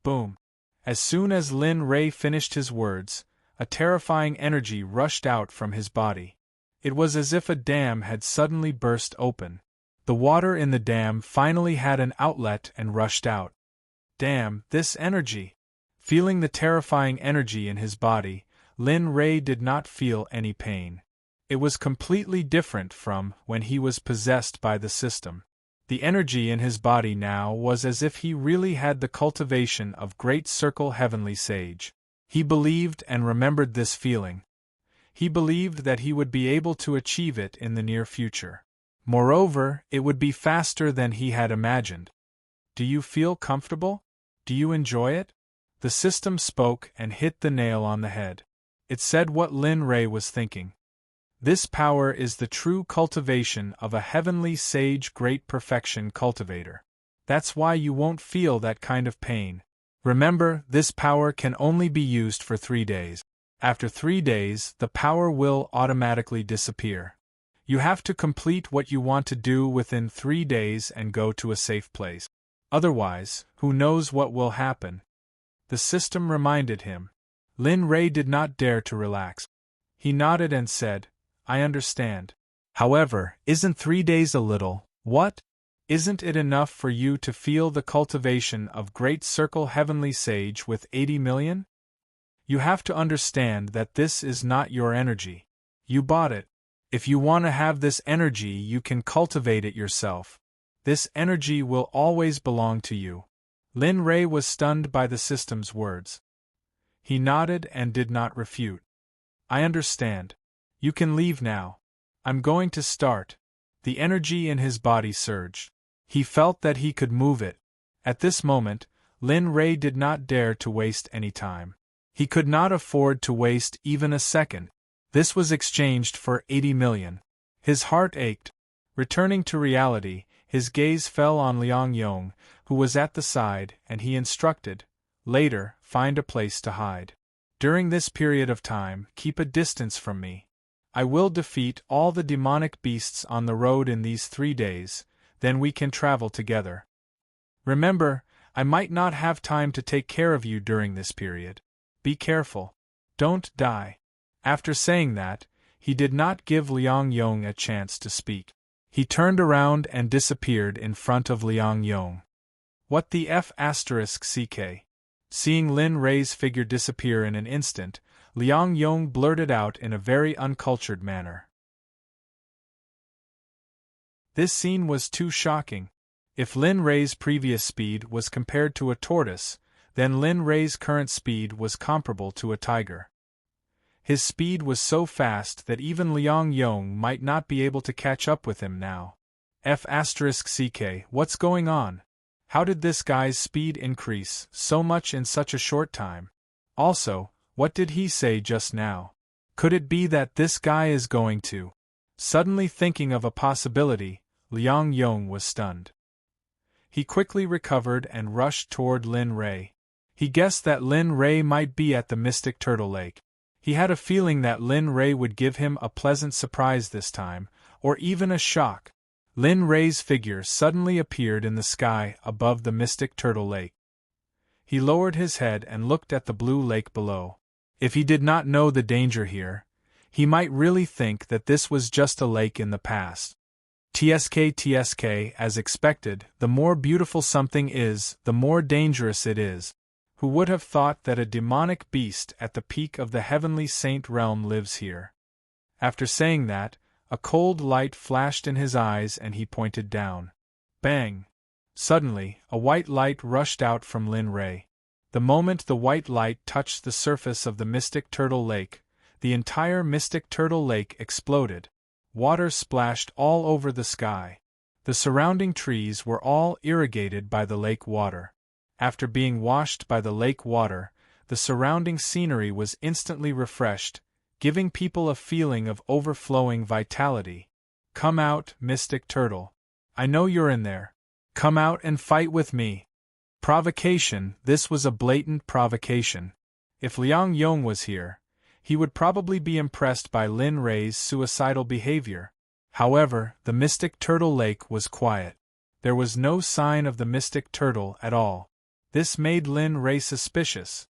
Boom. As soon as Lin Ray finished his words, a terrifying energy rushed out from his body. It was as if a dam had suddenly burst open. The water in the dam finally had an outlet and rushed out. Damn, this energy! Feeling the terrifying energy in his body, Lin Ray did not feel any pain. It was completely different from when he was possessed by the system. The energy in his body now was as if he really had the cultivation of Great Circle Heavenly Sage. He believed and remembered this feeling. He believed that he would be able to achieve it in the near future. Moreover, it would be faster than he had imagined. Do you feel comfortable? Do you enjoy it? The system spoke and hit the nail on the head. It said what Lin Ray was thinking. This power is the true cultivation of a heavenly sage great perfection cultivator. That's why you won't feel that kind of pain. Remember, this power can only be used for 3 days. After 3 days, the power will automatically disappear. You have to complete what you want to do within 3 days and go to a safe place. Otherwise, who knows what will happen? The system reminded him. Lin Ray did not dare to relax. He nodded and said, I understand. However, isn't 3 days a little? What? Isn't it enough for you to feel the cultivation of Great Circle Heavenly Sage with 80 million? You have to understand that this is not your energy. You bought it. If you want to have this energy, you can cultivate it yourself. This energy will always belong to you. Lin Ray was stunned by the system's words. He nodded and did not refute. I understand. You can leave now. I'm going to start. The energy in his body surged. He felt that he could move it. At this moment, Lin Ray did not dare to waste any time. He could not afford to waste even a second. This was exchanged for 80 million. His heart ached. Returning to reality, his gaze fell on Liang Yong, who was at the side, and he instructed, later, find a place to hide. During this period of time, keep a distance from me. I will defeat all the demonic beasts on the road in these 3 days, then we can travel together. Remember, I might not have time to take care of you during this period. Be careful. Don't die. After saying that, he did not give Liang Yong a chance to speak. He turned around and disappeared in front of Liang Yong. What the F***ck? Seeing Lin Rei's figure disappear in an instant, Liang Yong blurted out in a very uncultured manner. This scene was too shocking. If Lin Rei's previous speed was compared to a tortoise, then Lin Rei's current speed was comparable to a tiger. His speed was so fast that even Liang Yong might not be able to catch up with him now. F***ck, what's going on? How did this guy's speed increase so much in such a short time? Also, what did he say just now? Could it be that this guy is going to? Suddenly thinking of a possibility, Liang Yong was stunned. He quickly recovered and rushed toward Lin Rei. He guessed that Lin Rei might be at the Mystic Turtle Lake. He had a feeling that Lin Rei would give him a pleasant surprise this time, or even a shock. Lin Rei's figure suddenly appeared in the sky above the Mystic Turtle Lake. He lowered his head and looked at the blue lake below. If he did not know the danger here, he might really think that this was just a lake in the past. TSK, as expected, the more beautiful something is, the more dangerous it is. Who would have thought that a demonic beast at the peak of the heavenly saint realm lives here? After saying that, a cold light flashed in his eyes and he pointed down. Bang! Suddenly, a white light rushed out from Lin Rei. The moment the white light touched the surface of the Mystic Turtle Lake, the entire Mystic Turtle Lake exploded. Water splashed all over the sky. The surrounding trees were all irrigated by the lake water. After being washed by the lake water, the surrounding scenery was instantly refreshed, giving people a feeling of overflowing vitality. Come out, Mystic Turtle. I know you're in there. Come out and fight with me. Provocation. This was a blatant provocation. If Liang Yong was here, he would probably be impressed by Lin Rei's suicidal behavior. However, the Mystic Turtle Lake was quiet. There was no sign of the Mystic Turtle at all. This made Lin Rei suspicious.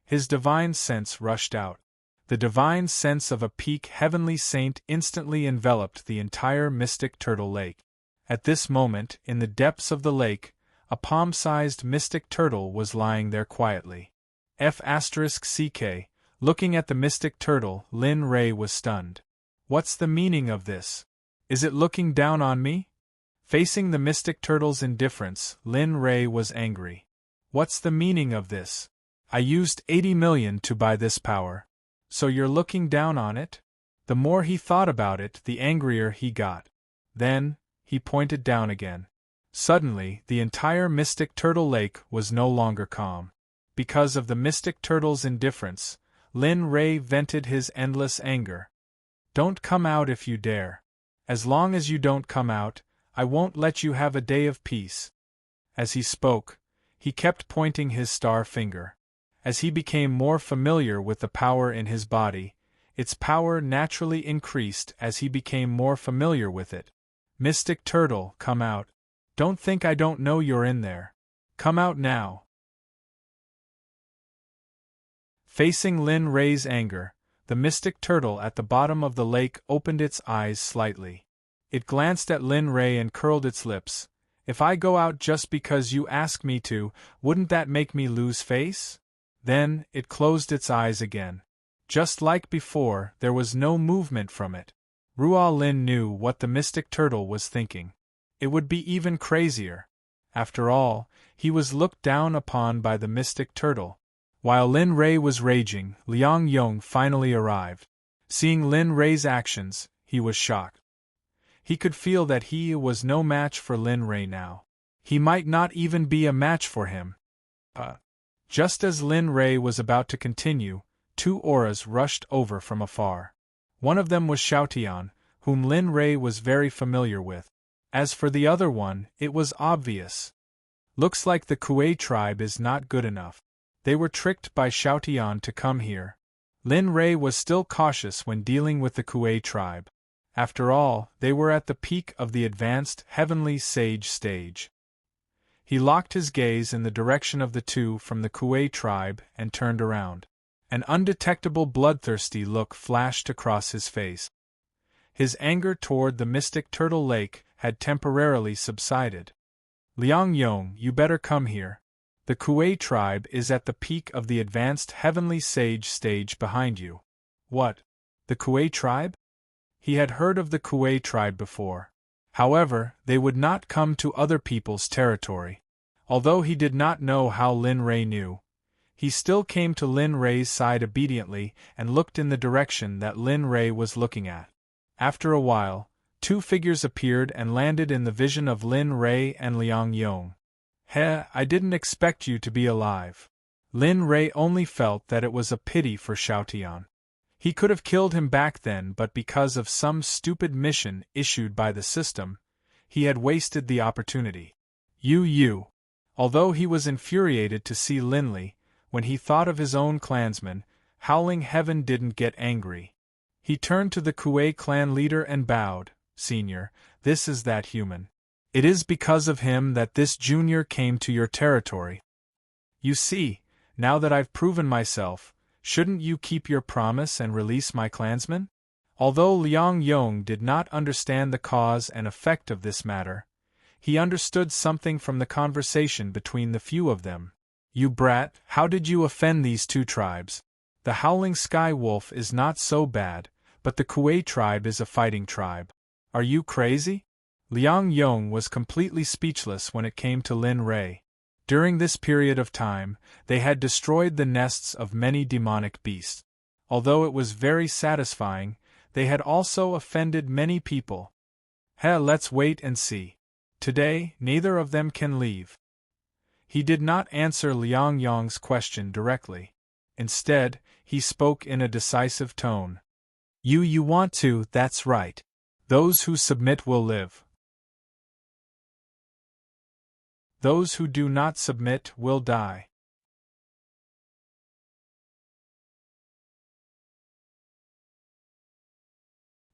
His divine sense rushed out. The divine sense of a peak heavenly saint instantly enveloped the entire Mystic Turtle Lake. At this moment, in the depths of the lake, a palm-sized Mystic Turtle was lying there quietly. F***ck. Looking at the Mystic Turtle, Lin Rei was stunned. What's the meaning of this? Is it looking down on me? Facing the Mystic Turtle's indifference, Lin Rei was angry. What's the meaning of this? I used 80 million to buy this power. So you're looking down on it? The more he thought about it, the angrier he got. Then, he pointed down again. Suddenly, the entire Mystic Turtle Lake was no longer calm. Because of the Mystic Turtle's indifference, Lin Rei vented his endless anger. Don't come out if you dare. As long as you don't come out, I won't let you have a day of peace. As he spoke, he kept pointing his star finger. As he became more familiar with the power in his body, its power naturally increased as he became more familiar with it. Mystic Turtle, come out. Don't think I don't know you're in there. Come out now. Facing Lin Rei's anger, the Mystic Turtle at the bottom of the lake opened its eyes slightly. It glanced at Lin Rei and curled its lips. If I go out just because you ask me to, wouldn't that make me lose face? Then, it closed its eyes again. Just like before, there was no movement from it. Ruo Lin knew what the Mystic Turtle was thinking. It would be even crazier. After all, he was looked down upon by the Mystic Turtle. While Lin Rei was raging, Liang Yong finally arrived. Seeing Lin Rei's actions, he was shocked. He could feel that he was no match for Lin Rei now. He might not even be a match for him. Just as Lin Rei was about to continue, two auras rushed over from afar. One of them was Xiaotian, whom Lin Rei was very familiar with. As for the other one, it was obvious. Looks like the Kuei tribe is not good enough. They were tricked by Xiaotian to come here. Lin Rei was still cautious when dealing with the Kuei tribe. After all, they were at the peak of the advanced heavenly sage stage. He locked his gaze in the direction of the two from the Kuei tribe and turned around. An undetectable bloodthirsty look flashed across his face. His anger toward the Mystic Turtle Lake had temporarily subsided. Liang Yong, you better come here. The Kuei tribe is at the peak of the advanced heavenly sage stage behind you. What? The Kuei tribe? He had heard of the Kuei tribe before. However, they would not come to other people's territory. Although he did not know how Lin Rei knew, he still came to Lin Rei's side obediently and looked in the direction that Lin Rei was looking at. After a while, two figures appeared and landed in the vision of Lin Rei and Liang Yong. I didn't expect you to be alive. Lin Rei only felt that it was a pity for Xiaotian. He could have killed him back then, but because of some stupid mission issued by the system, he had wasted the opportunity. Although he was infuriated to see Linley, when he thought of his own clansmen, Howling Heaven didn't get angry. He turned to the Kuei clan leader and bowed. Senior, this is that human. It is because of him that this junior came to your territory. You see, now that I've proven myself, shouldn't you keep your promise and release my clansmen? Although Liang Yong did not understand the cause and effect of this matter, he understood something from the conversation between the few of them. You brat, how did you offend these two tribes? The Howling Sky Wolf is not so bad, but the Kuei tribe is a fighting tribe. Are you crazy? Liang Yong was completely speechless when it came to Lin Rei. During this period of time, they had destroyed the nests of many demonic beasts. Although it was very satisfying, they had also offended many people. Let's wait and see. Today, neither of them can leave. He did not answer Liang Yong's question directly. Instead, he spoke in a decisive tone. You want to, that's right. Those who submit will live. Those who do not submit will die.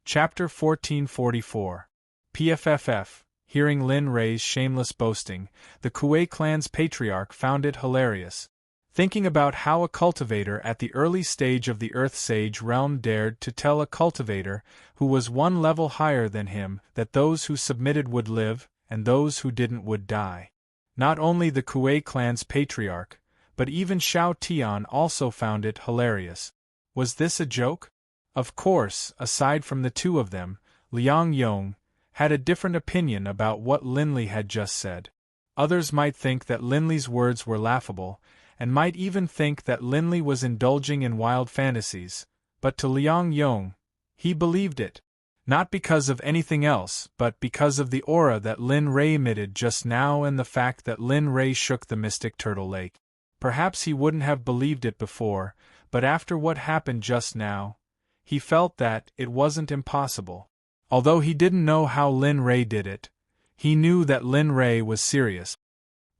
Chapter 1444. PFFF. Hearing Lin Rei's shameless boasting, the Kuei clan's patriarch found it hilarious. Thinking about how a cultivator at the early stage of the Earth Sage realm dared to tell a cultivator who was one level higher than him that those who submitted would live, and those who didn't would die. Not only the Kuei clan's patriarch, but even Xiao Tian also found it hilarious. Was this a joke? Of course, aside from the two of them, Liang Yong had a different opinion about what Linley had just said. Others might think that Linley's words were laughable, and might even think that Linley was indulging in wild fantasies, but to Liang Yong, he believed it. Not because of anything else, but because of the aura that Lin Rei emitted just now and the fact that Lin Rei shook the mystic turtle lake. Perhaps he wouldn't have believed it before, but after what happened just now, he felt that it wasn't impossible. Although he didn't know how Lin Rei did it, he knew that Lin Rei was serious.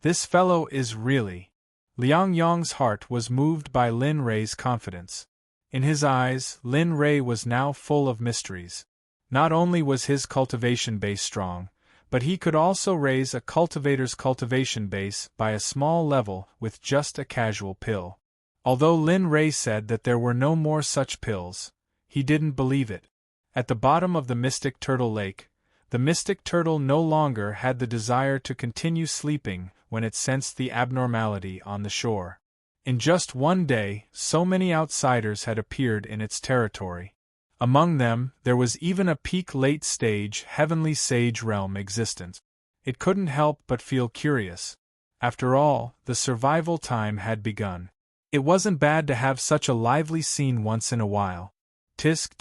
This fellow is really... Liang Yong's heart was moved by Lin Rei's confidence. In his eyes, Lin Rei was now full of mysteries. Not only was his cultivation base strong, but he could also raise a cultivator's cultivation base by a small level with just a casual pill. Although Lin Rei said that there were no more such pills, he didn't believe it. At the bottom of the Mystic Turtle Lake, the Mystic Turtle no longer had the desire to continue sleeping when it sensed the abnormality on the shore. In just one day, so many outsiders had appeared in its territory. Among them, there was even a peak late-stage heavenly sage realm existence. It couldn't help but feel curious. After all, the survival time had begun. It wasn't bad to have such a lively scene once in a while. Tsk.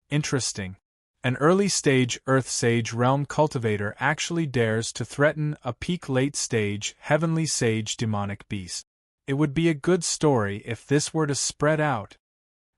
Interesting. An early-stage Earth Sage realm cultivator actually dares to threaten a peak late-stage heavenly sage demonic beast. It would be a good story if this were to spread out.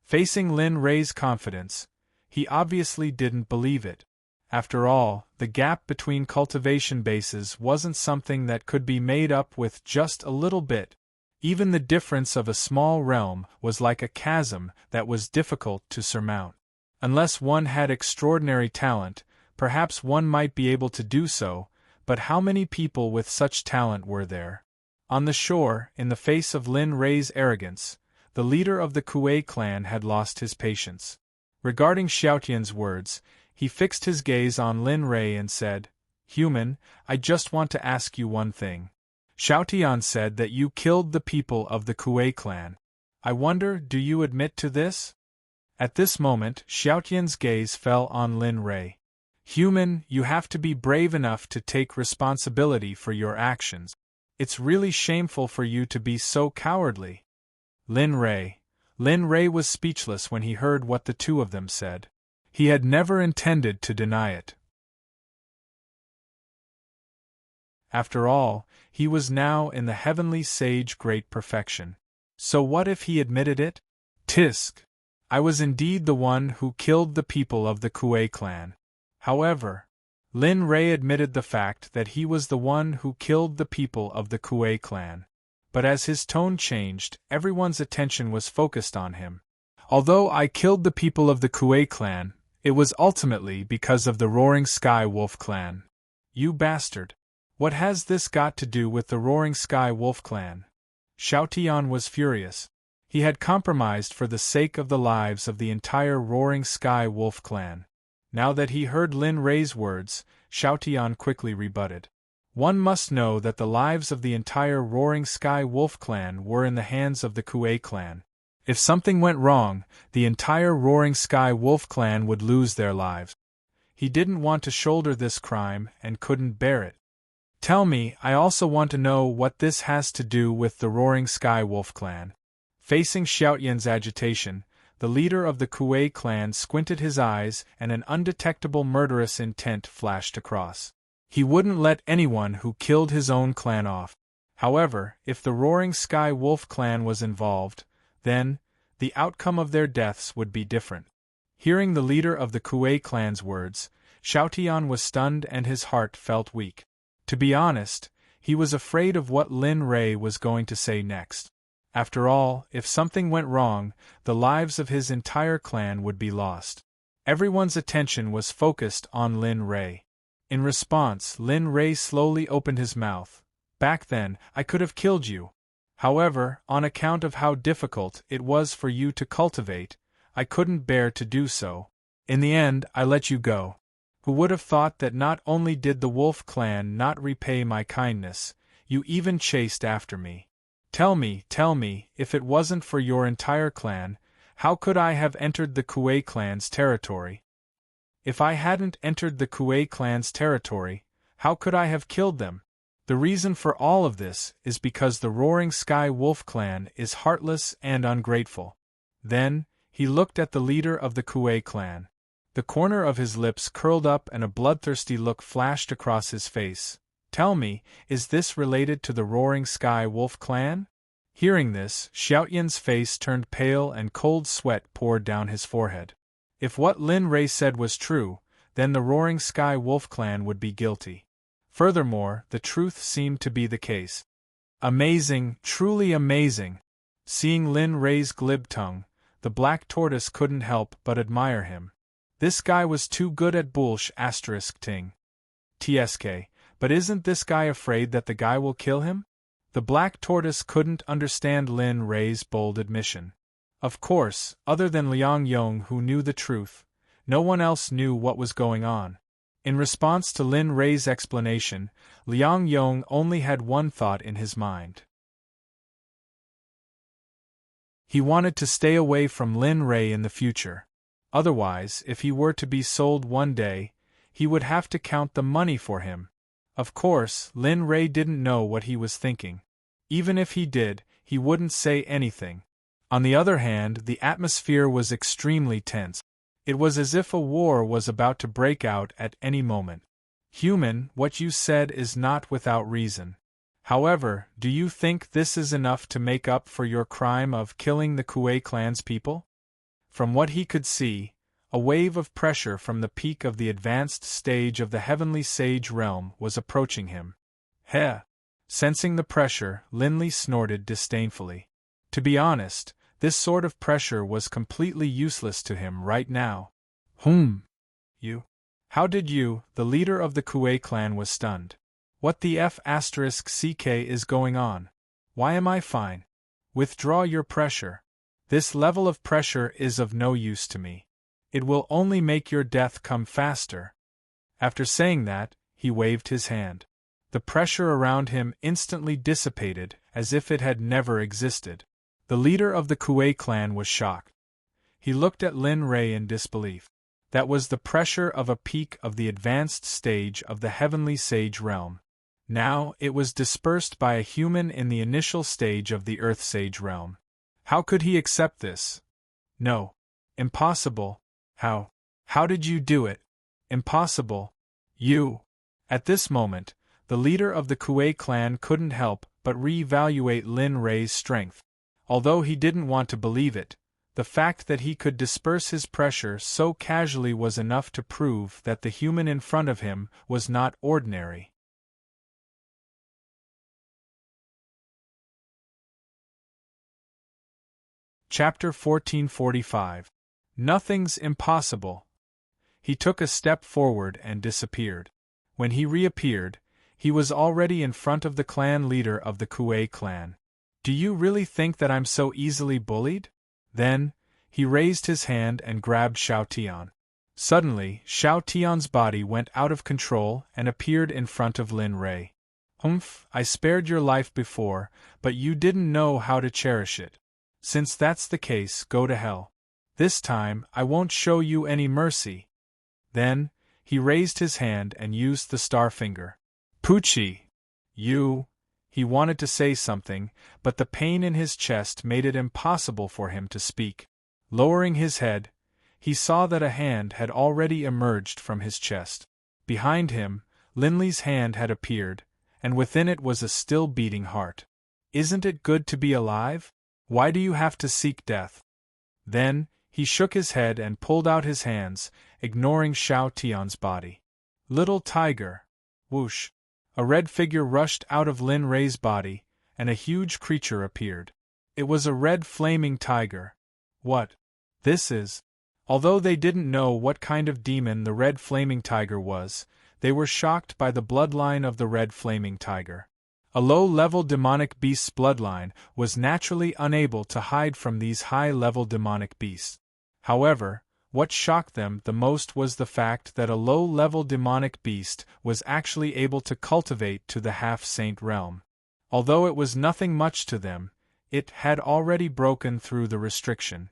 Facing Lin Rei's confidence, he obviously didn't believe it. After all, the gap between cultivation bases wasn't something that could be made up with just a little bit. Even the difference of a small realm was like a chasm that was difficult to surmount. Unless one had extraordinary talent, perhaps one might be able to do so, but how many people with such talent were there? On the shore, in the face of Lin Rei's arrogance, the leader of the Kuei clan had lost his patience. Regarding Xiaotian's words, he fixed his gaze on Lin Rei and said, "Human, I just want to ask you one thing. Xiaotian said that you killed the people of the Kuei clan. I wonder, do you admit to this? At this moment, Xiaotian's gaze fell on Lin Rei. Human, you have to be brave enough to take responsibility for your actions. It's really shameful for you to be so cowardly. Lin Rei was speechless when he heard what the two of them said. He had never intended to deny it. After all, he was now in the heavenly sage great perfection. So what if he admitted it? Tisk! I was indeed the one who killed the people of the Kuei clan. However, Lin Rei admitted the fact that he was the one who killed the people of the Kuei clan. But as his tone changed, everyone's attention was focused on him. Although I killed the people of the Kuei clan, it was ultimately because of the Roaring Sky Wolf clan. You bastard! What has this got to do with the Roaring Sky Wolf clan? Xiaotian was furious. He had compromised for the sake of the lives of the entire Roaring Sky Wolf clan. Now that he heard Lin Rei's words, Xiaotian quickly rebutted. One must know that the lives of the entire Roaring Sky Wolf clan were in the hands of the Kuei clan. If something went wrong, the entire Roaring Sky Wolf clan would lose their lives. He didn't want to shoulder this crime and couldn't bear it. Tell me, I also want to know what this has to do with the Roaring Sky Wolf clan. Facing Xiaotian's agitation, the leader of the Kuei clan squinted his eyes and an undetectable murderous intent flashed across. He wouldn't let anyone who killed his own clan off. However, if the Roaring Sky Wolf clan was involved, then the outcome of their deaths would be different. Hearing the leader of the Kuei clan's words, Xiaotian was stunned and his heart felt weak. To be honest, he was afraid of what Lin Rei was going to say next. After all, if something went wrong, the lives of his entire clan would be lost. Everyone's attention was focused on Lin Rei. In response, Lin Rei slowly opened his mouth. Back then, I could have killed you. However, on account of how difficult it was for you to cultivate, I couldn't bear to do so. In the end, I let you go. Who would have thought that not only did the Wolf clan not repay my kindness, you even chased after me. Tell me, if it wasn't for your entire clan, how could I have entered the Kuei clan's territory? If I hadn't entered the Kuei clan's territory, how could I have killed them? The reason for all of this is because the Roaring Sky Wolf clan is heartless and ungrateful. Then, he looked at the leader of the Kuei clan. The corner of his lips curled up and a bloodthirsty look flashed across his face. Tell me, is this related to the Roaring Sky Wolf clan? Hearing this, Xiaotian's face turned pale and cold sweat poured down his forehead. If what Lin Rei said was true, then the Roaring Sky Wolf clan would be guilty. Furthermore, the truth seemed to be the case. Amazing, truly amazing. Seeing Lin Rei's glib tongue, the Black Tortoise couldn't help but admire him. This guy was too good at bullsh**. TSK, but isn't this guy afraid that the guy will kill him? The Black Tortoise couldn't understand Lin Rei's bold admission. Of course, other than Liang Yong who knew the truth, no one else knew what was going on. In response to Lin Rei's explanation, Liang Yong only had one thought in his mind. He wanted to stay away from Lin Rei in the future. Otherwise, if he were to be sold one day, he would have to count the money for him. Of course, Lin Rei didn't know what he was thinking. Even if he did, he wouldn't say anything. On the other hand, the atmosphere was extremely tense. It was as if a war was about to break out at any moment. Human, what you said is not without reason. However, do you think this is enough to make up for your crime of killing the Kuei clan's people? From what he could see, a wave of pressure from the peak of the advanced stage of the heavenly sage realm was approaching him. Heh! Sensing the pressure, Linley snorted disdainfully. To be honest, this sort of pressure was completely useless to him right now. You? How did you? The leader of the Kuei clan was stunned. What the F***ck is going on? Why am I fine? Withdraw your pressure. This level of pressure is of no use to me. It will only make your death come faster. After saying that, he waved his hand. The pressure around him instantly dissipated as if it had never existed. The leader of the Kuei clan was shocked. He looked at Lin Rei in disbelief. That was the pressure of a peak of the advanced stage of the Heavenly Sage realm. Now it was dispersed by a human in the initial stage of the Earth Sage realm. How could he accept this? No. Impossible. How? How did you do it? Impossible. You. At this moment, the leader of the Kuei clan couldn't help but re-evaluate Lin Rei's strength. Although he didn't want to believe it, the fact that he could disperse his pressure so casually was enough to prove that the human in front of him was not ordinary. Chapter 1445. Nothing's impossible. He took a step forward and disappeared. When he reappeared, he was already in front of the clan leader of the Kuei clan. Do you really think that I'm so easily bullied? Then, he raised his hand and grabbed Xiao Tian. Suddenly, Xiao Tian's body went out of control and appeared in front of Lin Rei. Humph, I spared your life before, but you didn't know how to cherish it. Since that's the case, go to hell. This time, I won't show you any mercy. Then, he raised his hand and used the star finger. Poochie! You! He wanted to say something, but the pain in his chest made it impossible for him to speak. Lowering his head, he saw that a hand had already emerged from his chest. Behind him, Linley's hand had appeared, and within it was a still beating heart. Isn't it good to be alive? Why do you have to seek death? Then, he shook his head and pulled out his hands, ignoring Xiao Tian's body. Little tiger! Whoosh! A red figure rushed out of Lin Rei's body, and a huge creature appeared. It was a red flaming tiger. What? This is... Although they didn't know what kind of demon the red flaming tiger was, they were shocked by the bloodline of the red flaming tiger. A low-level demonic beast's bloodline was naturally unable to hide from these high-level demonic beasts. However, what shocked them the most was the fact that a low-level demonic beast was actually able to cultivate to the half-saint realm. Although it was nothing much to them, it had already broken through the restriction.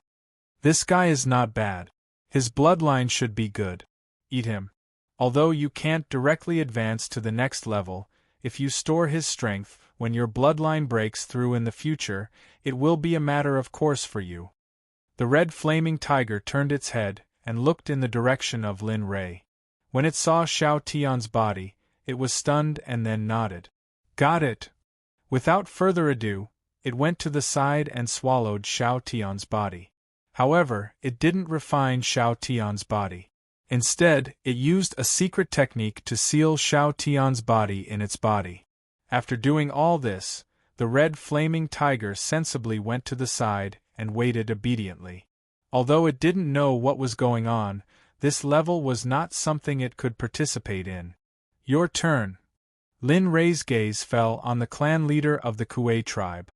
This guy is not bad. His bloodline should be good. Eat him. Although you can't directly advance to the next level, if you store his strength, when your bloodline breaks through in the future, it will be a matter of course for you. The red flaming tiger turned its head and looked in the direction of Lin Rei. When it saw Xiao Tian's body, it was stunned and then nodded. Got it! Without further ado, it went to the side and swallowed Xiao Tian's body. However, it didn't refine Xiao Tian's body. Instead, it used a secret technique to seal Xiao Tian's body in its body. After doing all this, the red flaming tiger sensibly went to the side and waited obediently. Although it didn't know what was going on, this level was not something it could participate in. Your turn. Lin Rei's gaze fell on the clan leader of the Kuei tribe.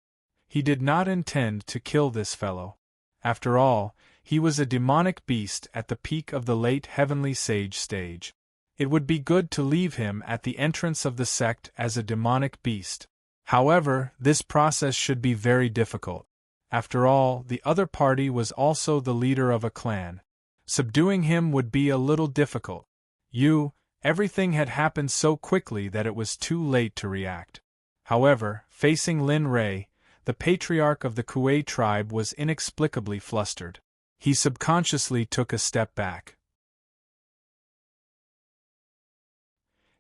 He did not intend to kill this fellow. After all, he was a demonic beast at the peak of the late Heavenly Sage stage. It would be good to leave him at the entrance of the sect as a demonic beast. However, this process should be very difficult. After all, the other party was also the leader of a clan. Subduing him would be a little difficult. Everything had happened so quickly that it was too late to react. However, facing Lin Rei, the patriarch of the Kuei tribe was inexplicably flustered. He subconsciously took a step back.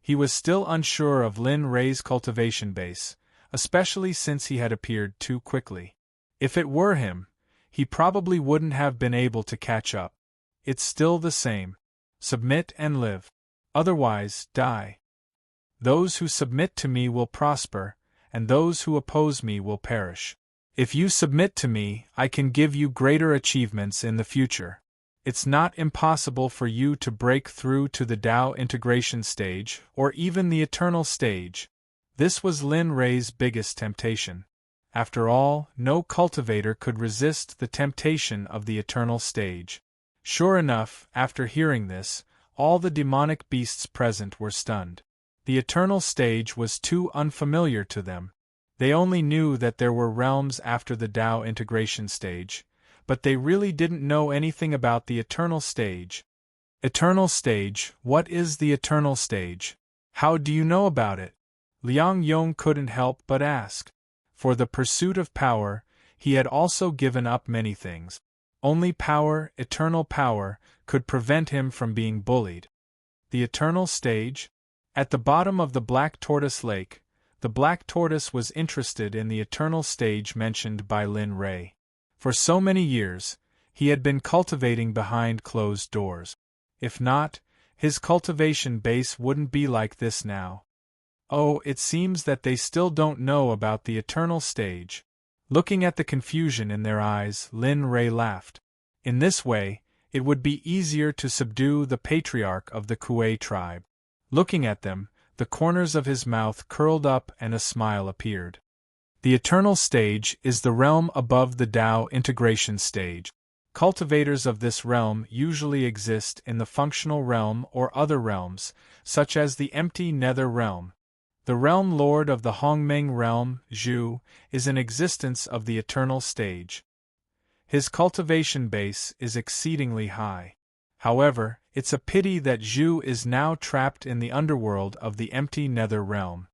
He was still unsure of Lin Rei's cultivation base, especially since he had appeared too quickly. If it were him, he probably wouldn't have been able to catch up. It's still the same. Submit and live. Otherwise, die. Those who submit to me will prosper, and those who oppose me will perish. If you submit to me, I can give you greater achievements in the future. It's not impossible for you to break through to the Tao integration stage, or even the eternal stage. This was Lin Rei's biggest temptation. After all, no cultivator could resist the temptation of the eternal stage. Sure enough, after hearing this, all the demonic beasts present were stunned. The eternal stage was too unfamiliar to them. They only knew that there were realms after the Tao integration stage, but they really didn't know anything about the eternal stage. Eternal stage, what is the eternal stage? How do you know about it? Liang Yong couldn't help but ask. For the pursuit of power, he had also given up many things. Only power, eternal power, could prevent him from being bullied. The eternal stage? At the bottom of the Black Tortoise Lake, the Black Tortoise was interested in the eternal stage mentioned by Lin Ray. For so many years, he had been cultivating behind closed doors. If not, his cultivation base wouldn't be like this now. Oh, it seems that they still don't know about the eternal stage. Looking at the confusion in their eyes, Lin Ray laughed. In this way, it would be easier to subdue the patriarch of the Kuei tribe. Looking at them, the corners of his mouth curled up and a smile appeared. The eternal stage is the realm above the Tao integration stage. Cultivators of this realm usually exist in the functional realm or other realms, such as the empty nether realm. The realm lord of the Hongmeng realm, Zhu, is an existence of the eternal stage. His cultivation base is exceedingly high. However, it's a pity that Zhu is now trapped in the underworld of the empty nether realm.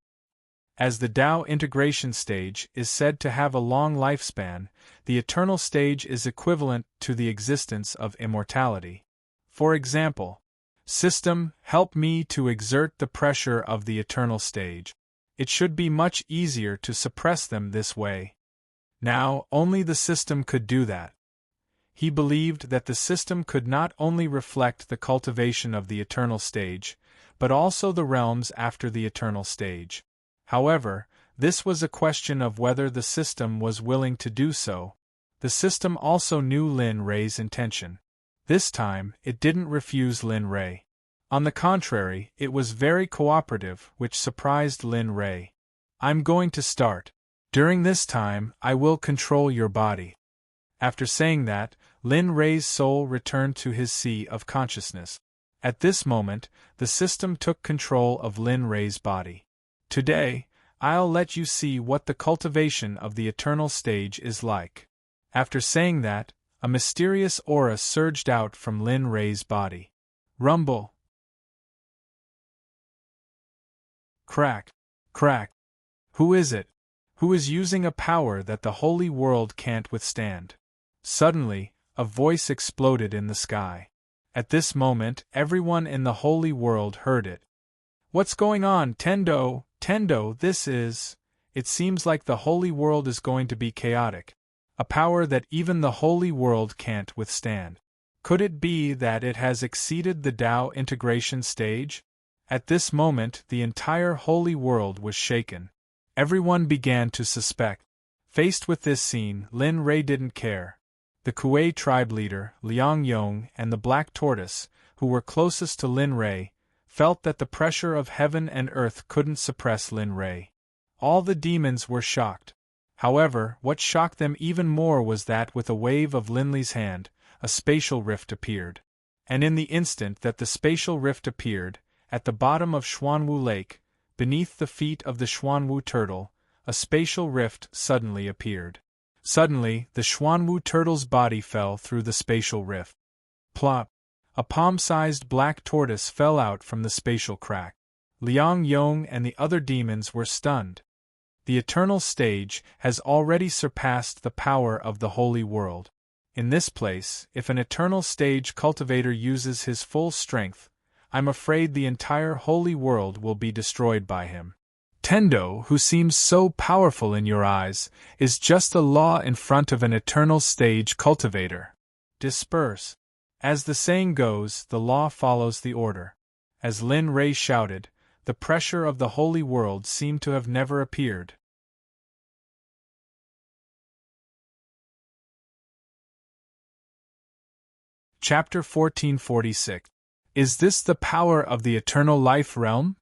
As the Tao integration stage is said to have a long lifespan, the eternal stage is equivalent to the existence of immortality. For example, system, help me to exert the pressure of the eternal stage. It should be much easier to suppress them this way. Now, only the system could do that. He believed that the system could not only reflect the cultivation of the eternal stage, but also the realms after the eternal stage. However, this was a question of whether the system was willing to do so. The system also knew Lin Ray's intention. This time, it didn't refuse Lin Ray. On the contrary, it was very cooperative, which surprised Lin Ray. I'm going to start. During this time, I will control your body. After saying that, Lin Ray's soul returned to his sea of consciousness. At this moment, the system took control of Lin Ray's body. Today, I'll let you see what the cultivation of the eternal stage is like. After saying that, a mysterious aura surged out from Lin Ray's body. Rumble. Crack. Crack. Who is it? Who is using a power that the holy world can't withstand? Suddenly, a voice exploded in the sky. At this moment, everyone in the holy world heard it. What's going on, Tendo? Tendo, this is... It seems like the holy world is going to be chaotic. A power that even the holy world can't withstand. Could it be that it has exceeded the Tao integration stage? At this moment, the entire holy world was shaken. Everyone began to suspect. Faced with this scene, Lin Ray didn't care. The Kuei tribe leader, Liang Yong, and the Black Tortoise, who were closest to Lin Ray, felt that the pressure of heaven and earth couldn't suppress Lin Ray. All the demons were shocked. However, what shocked them even more was that with a wave of Linley's hand, a spatial rift appeared. And in the instant that the spatial rift appeared, at the bottom of Xuanwu Lake, beneath the feet of the Xuanwu turtle, a spatial rift suddenly appeared. Suddenly, the Xuanwu turtle's body fell through the spatial rift. Plop! A palm-sized black tortoise fell out from the spatial crack. Liang Yong and the other demons were stunned. The eternal stage has already surpassed the power of the holy world. In this place, if an eternal stage cultivator uses his full strength, I'm afraid the entire holy world will be destroyed by him. Tendo, who seems so powerful in your eyes, is just a law in front of an eternal stage cultivator. Disperse. As the saying goes, the law follows the order. As Lin Ray shouted, the pressure of the holy world seemed to have never appeared. Chapter 1446. Is this the power of the eternal life realm?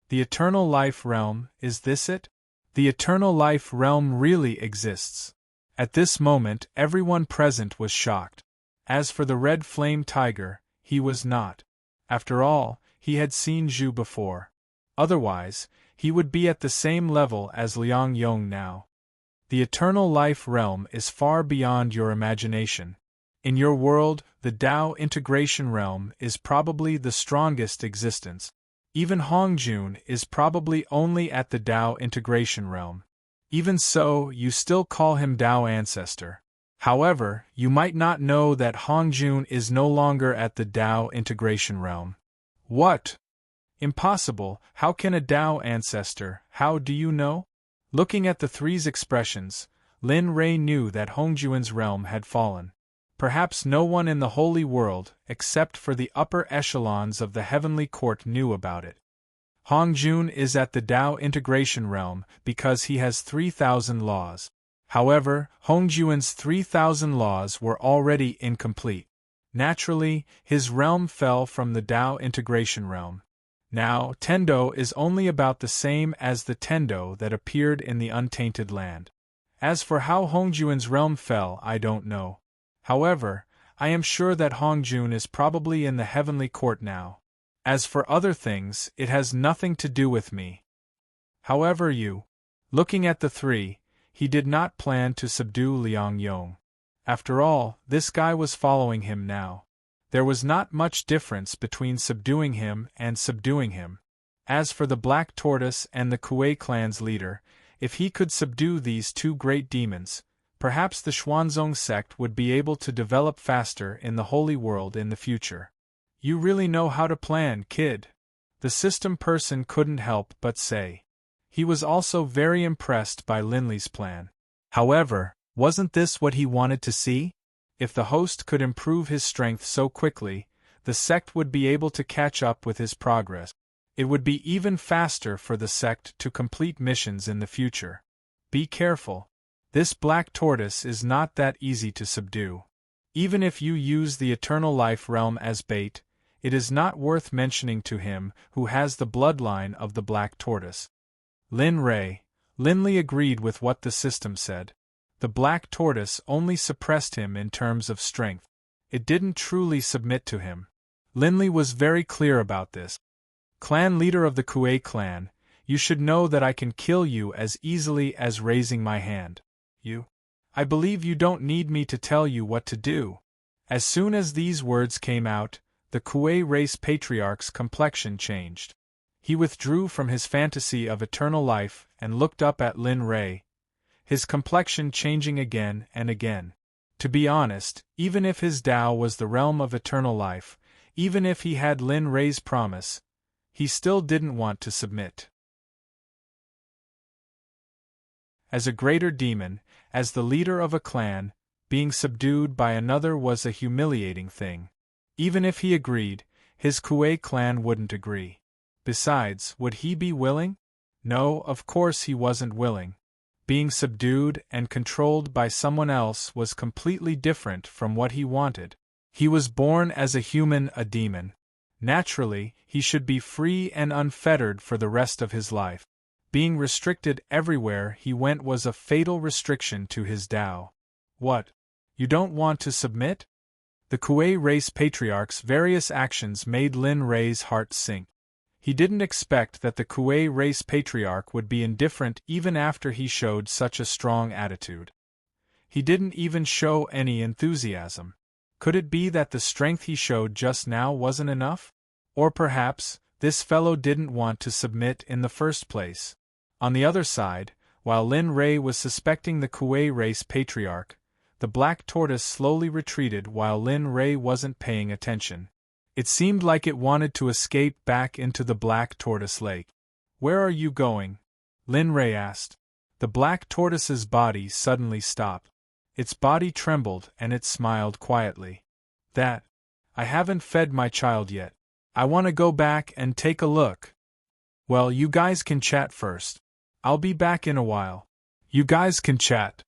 The eternal life realm, is this it? The eternal life realm really exists. At this moment, everyone present was shocked. As for the red flame tiger, he was not. After all, he had seen Zhu before. Otherwise, he would be at the same level as Liang Yong now. The eternal life realm is far beyond your imagination. In your world, the Tao integration realm is probably the strongest existence. Even Hongjun is probably only at the Tao integration realm. Even so, you still call him Tao ancestor. However, you might not know that Hongjun is no longer at the Tao integration realm. What? Impossible. How can a Tao ancestor? How do you know? Looking at the three's expressions, Lin Rei knew that Hongjuan's realm had fallen. Perhaps no one in the holy world, except for the upper echelons of the heavenly court, knew about it. Hongjun is at the Tao integration realm because he has 3,000 laws. However, Hongjuan's 3,000 laws were already incomplete. Naturally, his realm fell from the Tao integration realm. Now, Tendo is only about the same as the Tendo that appeared in the untainted land. As for how Hongjuan's realm fell, I don't know. However, I am sure that Hongjun is probably in the heavenly court now. As for other things, it has nothing to do with me. However, looking at the three, he did not plan to subdue Liang Yong. After all, this guy was following him now. There was not much difference between subduing him and subduing him. As for the Black Tortoise and the Kuei clan's leader, if he could subdue these two great demons, perhaps the Xuanzong sect would be able to develop faster in the holy world in the future. You really know how to plan, kid. The system person couldn't help but say. He was also very impressed by Linley's plan. However, wasn't this what he wanted to see? If the host could improve his strength so quickly, the sect would be able to catch up with his progress. It would be even faster for the sect to complete missions in the future. Be careful. This Black Tortoise is not that easy to subdue. Even if you use the eternal life realm as bait, it is not worth mentioning to him who has the bloodline of the Black Tortoise. Linley agreed with what the system said. The Black Tortoise only suppressed him in terms of strength. It didn't truly submit to him. Linley was very clear about this. Clan leader of the Kuei clan, you should know that I can kill you as easily as raising my hand. I believe you don't need me to tell you what to do. As soon as these words came out, the Kuei race patriarch's complexion changed. He withdrew from his fantasy of eternal life and looked up at Lin Rei, his complexion changing again and again. To be honest, even if his Tao was the realm of eternal life, even if he had Lin Rei's promise, he still didn't want to submit. As a greater demon, as the leader of a clan, being subdued by another was a humiliating thing. Even if he agreed, his Kuei clan wouldn't agree. Besides, would he be willing? No, of course he wasn't willing. Being subdued and controlled by someone else was completely different from what he wanted. He was born as a human, a demon. Naturally, he should be free and unfettered for the rest of his life. Being restricted everywhere he went was a fatal restriction to his Tao. What? You don't want to submit? The Kuei race patriarch's various actions made Lin Rei's heart sink. He didn't expect that the Kuei race patriarch would be indifferent even after he showed such a strong attitude. He didn't even show any enthusiasm. Could it be that the strength he showed just now wasn't enough? Or perhaps, this fellow didn't want to submit in the first place. On the other side, while Lin Rei was suspecting the Kuei race patriarch, the Black Tortoise slowly retreated while Lin Rei wasn't paying attention. It seemed like it wanted to escape back into the Black Tortoise Lake. Where are you going? Lin Rei asked. The Black Tortoise's body suddenly stopped. Its body trembled and it smiled quietly. I haven't fed my child yet. I want to go back and take a look. Well, you guys can chat first. I'll be back in a while. You guys can chat.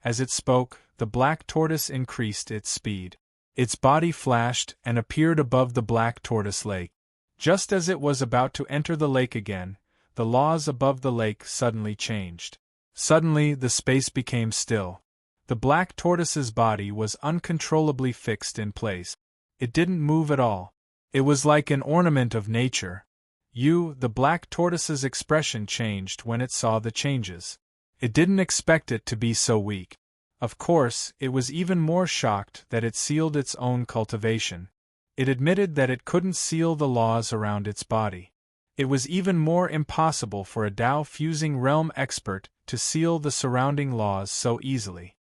As it spoke, the Black Tortoise increased its speed. Its body flashed and appeared above the Black Tortoise Lake. Just as it was about to enter the lake again, the laws above the lake suddenly changed. Suddenly, the space became still. The Black Tortoise's body was uncontrollably fixed in place. It didn't move at all. It was like an ornament of nature. The black tortoise's expression changed when it saw the changes. It didn't expect it to be so weak. Of course, it was even more shocked that it sealed its own cultivation. It admitted that it couldn't seal the laws around its body. It was even more impossible for a Tao-fusing realm expert to seal the surrounding laws so easily.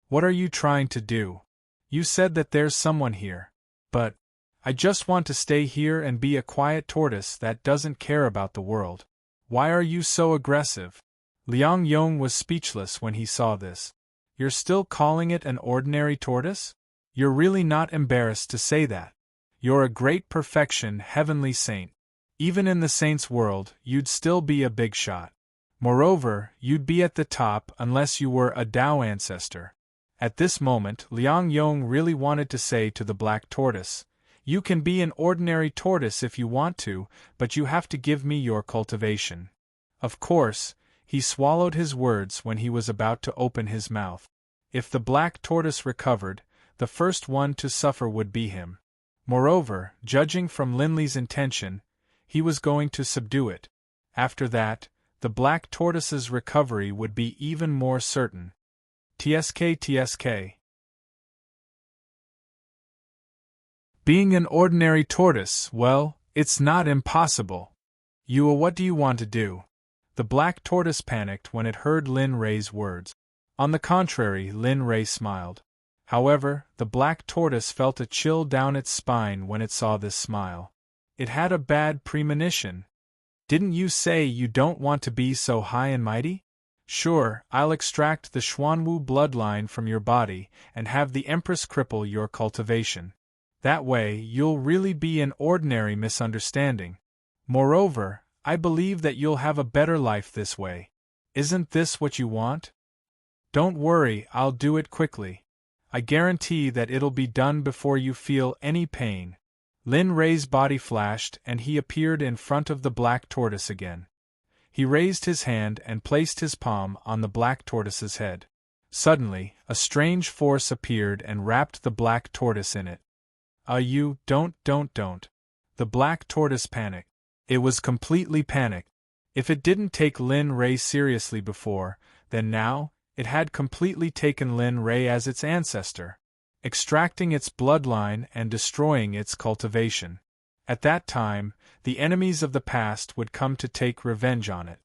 What are you trying to do? You said that there's someone here. But I just want to stay here and be a quiet tortoise that doesn't care about the world. Why are you so aggressive? Liang Yong was speechless when he saw this. You're still calling it an ordinary tortoise? You're really not embarrassed to say that. You're a great perfection, heavenly saint. Even in the saint's world, you'd still be a big shot. Moreover, you'd be at the top unless you were a Tao ancestor. At this moment, Liang Yong really wanted to say to the black tortoise, "You can be an ordinary tortoise if you want to, but you have to give me your cultivation." Of course, he swallowed his words when he was about to open his mouth. If the black tortoise recovered, the first one to suffer would be him. Moreover, judging from Linley's intention, he was going to subdue it. After that, the black tortoise's recovery would be even more certain. TSK. Being an ordinary tortoise, well, it's not impossible. What do you want to do? The black tortoise panicked when it heard Lin Rei's words. On the contrary, Lin Rei smiled. However, the black tortoise felt a chill down its spine when it saw this smile. It had a bad premonition. Didn't you say you don't want to be so high and mighty? Sure, I'll extract the Xuanwu bloodline from your body and have the Empress cripple your cultivation. That way, you'll really be an ordinary misunderstanding. Moreover, I believe that you'll have a better life this way. Isn't this what you want? Don't worry, I'll do it quickly. I guarantee that it'll be done before you feel any pain. Lin Rei's body flashed and he appeared in front of the black tortoise again. He raised his hand and placed his palm on the black tortoise's head. Suddenly, a strange force appeared and wrapped the black tortoise in it. Don't. The black tortoise panicked. It was completely panicked. If it didn't take Lin Rei seriously before, then now, it had completely taken Lin Rei as its ancestor, extracting its bloodline and destroying its cultivation. At that time, the enemies of the past would come to take revenge on it.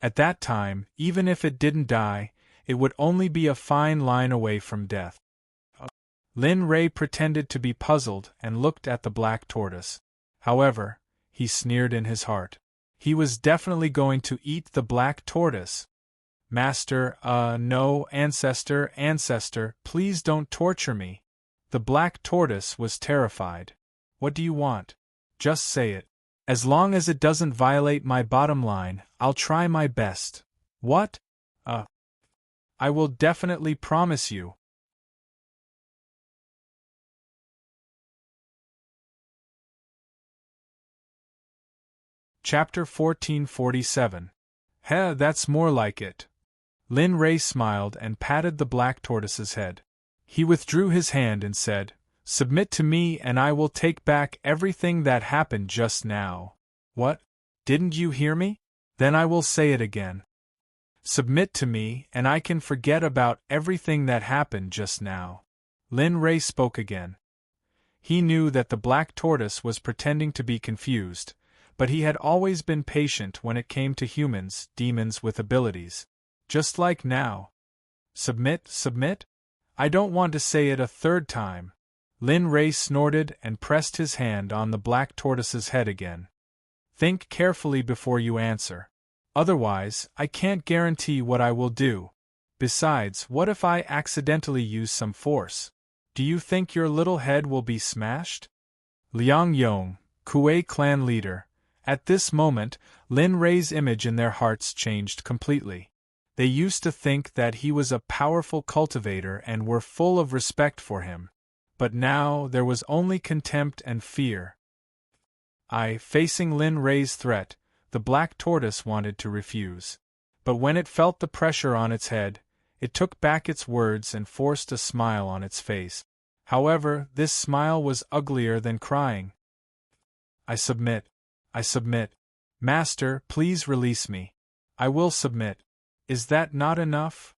At that time, even if it didn't die, it would only be a fine line away from death. Lin Rei pretended to be puzzled and looked at the black tortoise. However, he sneered in his heart. He was definitely going to eat the black tortoise. Master, no, ancestor, please don't torture me. The black tortoise was terrified. What do you want? Just say it. As long as it doesn't violate my bottom line, I'll try my best. What? I will definitely promise you. Chapter 1447. That's more like it. Lin Rei smiled and patted the black tortoise's head. He withdrew his hand and said, "Submit to me and I will take back everything that happened just now." What? Didn't you hear me? Then I will say it again. Submit to me and I can forget about everything that happened just now. Lin Rei spoke again. He knew that the black tortoise was pretending to be confused, but he had always been patient when it came to humans, demons with abilities. Just like now. Submit? I don't want to say it a third time. Lin Rei snorted and pressed his hand on the black tortoise's head again. Think carefully before you answer. Otherwise, I can't guarantee what I will do. Besides, what if I accidentally use some force? Do you think your little head will be smashed? Liang Yong, Kuei clan leader. At this moment, Lin Rei's image in their hearts changed completely. They used to think that he was a powerful cultivator and were full of respect for him. But now there was only contempt and fear. Facing Lin Rei's threat, the black tortoise wanted to refuse. But when it felt the pressure on its head, it took back its words and forced a smile on its face. However, this smile was uglier than crying. I submit. Master, please release me. I will submit. Is that not enough?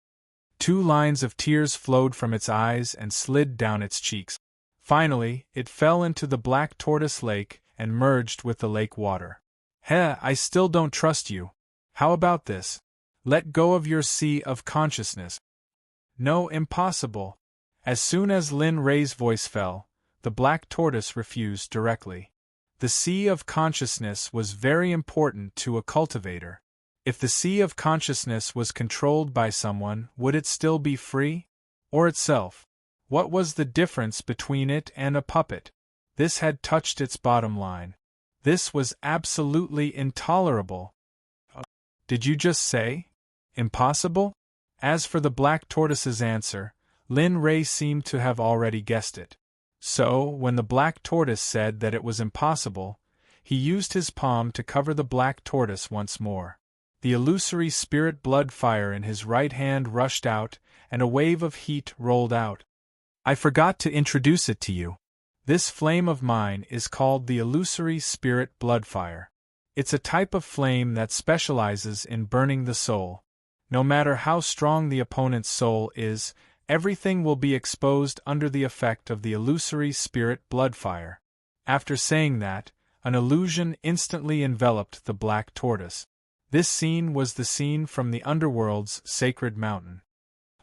2 lines of tears flowed from its eyes and slid down its cheeks. Finally, it fell into the black tortoise lake and merged with the lake water. I still don't trust you. How about this? Let go of your sea of consciousness. No, impossible. As soon as Lin Rei's voice fell, the black tortoise refused directly. The sea of consciousness was very important to a cultivator. If the sea of consciousness was controlled by someone, would it still be free? Or itself? What was the difference between it and a puppet? This had touched its bottom line. This was absolutely intolerable. Did you just say? Impossible? As for the black tortoise's answer, Lin Rei seemed to have already guessed it. So, when the black tortoise said that it was impossible, he used his palm to cover the black tortoise once more. The illusory spirit blood fire in his right hand rushed out, and a wave of heat rolled out. I forgot to introduce it to you. This flame of mine is called the illusory spirit blood fire. It's a type of flame that specializes in burning the soul. No matter how strong the opponent's soul is, everything will be exposed under the effect of the illusory spirit blood fire. After saying that, an illusion instantly enveloped the black tortoise. This scene was the scene from the underworld's sacred mountain.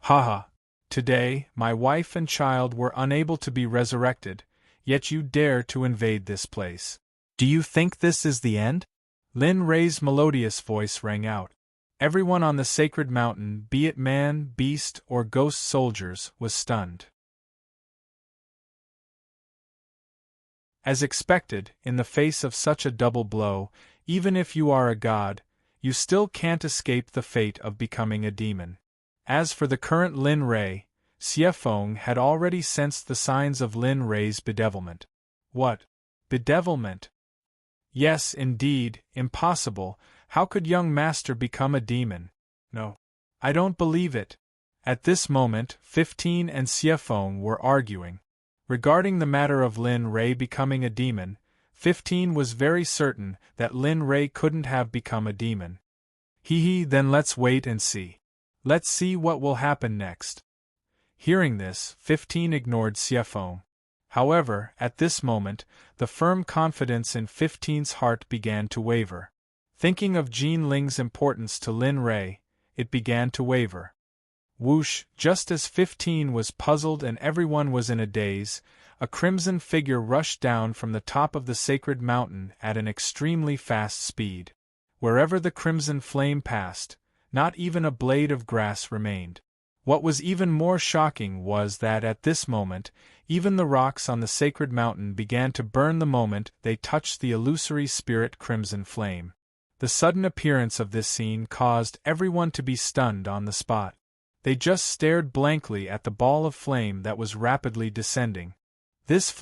Haha! Today, my wife and child were unable to be resurrected, yet you dare to invade this place. Do you think this is the end? Lin Rei's melodious voice rang out. Everyone on the sacred mountain, be it man, beast, or ghost soldiers, was stunned. As expected, in the face of such a double blow, even if you are a god, you still can't escape the fate of becoming a demon. As for the current Lin Rei, Xiefeng had already sensed the signs of Lin Rei's bedevilment. What? Bedevilment? Yes, indeed, impossible. How could young master become a demon? No. I don't believe it. At this moment, 15 and Xiefeng were arguing. Regarding the matter of Lin Rei becoming a demon, 15 was very certain that Lin Rei couldn't have become a demon. Then let's wait and see. Let's see what will happen next. Hearing this, 15 ignored Xiefeng. However, at this moment, the firm confidence in 15's heart began to waver. Thinking of Jin Ling's importance to Lin Rei, it began to waver. Whoosh! Just as 15 was puzzled and everyone was in a daze, a crimson figure rushed down from the top of the sacred mountain at an extremely fast speed. Wherever the crimson flame passed, not even a blade of grass remained. What was even more shocking was that at this moment, even the rocks on the sacred mountain began to burn the moment they touched the illusory spirit crimson flame. The sudden appearance of this scene caused everyone to be stunned on the spot. They just stared blankly at the ball of flame that was rapidly descending. This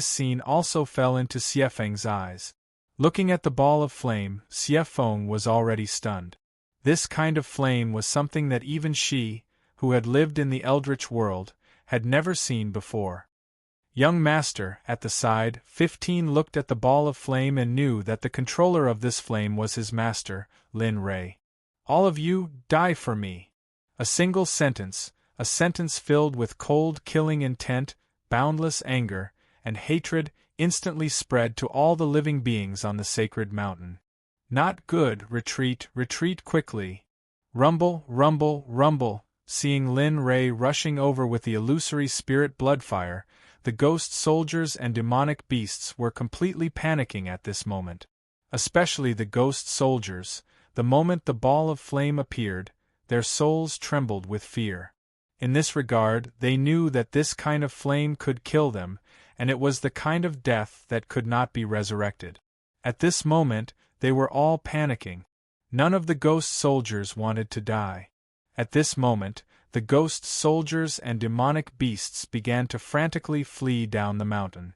scene also fell into Xiefeng's eyes. Looking at the ball of flame, Xiefeng was already stunned. This kind of flame was something that even she, who had lived in the eldritch world, had never seen before. Young master, at the side, 15 looked at the ball of flame and knew that the controller of this flame was his master, Lin Rei. All of you, die for me. A single sentence, a sentence filled with cold killing intent, boundless anger, and hatred, instantly spread to all the living beings on the sacred mountain. Not good, retreat, retreat quickly. Rumble, rumble, rumble. Seeing Lin Rei rushing over with the illusory spirit bloodfire, the ghost soldiers and demonic beasts were completely panicking at this moment. Especially the ghost soldiers, the moment the ball of flame appeared, their souls trembled with fear. In this regard, they knew that this kind of flame could kill them, and it was the kind of death that could not be resurrected. At this moment, they were all panicking. None of the ghost soldiers wanted to die. At this moment, the ghost soldiers and demonic beasts began to frantically flee down the mountain.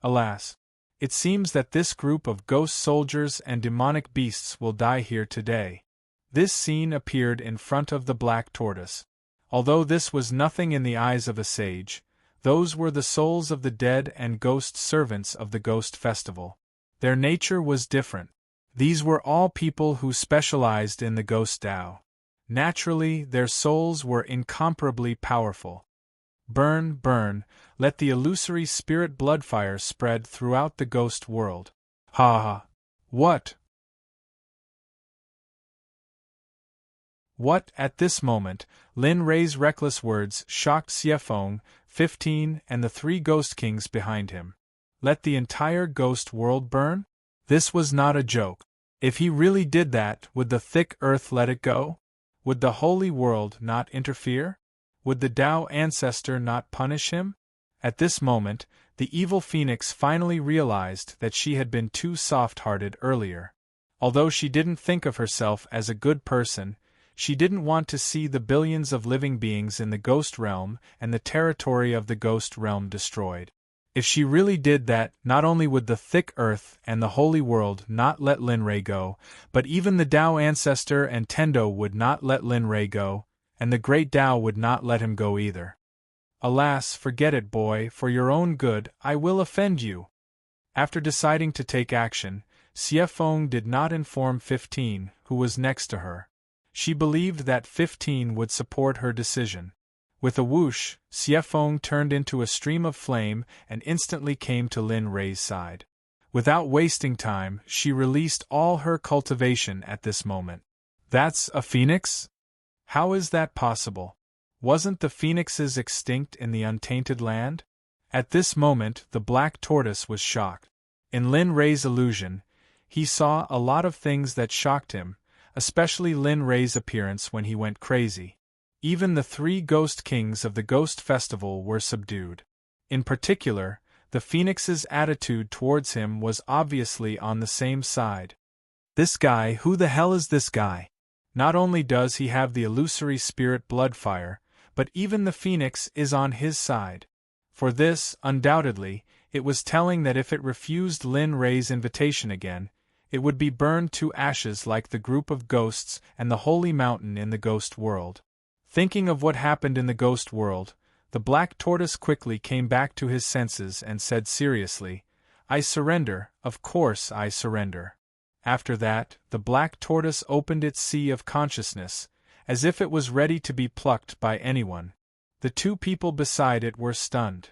Alas! It seems that this group of ghost soldiers and demonic beasts will die here today. This scene appeared in front of the black tortoise. Although this was nothing in the eyes of a sage, those were the souls of the dead and ghost servants of the ghost festival. Their nature was different. These were all people who specialized in the ghost Tao. Naturally, their souls were incomparably powerful. Burn, burn, let the illusory spirit bloodfire spread throughout the ghost world. Ha ha! What? What, at this moment, Lin Rei's reckless words shocked Xiefeng, 15, and the 3 ghost kings behind him. Let the entire ghost world burn? This was not a joke. If he really did that, would the thick earth let it go? Would the holy world not interfere? Would the Tao ancestor not punish him? At this moment, the evil phoenix finally realized that she had been too soft-hearted earlier. Although she didn't think of herself as a good person, she didn't want to see the billions of living beings in the ghost realm and the territory of the ghost realm destroyed. If she really did that, not only would the thick earth and the holy world not let Lin Rei go, but even the Tao ancestor and Tendo would not let Lin Rei go, and the great Tao would not let him go either. Alas, forget it, boy, for your own good, I will offend you. After deciding to take action, Xiefeng did not inform 15, who was next to her. She believed that 15 would support her decision. With a whoosh, Xiefeng turned into a stream of flame and instantly came to Lin Rei's side. Without wasting time, she released all her cultivation at this moment. That's a phoenix? How is that possible? Wasn't the phoenixes extinct in the untainted land? At this moment, the black tortoise was shocked. In Lin Rei's illusion, he saw a lot of things that shocked him, especially Lin Rei's appearance when he went crazy. Even the 3 ghost kings of the Ghost Festival were subdued. In particular, the phoenix's attitude towards him was obviously on the same side. This guy, who the hell is this guy? Not only does he have the illusory spirit bloodfire, but even the phoenix is on his side. For this, undoubtedly, it was telling that if it refused Lin Rei's invitation again, it would be burned to ashes like the group of ghosts and the holy mountain in the ghost world. Thinking of what happened in the ghost world, the black tortoise quickly came back to his senses and said seriously, "I surrender, of course I surrender." After that, the black tortoise opened its sea of consciousness, as if it was ready to be plucked by anyone. The 2 people beside it were stunned.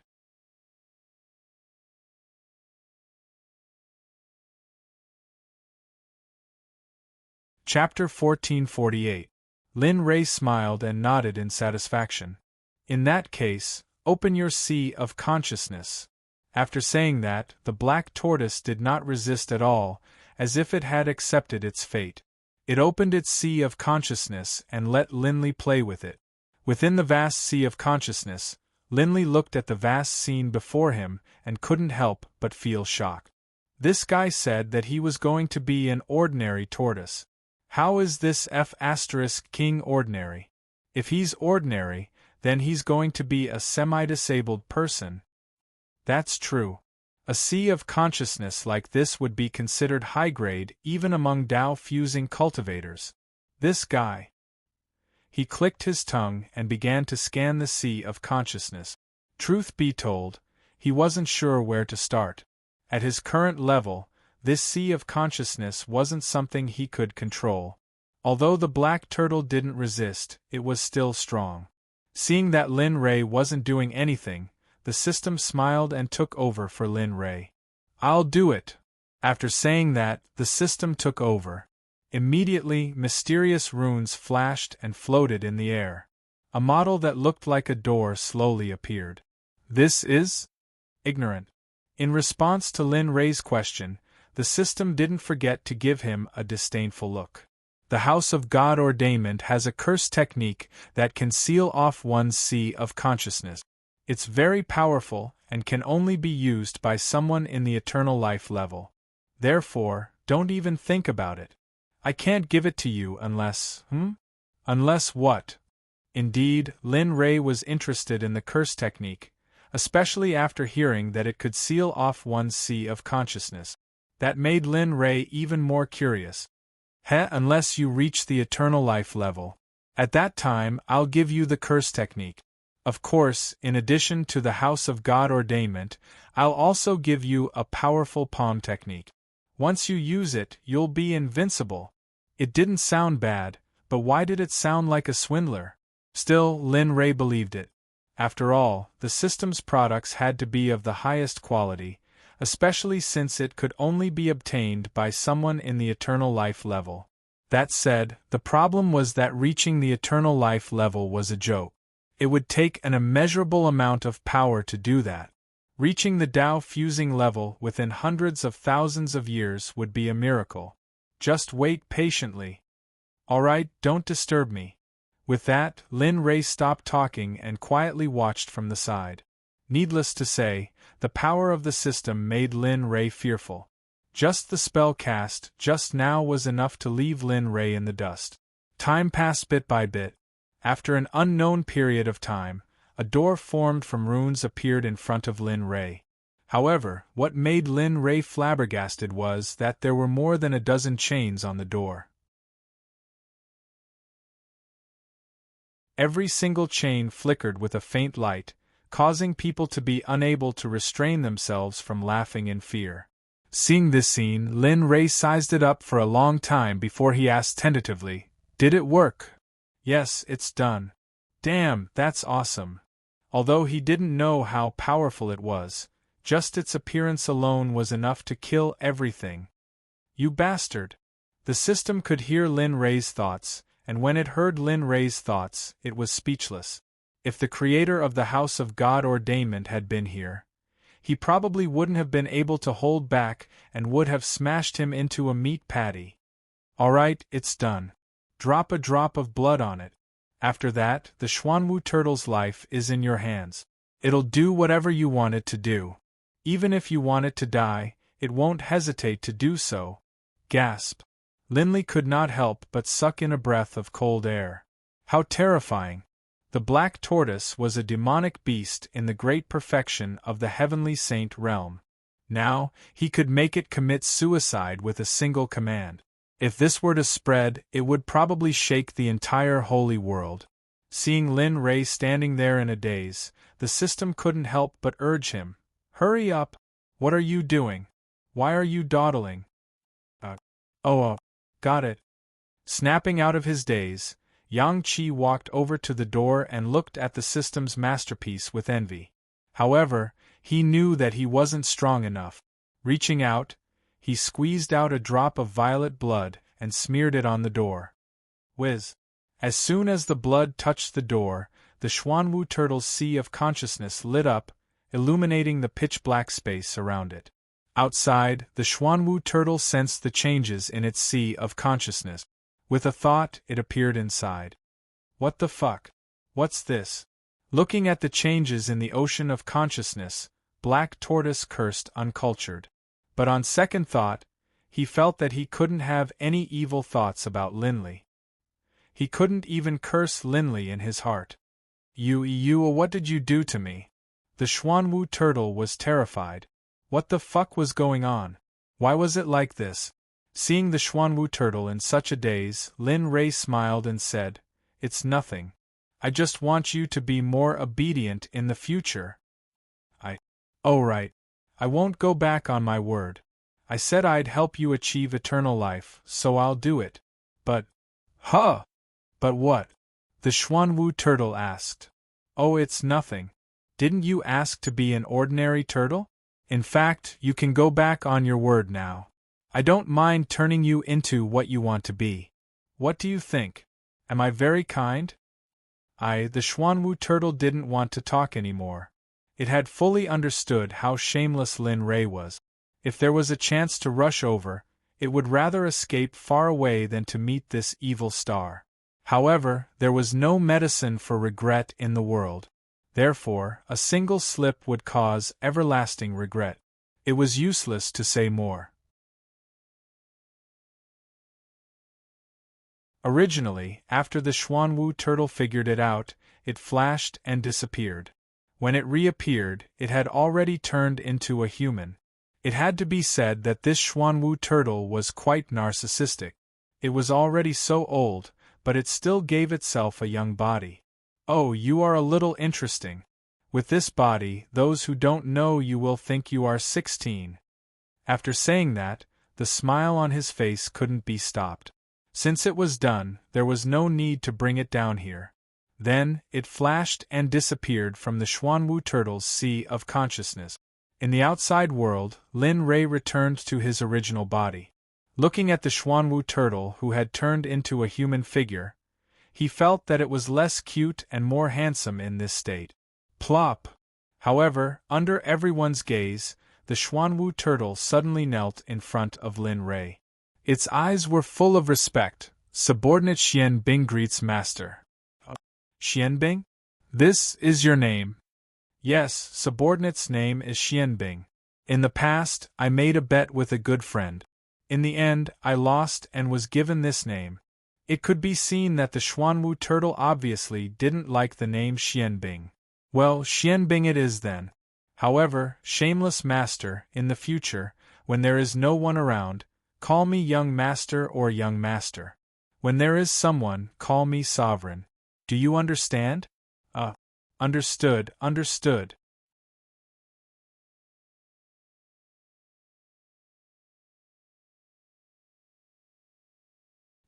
Chapter 1448. Lin Rei smiled and nodded in satisfaction. In that case, open your sea of consciousness. After saying that, the black tortoise did not resist at all, as if it had accepted its fate. It opened its sea of consciousness and let Linley play with it. Within the vast sea of consciousness, Linley looked at the vast scene before him and couldn't help but feel shock. This guy said that he was going to be an ordinary tortoise. How is this King ordinary? If he's ordinary, then he's going to be a semi-disabled person. That's true. A sea of consciousness like this would be considered high-grade even among Tao-fusing cultivators. This guy. He clicked his tongue and began to scan the sea of consciousness. Truth be told, he wasn't sure where to start. At his current level, this sea of consciousness wasn't something he could control. Although the black turtle didn't resist, it was still strong. Seeing that Lin Rei wasn't doing anything, the system smiled and took over for Lin Rei. "I'll do it." After saying that, the system took over. Immediately, mysterious runes flashed and floated in the air. A model that looked like a door slowly appeared. "This is?" Ignorant. In response to Lin Rei's question, the system didn't forget to give him a disdainful look. The House of God Ordainment has a curse technique that can seal off one's sea of consciousness. It's very powerful and can only be used by someone in the eternal life level. Therefore, don't even think about it. I can't give it to you unless, Unless what? Indeed, Lin Rei was interested in the curse technique, especially after hearing that it could seal off one's sea of consciousness. That made Lin Rei even more curious. Unless you reach the eternal life level. At that time, I'll give you the curse technique. Of course, in addition to the House of God Ordainment, I'll also give you a powerful palm technique. Once you use it, you'll be invincible. It didn't sound bad, but why did it sound like a swindler? Still, Lin Ray believed it. After all, the system's products had to be of the highest quality, especially since it could only be obtained by someone in the eternal life level. That said, the problem was that reaching the eternal life level was a joke. It would take an immeasurable amount of power to do that. Reaching the Tao fusing level within hundreds of thousands of years would be a miracle. Just wait patiently. Alright, don't disturb me. With that, Lin Ray stopped talking and quietly watched from the side. Needless to say, the power of the system made Lin Ray fearful. Just the spell cast just now was enough to leave Lin Ray in the dust. Time passed bit by bit. After an unknown period of time, a door formed from runes appeared in front of Lin Ray. However, what made Lin Ray flabbergasted was that there were more than a dozen chains on the door. Every single chain flickered with a faint light, causing people to be unable to restrain themselves from laughing in fear. Seeing this scene, Lin Ray sized it up for a long time before he asked tentatively, "Did it work?" "Yes, it's done." "Damn, that's awesome." Although he didn't know how powerful it was, just its appearance alone was enough to kill everything. "You bastard!" The system could hear Lin Ray's thoughts, and when it heard Lin Ray's thoughts, it was speechless. If the creator of the House of God Ordainment had been here, he probably wouldn't have been able to hold back and would have smashed him into a meat patty. "Alright, it's done. Drop a drop of blood on it. After that, the Xuanwu turtle's life is in your hands. It'll do whatever you want it to do. Even if you want it to die, it won't hesitate to do so." Gasp. Linley could not help but suck in a breath of cold air. How terrifying! The black tortoise was a demonic beast in the great perfection of the heavenly saint realm. Now, he could make it commit suicide with a single command. If this were to spread, it would probably shake the entire holy world. Seeing Lin Ray standing there in a daze, the system couldn't help but urge him, "Hurry up! What are you doing? Why are you dawdling?" Got it." Snapping out of his daze, Yang Qi walked over to the door and looked at the system's masterpiece with envy. However, he knew that he wasn't strong enough. Reaching out, he squeezed out a drop of violet blood and smeared it on the door. Whiz! As soon as the blood touched the door, the Xuanwu turtle's sea of consciousness lit up, illuminating the pitch-black space around it. Outside, the Xuanwu turtle sensed the changes in its sea of consciousness. With a thought, it appeared inside. "What the fuck? What's this?" Looking at the changes in the ocean of consciousness, Black Tortoise cursed uncultured. But on second thought, he felt that he couldn't have any evil thoughts about Linley. He couldn't even curse Linley in his heart. What did you do to me?" The Xuanwu turtle was terrified. What the fuck was going on? Why was it like this? Seeing the Xuanwu turtle in such a daze, Lin Ray smiled and said, "It's nothing. I just want you to be more obedient in the future." Oh right. I won't go back on my word. I said I'd help you achieve eternal life, so I'll do it. But... Huh! But what? The Xuanwu turtle asked. "Oh, it's nothing. Didn't you ask to be an ordinary turtle? In fact, you can go back on your word now. I don't mind turning you into what you want to be. What do you think? Am I very kind?" The Xuanwu turtle didn't want to talk anymore. It had fully understood how shameless Lin Ray was. If there was a chance to rush over, it would rather escape far away than to meet this evil star. However, there was no medicine for regret in the world. Therefore, a single slip would cause everlasting regret. It was useless to say more. Originally, after the Xuanwu turtle figured it out, it flashed and disappeared. When it reappeared, it had already turned into a human. It had to be said that this Xuanwu turtle was quite narcissistic. It was already so old, but it still gave itself a young body. "Oh, you are a little interesting. With this body, those who don't know you will think you are 16. After saying that, the the smile on his face couldn't be stopped. Since it was done, there was no need to bring it down here. Then, it flashed and disappeared from the Xuanwu turtle's sea of consciousness. In the outside world, Lin Rei returned to his original body. Looking at the Xuanwu turtle who had turned into a human figure, he felt that it was less cute and more handsome in this state. Plop! However, under everyone's gaze, the Xuanwu turtle suddenly knelt in front of Lin Rei. Its eyes were full of respect. Subordinate Xian Bing greets master. Xian Bing? This is your name. Yes, subordinate's name is Xian Bing. In the past, I made a bet with a good friend. In the end, I lost and was given this name. It could be seen that the Xuanwu turtle obviously didn't like the name Xian Bing. Well, Xian Bing it is then. However, shameless master, in the future, when there is no one around, call me young master or young master. When there is someone, call me sovereign. Do you understand? Understood, understood.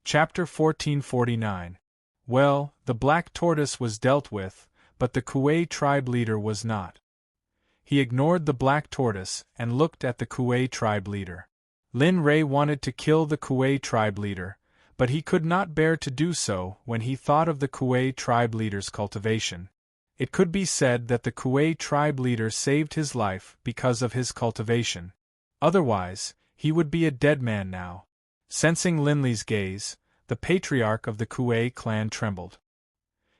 Chapter 1449. Well, the black tortoise was dealt with, but the Kuei tribe leader was not. He ignored the black tortoise and looked at the Kuei tribe leader. Lin Rei wanted to kill the Kuei tribe leader, but he could not bear to do so when he thought of the Kuei tribe leader's cultivation. It could be said that the Kuei tribe leader saved his life because of his cultivation. Otherwise, he would be a dead man now. Sensing Linley's gaze, the patriarch of the Kuei clan trembled.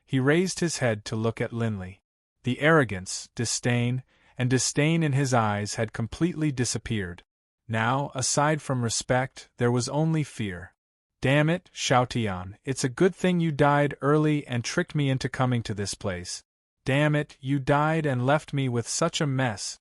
He raised his head to look at Linley. The arrogance, disdain in his eyes had completely disappeared. Now, aside from respect, there was only fear. Damn it, Xiaotian, it's a good thing you died early and tricked me into coming to this place. Damn it, you died and left me with such a mess.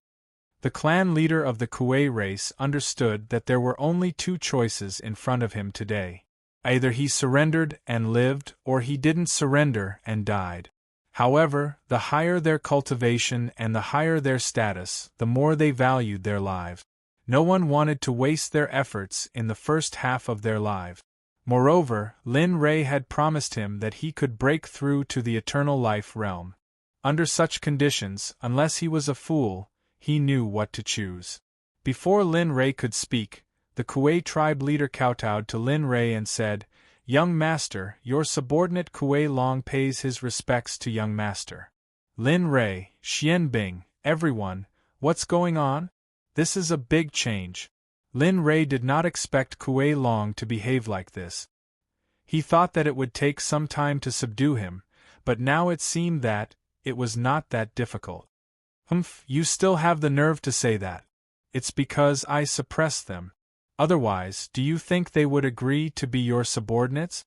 The clan leader of the Kuei race understood that there were only two choices in front of him today. Either he surrendered and lived, or he didn't surrender and died. However, the higher their cultivation and the higher their status, the more they valued their lives. No one wanted to waste their efforts in the first half of their life. Moreover, Lin Rei had promised him that he could break through to the eternal life realm. Under such conditions, unless he was a fool, he knew what to choose. Before Lin Rei could speak, the Kuei tribe leader kowtowed to Lin Rei and said, "Young master, your subordinate Kuei Long pays his respects to young master." Lin Rei, Xian Bing, everyone, what's going on? This is a big change. Lin Rei did not expect Kuei Long to behave like this. He thought that it would take some time to subdue him, but now it seemed that it was not that difficult. Humph, you still have the nerve to say that. It's because I suppressed them. Otherwise, do you think they would agree to be your subordinates?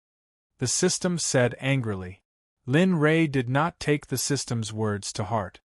The system said angrily. Lin Rei did not take the system's words to heart.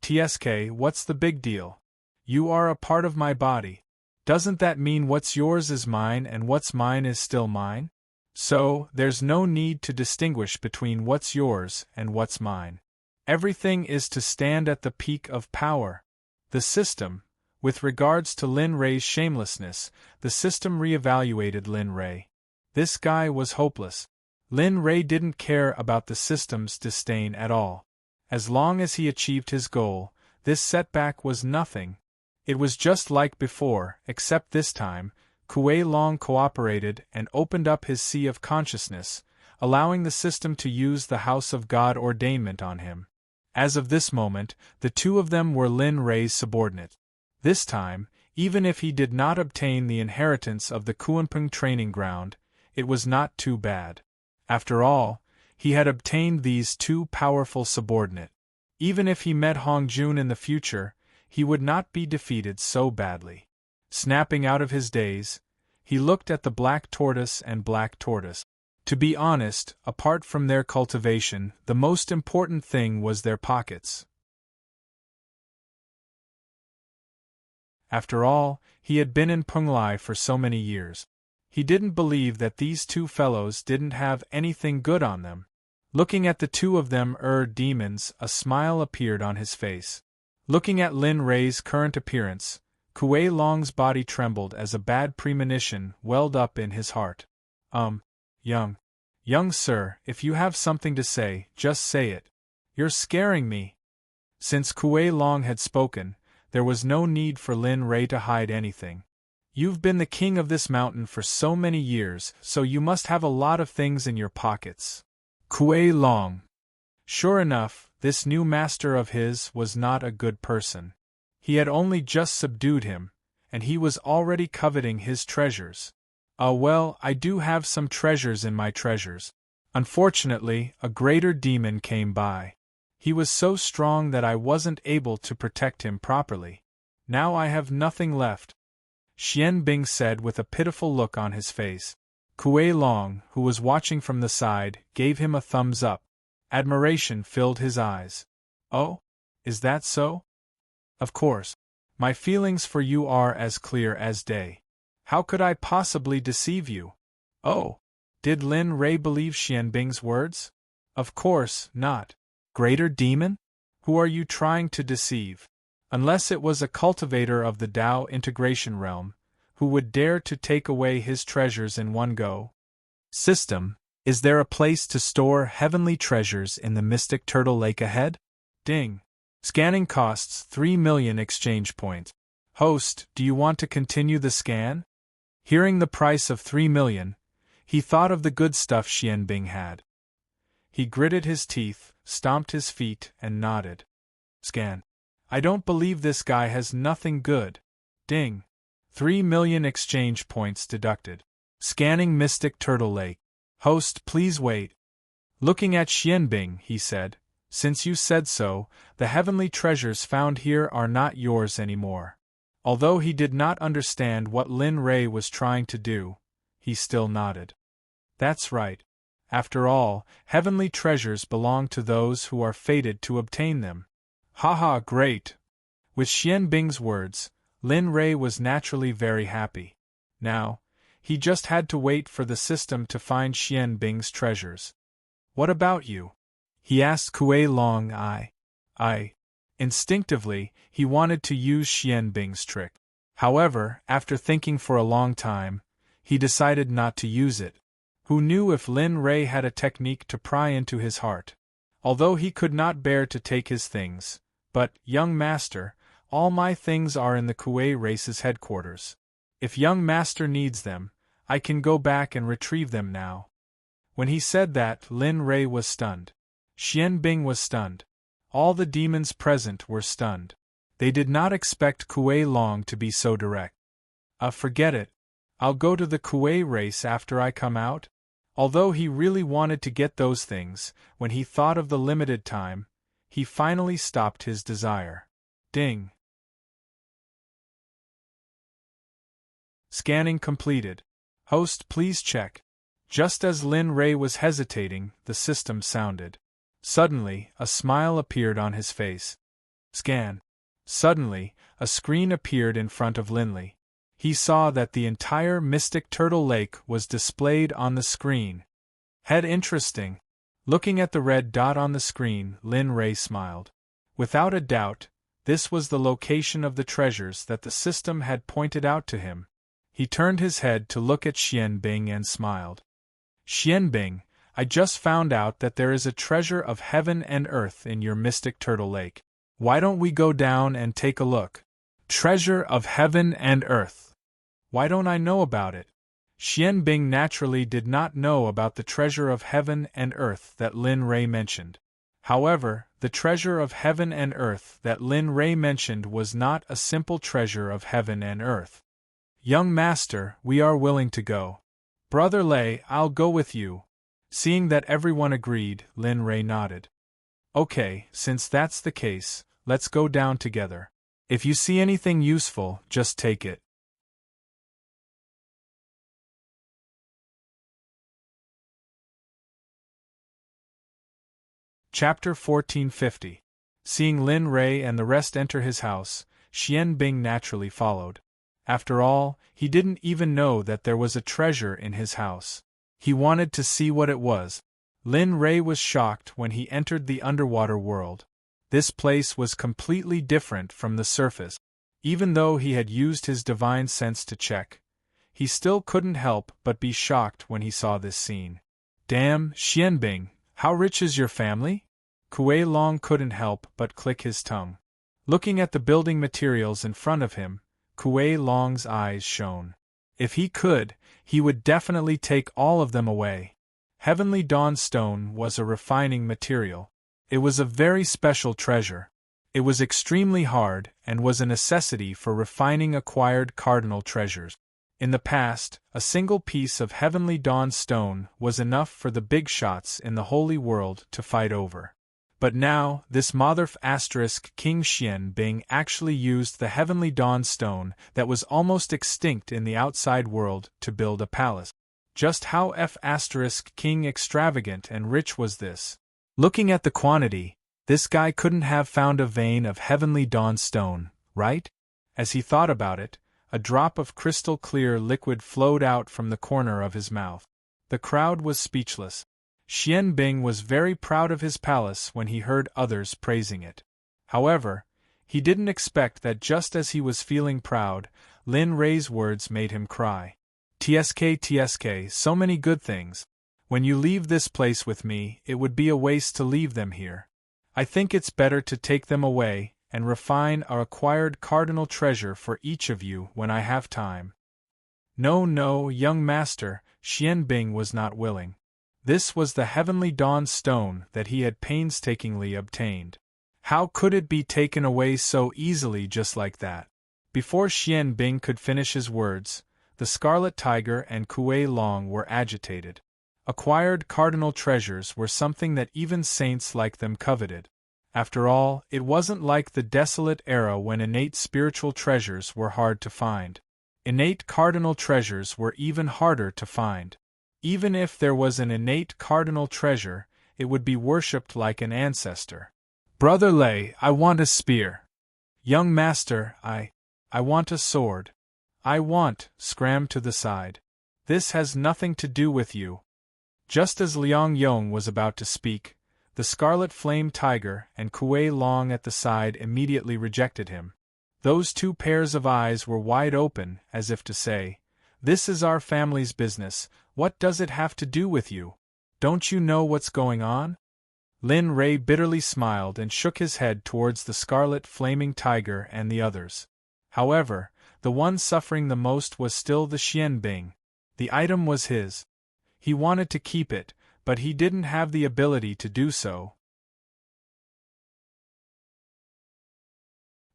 "TSK, what's the big deal? You are a part of my body. Doesn't that mean what's yours is mine and what's mine is still mine? So, there's no need to distinguish between what's yours and what's mine. Everything is to stand at the peak of power." The system, with regards to Lin Rei's shamelessness, the system re-evaluated Lin Rei. This guy was hopeless. Lin Rei didn't care about the system's disdain at all. As long as he achieved his goal, this setback was nothing. It was just like before, except this time, Kuei Long cooperated and opened up his sea of consciousness, allowing the system to use the House of God ordainment on him. As of this moment, the two of them were Lin Rei's subordinate. This time, even if he did not obtain the inheritance of the Kuanping training ground, it was not too bad. After all, he had obtained these two powerful subordinate. Even if he met Hong Jun in the future, he would not be defeated so badly. Snapping out of his daze, he looked at the black tortoise and black tortoise. To be honest, apart from their cultivation, the most important thing was their pockets. After all, he had been in Penglai for so many years. He didn't believe that these two fellows didn't have anything good on them. Looking at the two of them demons, a smile appeared on his face. Looking at Lin Rei's current appearance, Kuei Long's body trembled as a bad premonition welled up in his heart. Young sir, if you have something to say, just say it. You're scaring me. Since Kuei Long had spoken, there was no need for Lin Rei to hide anything. You've been the king of this mountain for so many years, so you must have a lot of things in your pockets. Kuei Long. Sure enough, this new master of his was not a good person. He had only just subdued him, and he was already coveting his treasures. Well, I do have some treasures in my treasures. Unfortunately, a greater demon came by. He was so strong that I wasn't able to protect him properly. Now I have nothing left, Xian Bing said with a pitiful look on his face. Kuei Long, who was watching from the side, gave him a thumbs up. Admiration filled his eyes. Oh? Is that so? Of course. My feelings for you are as clear as day. How could I possibly deceive you? Oh! Did Lin Rei believe Xian Bing's words? Of course not. Greater demon? Who are you trying to deceive? Unless it was a cultivator of the Tao integration realm, who would dare to take away his treasures in one go. System, is there a place to store heavenly treasures in the Mystic Turtle Lake ahead? Ding. Scanning costs 3 million exchange points. Host, do you want to continue the scan? Hearing the price of 3 million, he thought of the good stuff Xian Bing had. He gritted his teeth, stomped his feet, and nodded. Scan. I don't believe this guy has nothing good. Ding. 3 million exchange points deducted. Scanning Mystic Turtle Lake. Host, please wait. Looking at Xian Bing, he said, since you said so, the heavenly treasures found here are not yours anymore. Although he did not understand what Lin Rei was trying to do, he still nodded. That's right. After all, heavenly treasures belong to those who are fated to obtain them. Haha, great! With Xian Bing's words, Lin Rei was naturally very happy. Now, he just had to wait for the system to find Xian Bing's treasures. What about you? He asked Kuei Long. Instinctively, he wanted to use Xian Bing's trick. However, after thinking for a long time, he decided not to use it. Who knew if Lin Rei had a technique to pry into his heart? Although he could not bear to take his things, but, young master, all my things are in the Kuei race's headquarters. If young master needs them, I can go back and retrieve them now. When he said that, Lin Rei was stunned. Xian Bing was stunned. All the demons present were stunned. They did not expect Kuei Long to be so direct. Forget it. I'll go to the Kuei race after I come out. Although he really wanted to get those things, when he thought of the limited time, he finally stopped his desire. Ding. Scanning completed. Host, please check. Just as Lin Rei was hesitating, the system sounded. Suddenly, a smile appeared on his face. Scan. Suddenly, a screen appeared in front of Linley. He saw that the entire Mystic Turtle Lake was displayed on the screen. Head interesting. Looking at the red dot on the screen, Lin Rei smiled. Without a doubt, this was the location of the treasures that the system had pointed out to him. He turned his head to look at Xian Bing and smiled. Xian Bing, I just found out that there is a treasure of heaven and earth in your Mystic Turtle Lake. Why don't we go down and take a look? Treasure of heaven and earth. Why don't I know about it? Xian Bing naturally did not know about the treasure of heaven and earth that Lin Rei mentioned. However, the treasure of heaven and earth that Lin Rei mentioned was not a simple treasure of heaven and earth. Young master, we are willing to go. Brother Lei, I'll go with you. Seeing that everyone agreed, Lin Rei nodded. Okay, since that's the case, let's go down together. If you see anything useful, just take it. Chapter 1450. Seeing Lin Rei and the rest enter his house, Xian Bing naturally followed. After all, he didn't even know that there was a treasure in his house. He wanted to see what it was. Lin Rei was shocked when he entered the underwater world. This place was completely different from the surface. Even though he had used his divine sense to check, he still couldn't help but be shocked when he saw this scene. Damn, Xianbing, how rich is your family? Kuei Long couldn't help but click his tongue. Looking at the building materials in front of him, Kuei Long's eyes shone. If he could, he would definitely take all of them away. Heavenly Dawn Stone was a refining material. It was a very special treasure. It was extremely hard and was a necessity for refining acquired cardinal treasures. In the past, a single piece of Heavenly Dawn Stone was enough for the big shots in the Holy World to fight over. But now, this Motherf King Xianbing actually used the Heavenly Dawn Stone that was almost extinct in the outside world to build a palace. Just how King extravagant and rich was this? Looking at the quantity, this guy couldn't have found a vein of Heavenly Dawn Stone, right? As he thought about it, a drop of crystal clear liquid flowed out from the corner of his mouth. The crowd was speechless. Xianbing was very proud of his palace when he heard others praising it. However, he didn't expect that just as he was feeling proud, Lin Rei's words made him cry. TSK, so many good things. When you leave this place with me, it would be a waste to leave them here. I think it's better to take them away and refine our acquired cardinal treasure for each of you when I have time. No, young master, Xianbing was not willing. This was the Heavenly Dawn Stone that he had painstakingly obtained. How could it be taken away so easily just like that? Before Xianbing could finish his words, the Scarlet Tiger and Kuei Long were agitated. Acquired cardinal treasures were something that even saints like them coveted. After all, it wasn't like the desolate era when innate spiritual treasures were hard to find. Innate cardinal treasures were even harder to find. Even if there was an innate cardinal treasure, it would be worshipped like an ancestor. Brother Lei, I want a spear. Young master, I want a sword. Scram to the side. This has nothing to do with you. Just as Liang Yong was about to speak, the Scarlet Flame Tiger and Kuei Long at the side immediately rejected him. Those two pairs of eyes were wide open, as if to say, "This is our family's business, what does it have to do with you? Don't you know what's going on?" Lin Rei bitterly smiled and shook his head towards the Scarlet Flaming Tiger and the others. However, the one suffering the most was still the Xianbing. The item was his. He wanted to keep it, but he didn't have the ability to do so.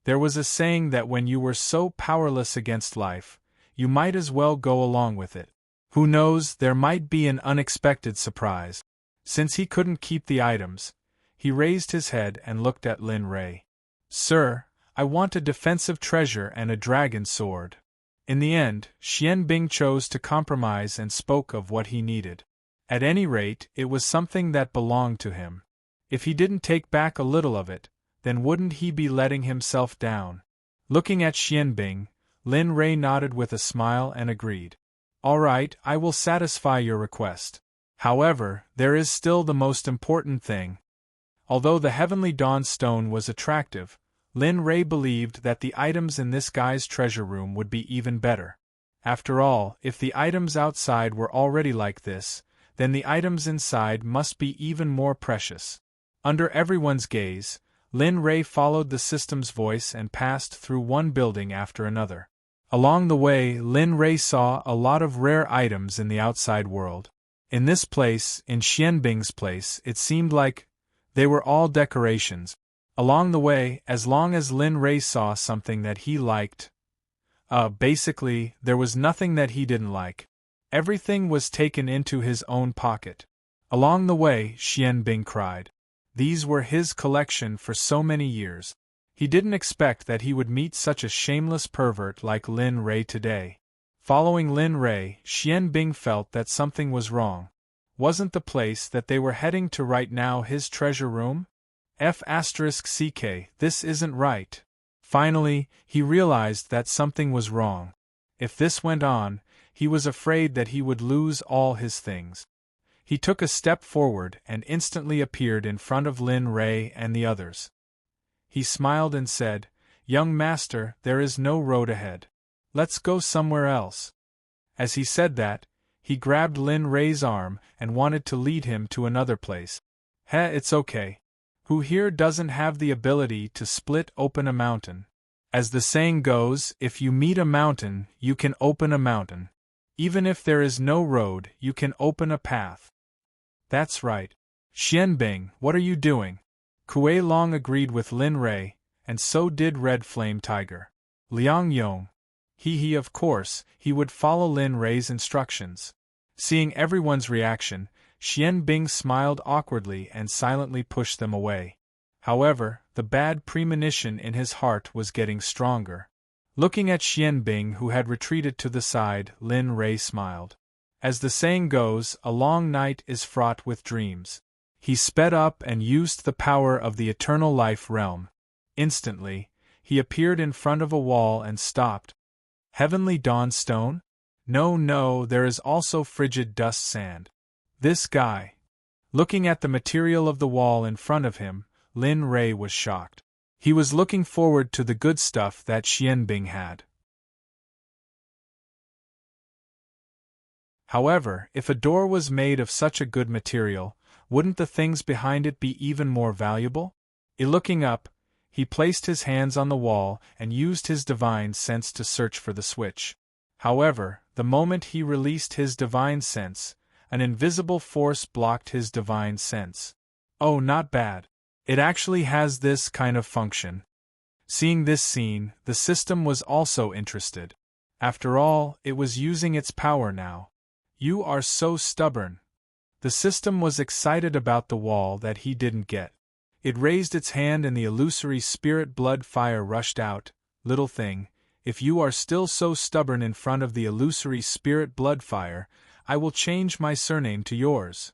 There was a saying that when you were so powerless against life, you might as well go along with it. Who knows, there might be an unexpected surprise. Since he couldn't keep the items, he raised his head and looked at Lin Rei. "Sir, I want a defensive treasure and a dragon sword." In the end, Xianbing chose to compromise and spoke of what he needed. At any rate, it was something that belonged to him. If he didn't take back a little of it, then wouldn't he be letting himself down? Looking at Xianbing, Lin Rei nodded with a smile and agreed. "All right, I will satisfy your request. However, there is still the most important thing." Although the Heavenly Dawn Stone was attractive, Lin Rei believed that the items in this guy's treasure room would be even better. After all, if the items outside were already like this, then the items inside must be even more precious. Under everyone's gaze, Lin Rei followed the system's voice and passed through one building after another. Along the way, Lin Rei saw a lot of rare items in the outside world. In this place, in Xianbing's place, it seemed like they were all decorations. Along the way, as long as Lin Rei saw something that he liked, basically, there was nothing that he didn't like. Everything was taken into his own pocket. Along the way, Xianbing cried. These were his collection for so many years. He didn't expect that he would meet such a shameless pervert like Lin Rei today. Following Lin Rei, Xianbing felt that something was wrong. Wasn't the place that they were heading to right now his treasure room? This isn't right. Finally, he realized that something was wrong. If this went on, he was afraid that he would lose all his things. He took a step forward and instantly appeared in front of Lin Rei and the others. He smiled and said, "Young master, there is no road ahead. Let's go somewhere else." As he said that, he grabbed Lin Rei's arm and wanted to lead him to another place. It's okay. Who here doesn't have the ability to split open a mountain? As the saying goes, if you meet a mountain, you can open a mountain. Even if there is no road, you can open a path. That's right. Xianbing, what are you doing? Kuei Long agreed with Lin Rei, and so did Red Flame Tiger. Liang Yong. He of course, he would follow Lin Rei's instructions. Seeing everyone's reaction, Xianbing smiled awkwardly and silently pushed them away. However, the bad premonition in his heart was getting stronger. Looking at Xianbing, who had retreated to the side, Lin Rei smiled. As the saying goes, a long night is fraught with dreams. He sped up and used the power of the eternal life realm. Instantly, he appeared in front of a wall and stopped. Heavenly dawn stone? No, there is also frigid dust sand. This guy. Looking at the material of the wall in front of him, Lin Rei was shocked. He was looking forward to the good stuff that Xianbing had. However, if a door was made of such a good material, wouldn't the things behind it be even more valuable? Looking up, he placed his hands on the wall and used his divine sense to search for the switch. However, the moment he released his divine sense, an invisible force blocked his divine sense. Oh, not bad. It actually has this kind of function. Seeing this scene, the system was also interested. After all, it was using its power now. You are so stubborn. The system was excited about the wall that he didn't get. It raised its hand and the illusory spirit blood fire rushed out. Little thing, if you are still so stubborn in front of the illusory spirit blood fire, I will change my surname to yours.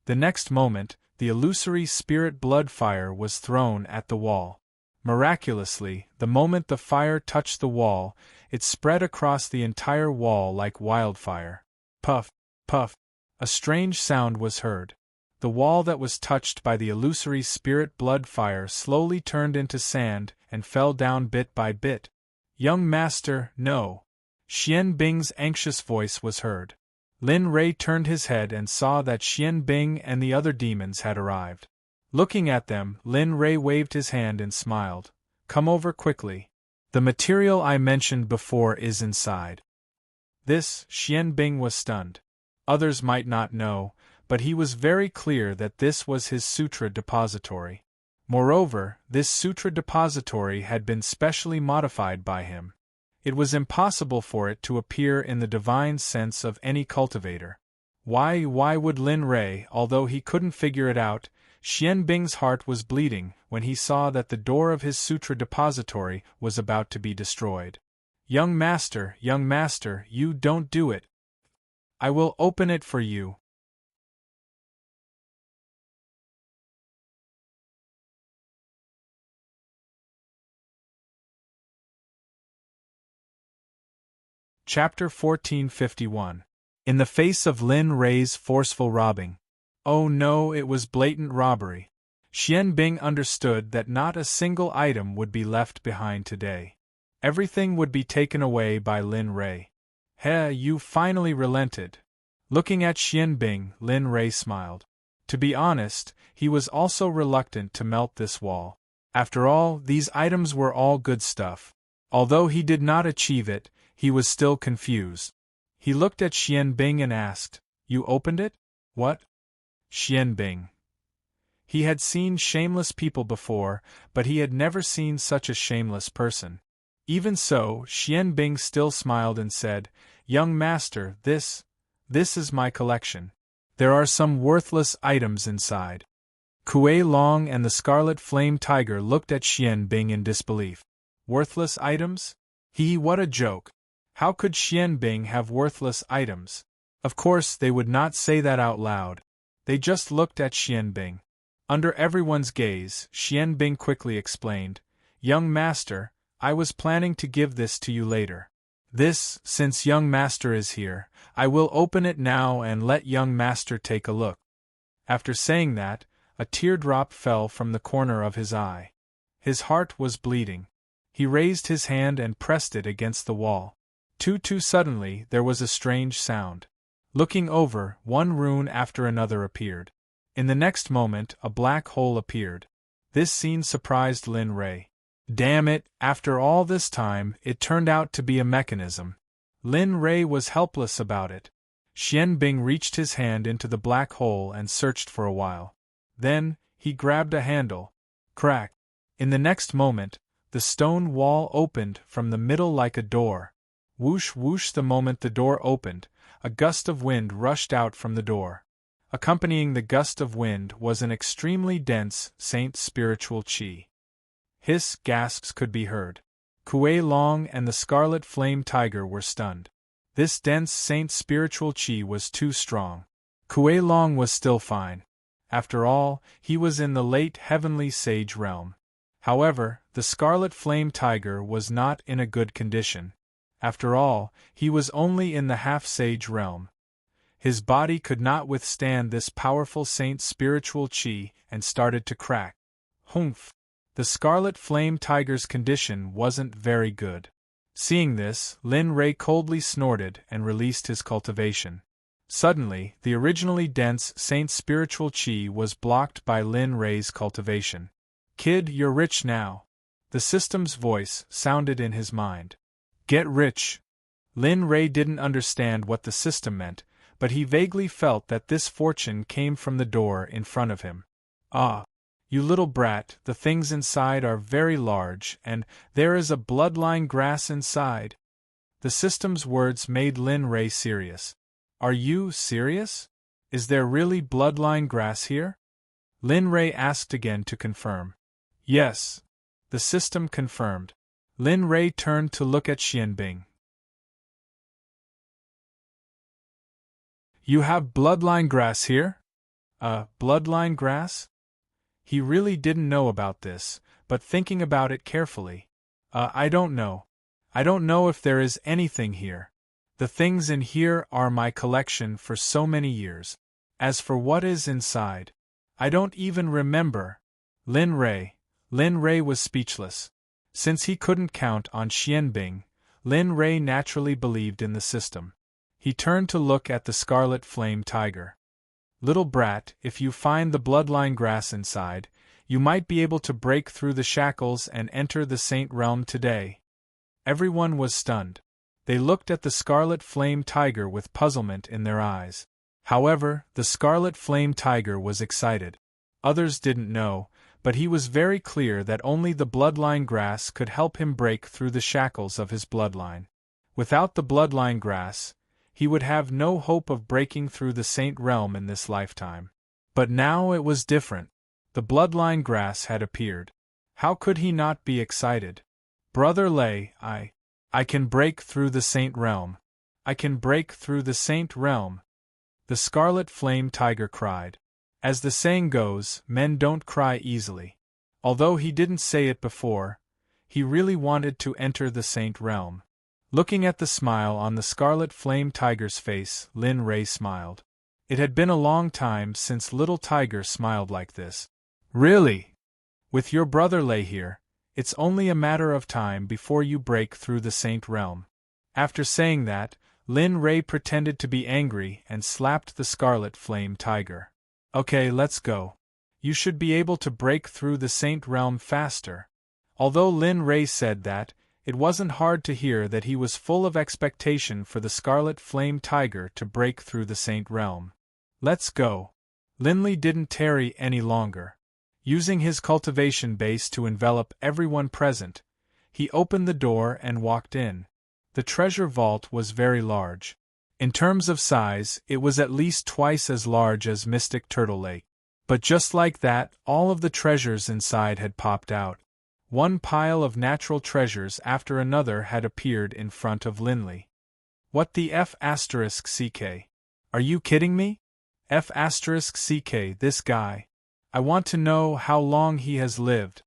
The next moment, the illusory spirit blood fire was thrown at the wall. Miraculously, the moment the fire touched the wall, it spread across the entire wall like wildfire. Puff, puff. A strange sound was heard. The wall that was touched by the illusory spirit blood fire slowly turned into sand and fell down bit by bit. Young master, no. Xianbing's anxious voice was heard. Lin Rei turned his head and saw that Xianbing and the other demons had arrived. Looking at them, Lin Rei waved his hand and smiled. Come over quickly. The material I mentioned before is inside. This, Xianbing was stunned. Others might not know, but he was very clear that this was his sutra depository. Moreover, this sutra depository had been specially modified by him. It was impossible for it to appear in the divine sense of any cultivator. Why would Lin Rei, although he couldn't figure it out, Xianbing's heart was bleeding when he saw that the door of his sutra depository was about to be destroyed. Young master, you don't do it. I will open it for you. Chapter 1451. In the face of Lin Rei's forceful robbing. Oh no, it was blatant robbery. Xianbing understood that not a single item would be left behind today. Everything would be taken away by Lin Rei. You finally relented. Looking at Xianbing, Lin Rei smiled. To be honest, he was also reluctant to melt this wall. After all, these items were all good stuff. Although he did not achieve it, he was still confused. He looked at Xianbing and asked, You opened it? What? Xianbing. He had seen shameless people before, but he had never seen such a shameless person. Even so, Xianbing still smiled and said, Young master, this is my collection. There are some worthless items inside. Kuei Long and the Scarlet Flame Tiger looked at Xianbing in disbelief. Worthless items? What a joke. How could Xianbing have worthless items? Of course they would not say that out loud. They just looked at Xianbing. Under everyone's gaze, Xianbing quickly explained, Young master, I was planning to give this to you later. Since young master is here, I will open it now and let young master take a look. After saying that, a teardrop fell from the corner of his eye. His heart was bleeding. He raised his hand and pressed it against the wall. Too suddenly there was a strange sound. Looking over, one rune after another appeared. In the next moment a black hole appeared. This scene surprised Lin Rei. Damn it, after all this time, it turned out to be a mechanism. Lin Rei was helpless about it. Xian Bing reached his hand into the black hole and searched for a while. Then, he grabbed a handle. Crack! In the next moment, the stone wall opened from the middle like a door. Whoosh whoosh! The moment the door opened, a gust of wind rushed out from the door. Accompanying the gust of wind was an extremely dense, saint spiritual qi. Hiss, gasps could be heard. Kuei Long and the Scarlet Flame Tiger were stunned. This dense saint spiritual qi was too strong. Kuei Long was still fine. After all, he was in the late heavenly sage realm. However, the Scarlet Flame Tiger was not in a good condition. After all, he was only in the half-sage realm. His body could not withstand this powerful saint spiritual qi and started to crack. Humph! The Scarlet Flame Tiger's condition wasn't very good. Seeing this, Lin Rei coldly snorted and released his cultivation. Suddenly, the originally dense saint spiritual qi was blocked by Lin Rei's cultivation. Kid, you're rich now. The system's voice sounded in his mind. Get rich. Lin Rei didn't understand what the system meant, but he vaguely felt that this fortune came from the door in front of him. Ah! You little brat, the things inside are very large, and there is a bloodline grass inside. The system's words made Lin Rei serious. Are you serious? Is there really bloodline grass here? Lin Rei asked again to confirm. Yes. The system confirmed. Lin Rei turned to look at Xian Bing. You have bloodline grass here? Bloodline grass? He really didn't know about this, but thinking about it carefully. I don't know. I don't know if there is anything here. The things in here are my collection for so many years. As for what is inside, I don't even remember. Lin Rei was speechless. Since he couldn't count on Xian Bing, Lin Rei naturally believed in the system. He turned to look at the Scarlet Flame Tiger. Little brat, if you find the bloodline grass inside, you might be able to break through the shackles and enter the saint realm today. Everyone was stunned. They looked at the Scarlet Flame Tiger with puzzlement in their eyes. However, the Scarlet Flame Tiger was excited. Others didn't know, but he was very clear that only the bloodline grass could help him break through the shackles of his bloodline. Without the bloodline grass, he would have no hope of breaking through the saint realm in this lifetime. But now it was different. The bloodline grass had appeared. How could he not be excited? Brother Lei, I can break through the saint realm. I can break through the saint realm. The Scarlet Flame Tiger cried. As the saying goes, men don't cry easily. Although he didn't say it before, he really wanted to enter the saint realm. Looking at the smile on the Scarlet Flame Tiger's face, Lin Rei smiled. It had been a long time since little tiger smiled like this. Really? With your brother Lei here, it's only a matter of time before you break through the saint realm. After saying that, Lin Rei pretended to be angry and slapped the Scarlet Flame Tiger. Okay, let's go. You should be able to break through the saint realm faster. Although Lin Rei said that, it wasn't hard to hear that he was full of expectation for the Scarlet Flame Tiger to break through the saint realm. Let's go. Linley didn't tarry any longer. Using his cultivation base to envelop everyone present, he opened the door and walked in. The treasure vault was very large. In terms of size, it was at least twice as large as Mystic Turtle Lake. But just like that, all of the treasures inside had popped out. One pile of natural treasures after another had appeared in front of Linley. What the F***CK? Are you kidding me? F***CK, this guy. I want to know how long he has lived.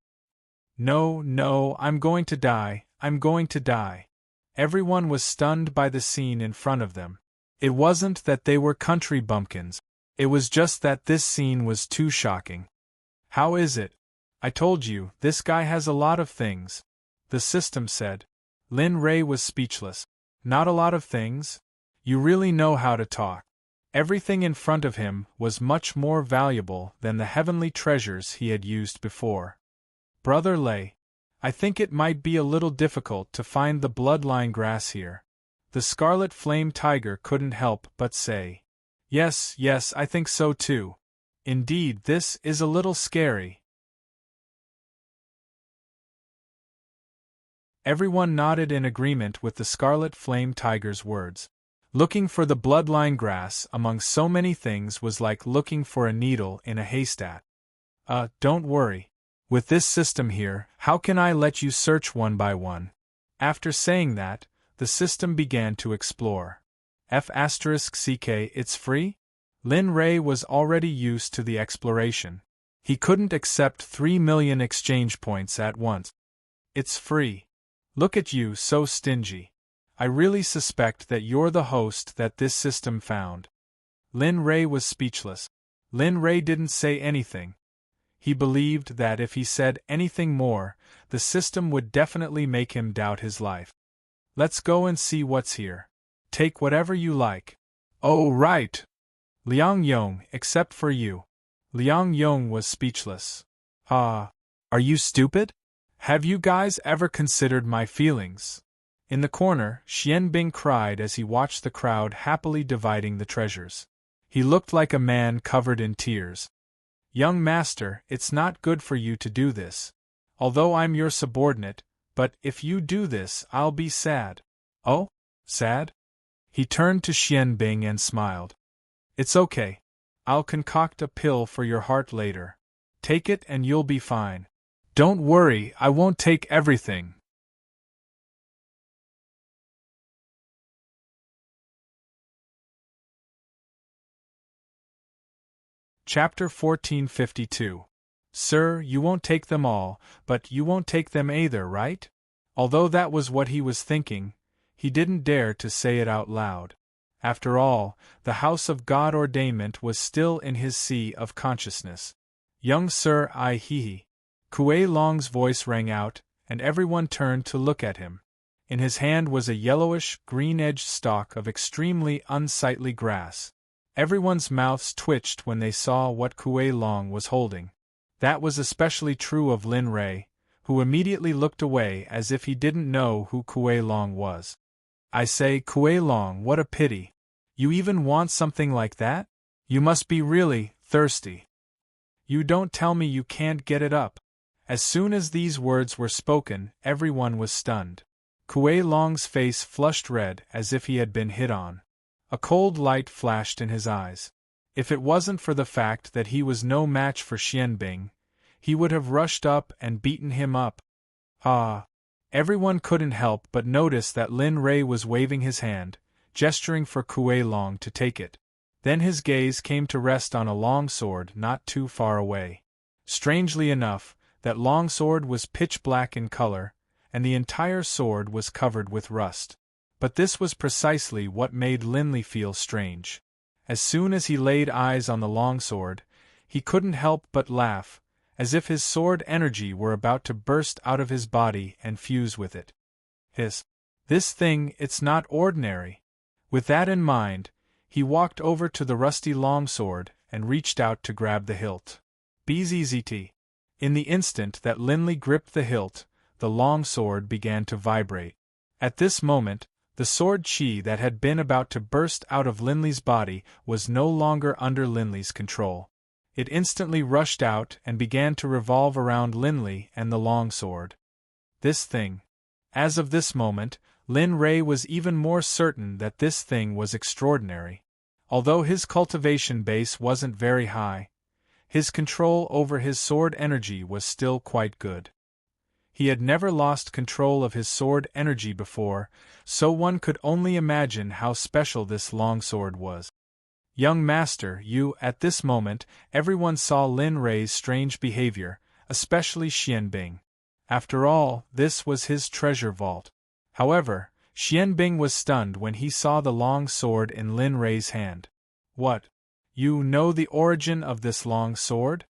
No, I'm going to die, I'm going to die. Everyone was stunned by the scene in front of them. It wasn't that they were country bumpkins. It was just that this scene was too shocking. How is it? I told you, this guy has a lot of things. the system said. Lin Rei was speechless. Not a lot of things? You really know how to talk. Everything in front of him was much more valuable than the heavenly treasures he had used before. Brother Lei, I think it might be a little difficult to find the bloodline grass here. The scarlet flame tiger couldn't help but say. Yes, I think so too. Indeed, this is a little scary. Everyone nodded in agreement with the scarlet flame tiger's words. Looking for the bloodline grass among so many things was like looking for a needle in a haystack. Don't worry. With this system here, how can I let you search one by one? After saying that, the system began to explore. F***ck, it's free? Lin Rei was already used to the exploration. He couldn't accept 3 million exchange points at once. It's free. Look at you, so stingy. I really suspect that you're the host that this system found. Lin Rei was speechless. Lin Rei didn't say anything. He believed that if he said anything more, the system would definitely make him doubt his life. Let's go and see what's here. Take whatever you like. Oh, right. Liang Yong, except for you. Liang Yong was speechless. Are you stupid? Have you guys ever considered my feelings? In the corner, Xianbing cried as he watched the crowd happily dividing the treasures. He looked like a man covered in tears. Young master, it's not good for you to do this. Although I'm your subordinate, but if you do this, I'll be sad. Oh? Sad? He turned to Xianbing and smiled. It's okay. I'll concoct a pill for your heart later. Take it and you'll be fine. Don't worry, I won't take everything. Chapter 1452. Sir, you won't take them all, but you won't take them either, right? Although that was what he was thinking, he didn't dare to say it out loud. After all, the house of God ordainment was still in his sea of consciousness. Young Sir He. Kuei Long's voice rang out, and everyone turned to look at him. In his hand was a yellowish, green-edged stalk of extremely unsightly grass. Everyone's mouths twitched when they saw what Kuei Long was holding. That was especially true of Lin Rei, who immediately looked away as if he didn't know who Kuei Long was. I say, Kuei Long, what a pity. You even want something like that? You must be really thirsty. You don't tell me you can't get it up. As soon as these words were spoken, everyone was stunned. Kuei Long's face flushed red as if he had been hit on. A cold light flashed in his eyes. If it wasn't for the fact that he was no match for Xianbing, he would have rushed up and beaten him up. Everyone couldn't help but notice that Lin Rei was waving his hand, gesturing for Kuei Long to take it. Then his gaze came to rest on a long sword not too far away. Strangely enough, that long sword was pitch black in color, and the entire sword was covered with rust. But this was precisely what made Linley feel strange. As soon as he laid eyes on the longsword, he couldn't help but laugh, as if his sword energy were about to burst out of his body and fuse with it. This thing, it's not ordinary. With that in mind, he walked over to the rusty longsword and reached out to grab the hilt. Bzzzt. In the instant that Linley gripped the hilt, the longsword began to vibrate. At this moment, the sword chi that had been about to burst out of Linley's body was no longer under Linley's control. It instantly rushed out and began to revolve around Linley and the longsword. This thing. As of this moment, Lin Rei was even more certain that this thing was extraordinary. Although his cultivation base wasn't very high, his control over his sword energy was still quite good. He had never lost control of his sword energy before, so one could only imagine how special this longsword was. Young master, at this moment, everyone saw Lin Rei's strange behavior, especially Xianbing. After all, this was his treasure vault. However, Xianbing was stunned when he saw the long sword in Lin Rei's hand. What? You know the origin of this long sword?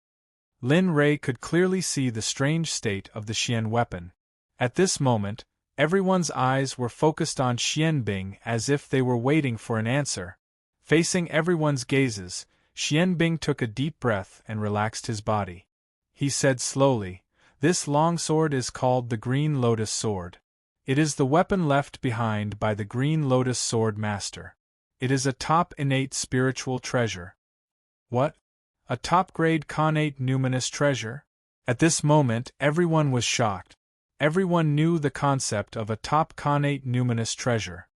Lin Rei could clearly see the strange state of the Xian weapon. At this moment, everyone's eyes were focused on Xianbing as if they were waiting for an answer. Facing everyone's gazes, Xianbing took a deep breath and relaxed his body. He said slowly, "This long sword is called the Green Lotus Sword. It is the weapon left behind by the Green Lotus Sword Master. It is a top innate spiritual treasure." What? A top-grade connate numinous treasure? At this moment, everyone was shocked. Everyone knew the concept of a top connate numinous treasure.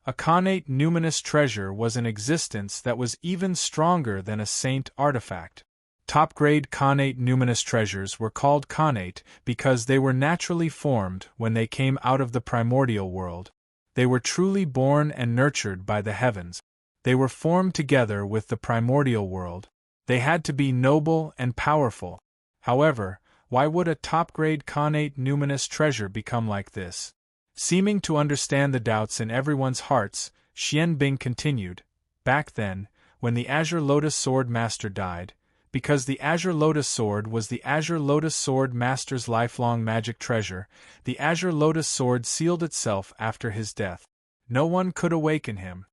A connate numinous treasure was an existence that was even stronger than a saint artifact. Top-grade connate numinous treasures were called connate because they were naturally formed when they came out of the primordial world. They were truly born and nurtured by the heavens. They were formed together with the primordial world. They had to be noble and powerful. However, why would a top-grade connate numinous treasure become like this? Seeming to understand the doubts in everyone's hearts, Xianbing continued, "Back then, when the Azure Lotus Sword Master died, because the Azure Lotus Sword was the Azure Lotus Sword Master's lifelong magic treasure, the Azure Lotus Sword sealed itself after his death. No one could awaken him.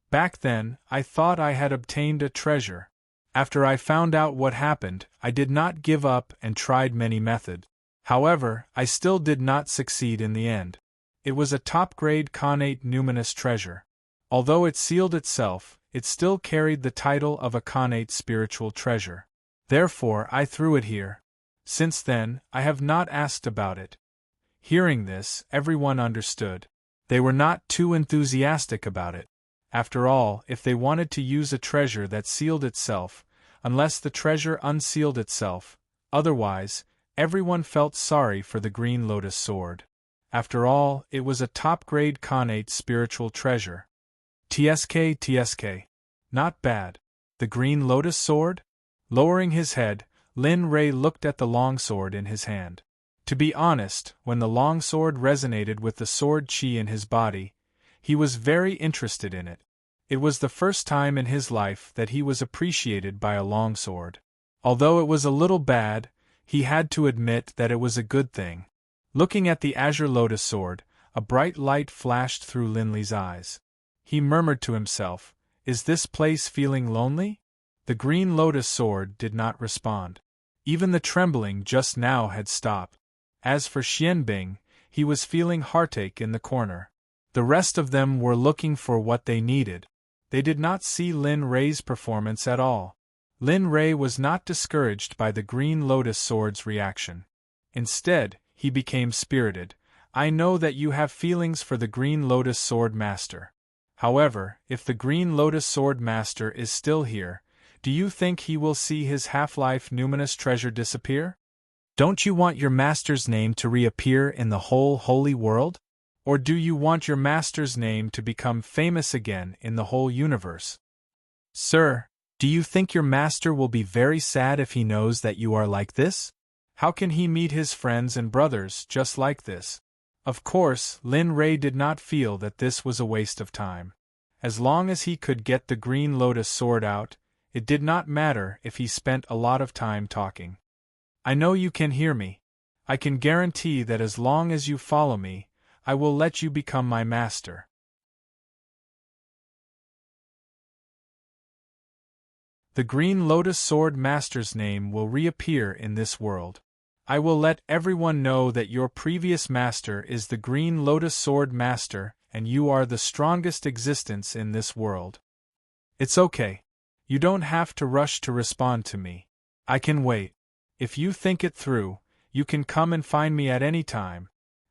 Back then, I thought I had obtained a treasure. After I found out what happened, I did not give up and tried many methods. However, I still did not succeed in the end. It was a top-grade connate numinous treasure. Although it sealed itself, it still carried the title of a connate spiritual treasure. Therefore I threw it here. Since then, I have not asked about it." Hearing this, everyone understood. They were not too enthusiastic about it. After all, if they wanted to use a treasure that sealed itself, unless the treasure unsealed itself, otherwise, everyone felt sorry for the Green Lotus Sword. After all, it was a top-grade connate spiritual treasure. TSK. Not bad. The Green Lotus Sword? Lowering his head, Lin Rei looked at the longsword in his hand. To be honest, when the longsword resonated with the sword chi in his body, he was very interested in it. It was the first time in his life that he was appreciated by a longsword. Although it was a little bad, he had to admit that it was a good thing. Looking at the Azure Lotus Sword, a bright light flashed through Lin Li's eyes. He murmured to himself, "Is this place feeling lonely?" The Green Lotus Sword did not respond. Even the trembling just now had stopped. As for Xianbing, he was feeling heartache in the corner. The rest of them were looking for what they needed. They did not see Lin Rei's performance at all. Lin Rei was not discouraged by the Green Lotus Sword's reaction. Instead, he became spirited. "I know that you have feelings for the Green Lotus Sword Master. However, if the Green Lotus Sword Master is still here, do you think he will see his half-life numinous treasure disappear? Don't you want your master's name to reappear in the whole holy world? Or do you want your master's name to become famous again in the whole universe? Sir, do you think your master will be very sad if he knows that you are like this? How can he meet his friends and brothers just like this?" Of course, Lin Rei did not feel that this was a waste of time. As long as he could get the Green Lotus Sword out, it did not matter if he spent a lot of time talking. "I know you can hear me. I can guarantee that as long as you follow me, I will let you become my master." The Green Lotus Sword Master's name will reappear in this world. I will let everyone know that your previous master is the Green Lotus Sword Master and you are the strongest existence in this world. It's okay. You don't have to rush to respond to me. I can wait. If you think it through, you can come and find me at any time.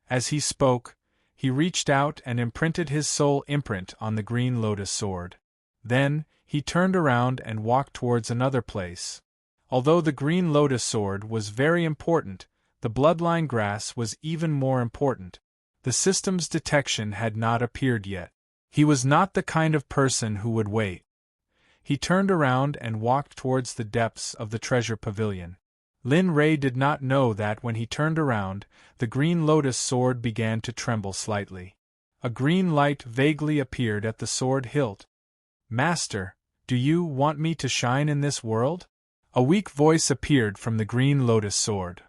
As he spoke, he reached out and imprinted his soul imprint on the Green Lotus Sword. Then, he turned around and walked towards another place. Although the Green Lotus Sword was very important, the bloodline grass was even more important. The system's detection had not appeared yet. He was not the kind of person who would wait. He turned around and walked towards the depths of the treasure pavilion. Lin Rei did not know that when he turned around, the Green Lotus Sword began to tremble slightly. A green light vaguely appeared at the sword hilt. "Master, do you want me to shine in this world? A weak voice appeared from the green lotus sword.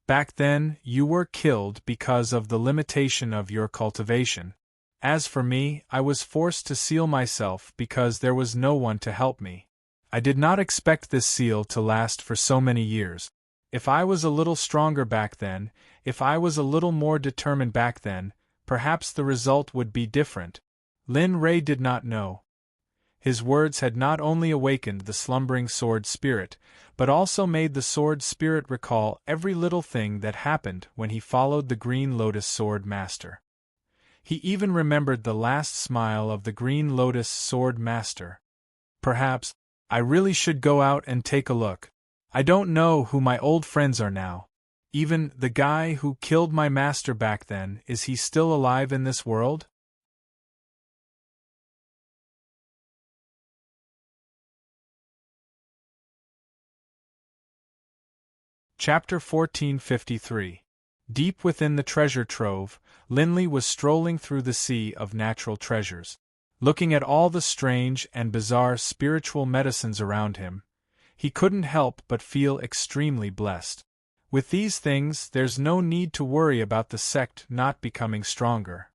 Back then, you were killed because of the limitation of your cultivation. As for me, I was forced to seal myself because there was no one to help me. I did not expect this seal to last for so many years. If I was a little stronger back then, if I was a little more determined back then, perhaps the result would be different. Lin Rei did not know. His words had not only awakened the slumbering sword spirit, but also made the sword spirit recall every little thing that happened when he followed the Green Lotus Sword Master. He even remembered the last smile of the Green Lotus Sword Master. Perhaps, I really should go out and take a look. I don't know who my old friends are now. Even the guy who killed my master back then, is he still alive in this world? Chapter 1453. Deep within the treasure trove, Linley was strolling through the sea of natural treasures. Looking at all the strange and bizarre spiritual medicines around him, he couldn't help but feel extremely blessed. With these things, there's no need to worry about the sect not becoming stronger.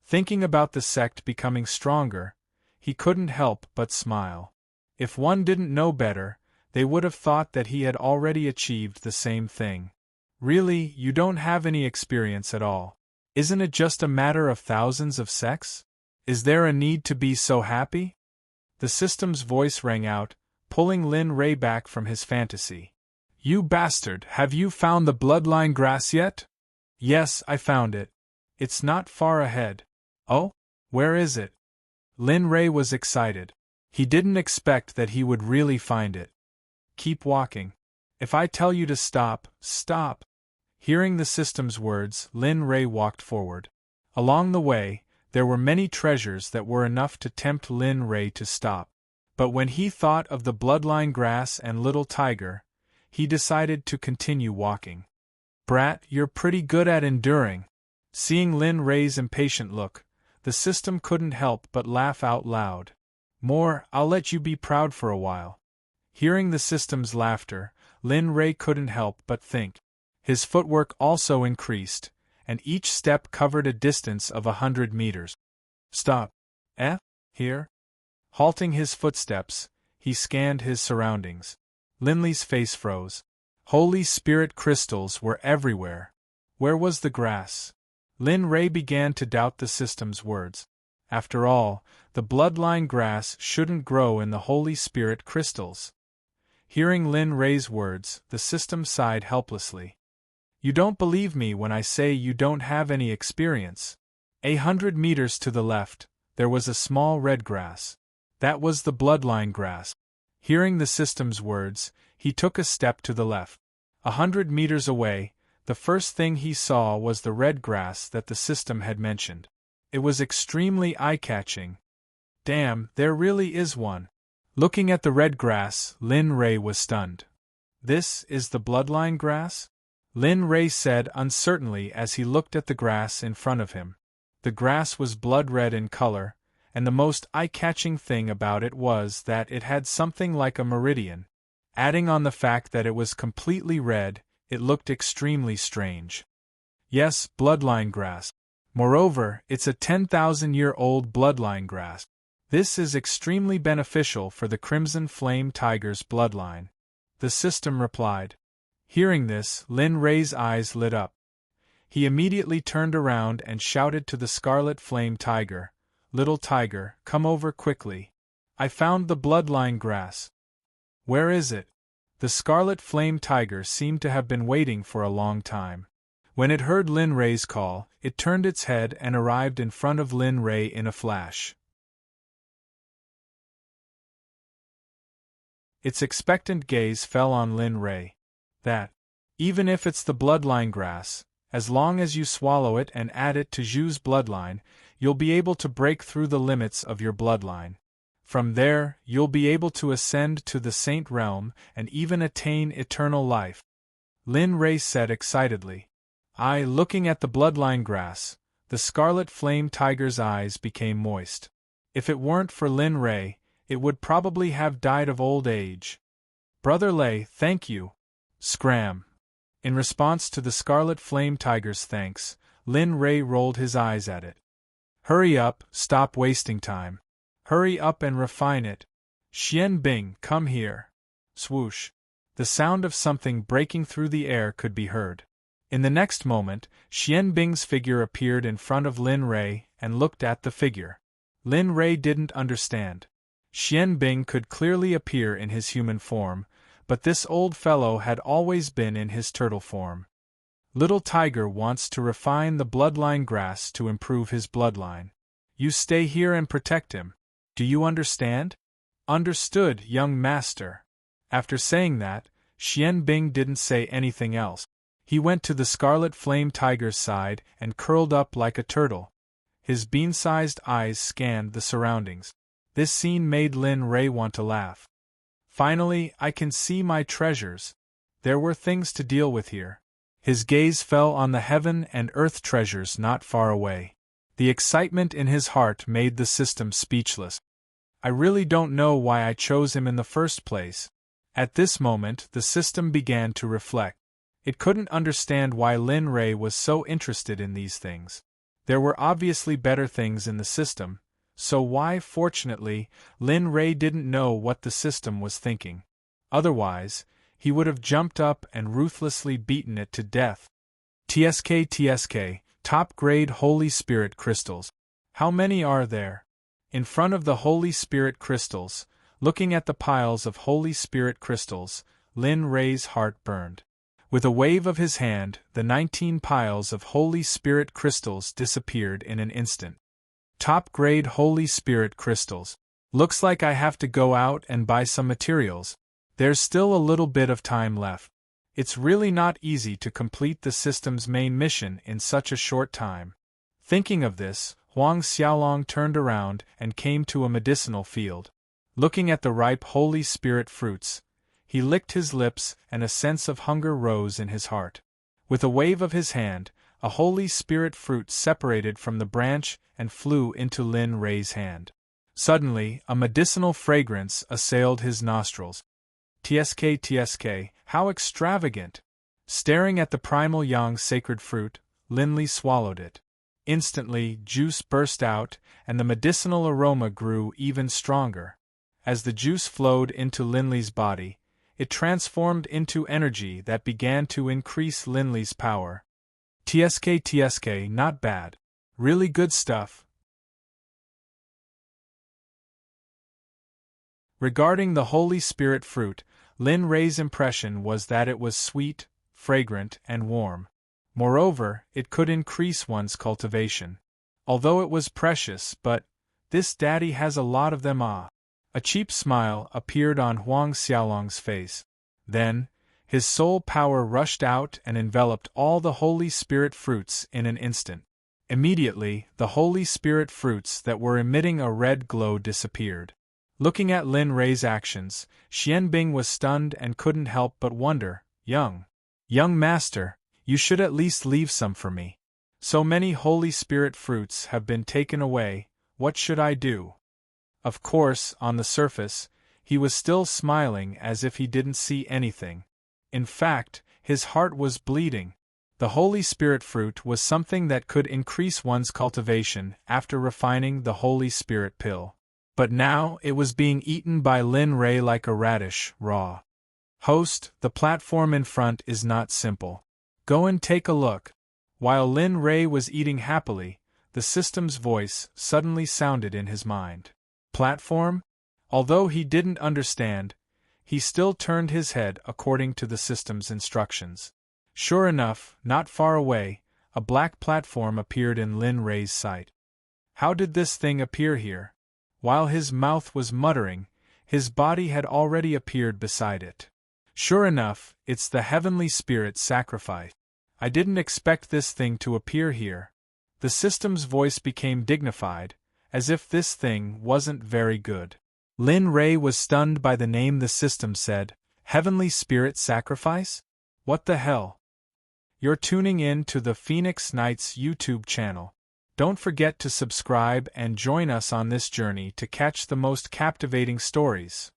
Thinking about the sect becoming stronger, he couldn't help but smile. If one didn't know better, they would have thought that he had already achieved the same thing. Really, you don't have any experience at all. Isn't it just a matter of thousands of sects? Is there a need to be so happy? The system's voice rang out, pulling Lin Rei back from his fantasy. You bastard, have you found the bloodline grass yet? Yes, I found it. It's not far ahead. Oh? Where is it? Lin Rei was excited. He didn't expect that he would really find it. Keep walking. If I tell you to stop, stop. Hearing the system's words, Lin Rei walked forward. Along the way, there were many treasures that were enough to tempt Lin Rei to stop. But when he thought of the bloodline grass and little tiger, he decided to continue walking. Brat, you're pretty good at enduring. Seeing Lin Rei's impatient look, the system couldn't help but laugh out loud. More, I'll let you be proud for a while. Hearing the system's laughter, Lin Rei couldn't help but think. His footwork also increased, and each step covered a distance of 100 meters. Stop. Here? Halting his footsteps, he scanned his surroundings. Linley's face froze. Holy Spirit crystals were everywhere. Where was the grass? Lin Rei began to doubt the system's words. After all, the bloodline grass shouldn't grow in the Holy Spirit crystals. Hearing Lin Rei's words, the system sighed helplessly. You don't believe me when I say you don't have any experience. 100 meters to the left, there was a small red grass. That was the bloodline grass. Hearing the system's words, he took a step to the left. 100 meters away, the first thing he saw was the red grass that the system had mentioned. It was extremely eye-catching. Damn, there really is one. Looking at the red grass, Lin Rei was stunned. This is the bloodline grass? Lin Rei said uncertainly as he looked at the grass in front of him. The grass was blood-red in color, and the most eye-catching thing about it was that it had something like a meridian. Adding on the fact that it was completely red, it looked extremely strange. Yes, bloodline grass. Moreover, it's a 10,000-year-old bloodline grass. This is extremely beneficial for the Crimson Flame Tiger's bloodline. The system replied. Hearing this, Lin Rei's eyes lit up. He immediately turned around and shouted to the Scarlet Flame Tiger, Little tiger, come over quickly. I found the bloodline grass. Where is it? The Scarlet Flame Tiger seemed to have been waiting for a long time. When it heard Lin Rei's call, it turned its head and arrived in front of Lin Rei in a flash. Its expectant gaze fell on Lin Rei. That, even if it's the bloodline grass, as long as you swallow it and add it to Zhu's bloodline, you'll be able to break through the limits of your bloodline. From there, you'll be able to ascend to the Saint Realm and even attain eternal life. Lin Rei said excitedly. Looking at the bloodline grass, the Scarlet Flame Tiger's eyes became moist. If it weren't for Lin Rei, it would probably have died of old age. Brother Lei, thank you. Scram. In response to the Scarlet Flame Tiger's thanks, Lin Rei rolled his eyes at it. Hurry up, stop wasting time. Hurry up and refine it. Xian Bing, come here. Swoosh. The sound of something breaking through the air could be heard. In the next moment, Xian Bing's figure appeared in front of Lin Rei and looked at the figure. Lin Rei didn't understand. Xian Bing could clearly appear in his human form, but this old fellow had always been in his turtle form. Little Tiger wants to refine the bloodline grass to improve his bloodline. You stay here and protect him. Do you understand? Understood, young master. After saying that, Xian Bing didn't say anything else. He went to the Scarlet Flame Tiger's side and curled up like a turtle. His bean-sized eyes scanned the surroundings. This scene made Lin Rei want to laugh. Finally, I can see my treasures. There were things to deal with here. His gaze fell on the heaven and earth treasures not far away. The excitement in his heart made the system speechless. I really don't know why I chose him in the first place. At this moment, the system began to reflect. It couldn't understand why Lin Rei was so interested in these things. There were obviously better things in the system, so why, fortunately, Lin Rei didn't know what the system was thinking. Otherwise, he would have jumped up and ruthlessly beaten it to death. TSK, top-grade Holy Spirit crystals. How many are there? In front of the Holy Spirit crystals, looking at the piles of Holy Spirit crystals, Lin Rei's heart burned. With a wave of his hand, the 19 piles of Holy Spirit crystals disappeared in an instant. Top-grade Holy Spirit crystals. Looks like I have to go out and buy some materials. There's still a little bit of time left. It's really not easy to complete the system's main mission in such a short time. Thinking of this, Huang Xiaolong turned around and came to a medicinal field. Looking at the ripe Holy Spirit fruits, he licked his lips and a sense of hunger rose in his heart. With a wave of his hand, a Holy Spirit fruit separated from the branch and flew into Lin Rei's hand. Suddenly, a medicinal fragrance assailed his nostrils. TSK, how extravagant! Staring at the primal yang sacred fruit, Linli swallowed it. Instantly, juice burst out, and the medicinal aroma grew even stronger. As the juice flowed into Linli's body, it transformed into energy that began to increase Linli's power. TSK, not bad. Really good stuff. Regarding the Holy Spirit fruit, Lin Rei's impression was that it was sweet, fragrant, and warm. Moreover, it could increase one's cultivation. Although it was precious, but this daddy has a lot of them. A cheap smile appeared on Huang Xiaolong's face. Then, his soul power rushed out and enveloped all the Holy Spirit fruits in an instant. Immediately, the Holy Spirit fruits that were emitting a red glow disappeared. Looking at Lin Rei's actions, Xian Bing was stunned and couldn't help but wonder, Young master, you should at least leave some for me. So many Holy Spirit fruits have been taken away, what should I do? Of course, on the surface, he was still smiling as if he didn't see anything. In fact, his heart was bleeding. The Holy Spirit fruit was something that could increase one's cultivation after refining the Holy Spirit pill. But now it was being eaten by Lin Rei like a radish, raw. Host, the platform in front is not simple. Go and take a look. While Lin Rei was eating happily, the system's voice suddenly sounded in his mind. Platform? Although he didn't understand, he still turned his head according to the system's instructions. Sure enough, not far away, a black platform appeared in Lin Rei's sight. How did this thing appear here? While his mouth was muttering, his body had already appeared beside it. Sure enough, it's the heavenly spirit sacrifice. I didn't expect this thing to appear here. The system's voice became dignified, as if this thing wasn't very good. Lin Rei was stunned by the name the system said. Heavenly Spirit Sacrifice? What the hell? You're tuning in to the Phoenix Knights YouTube channel. Don't forget to subscribe and join us on this journey to catch the most captivating stories.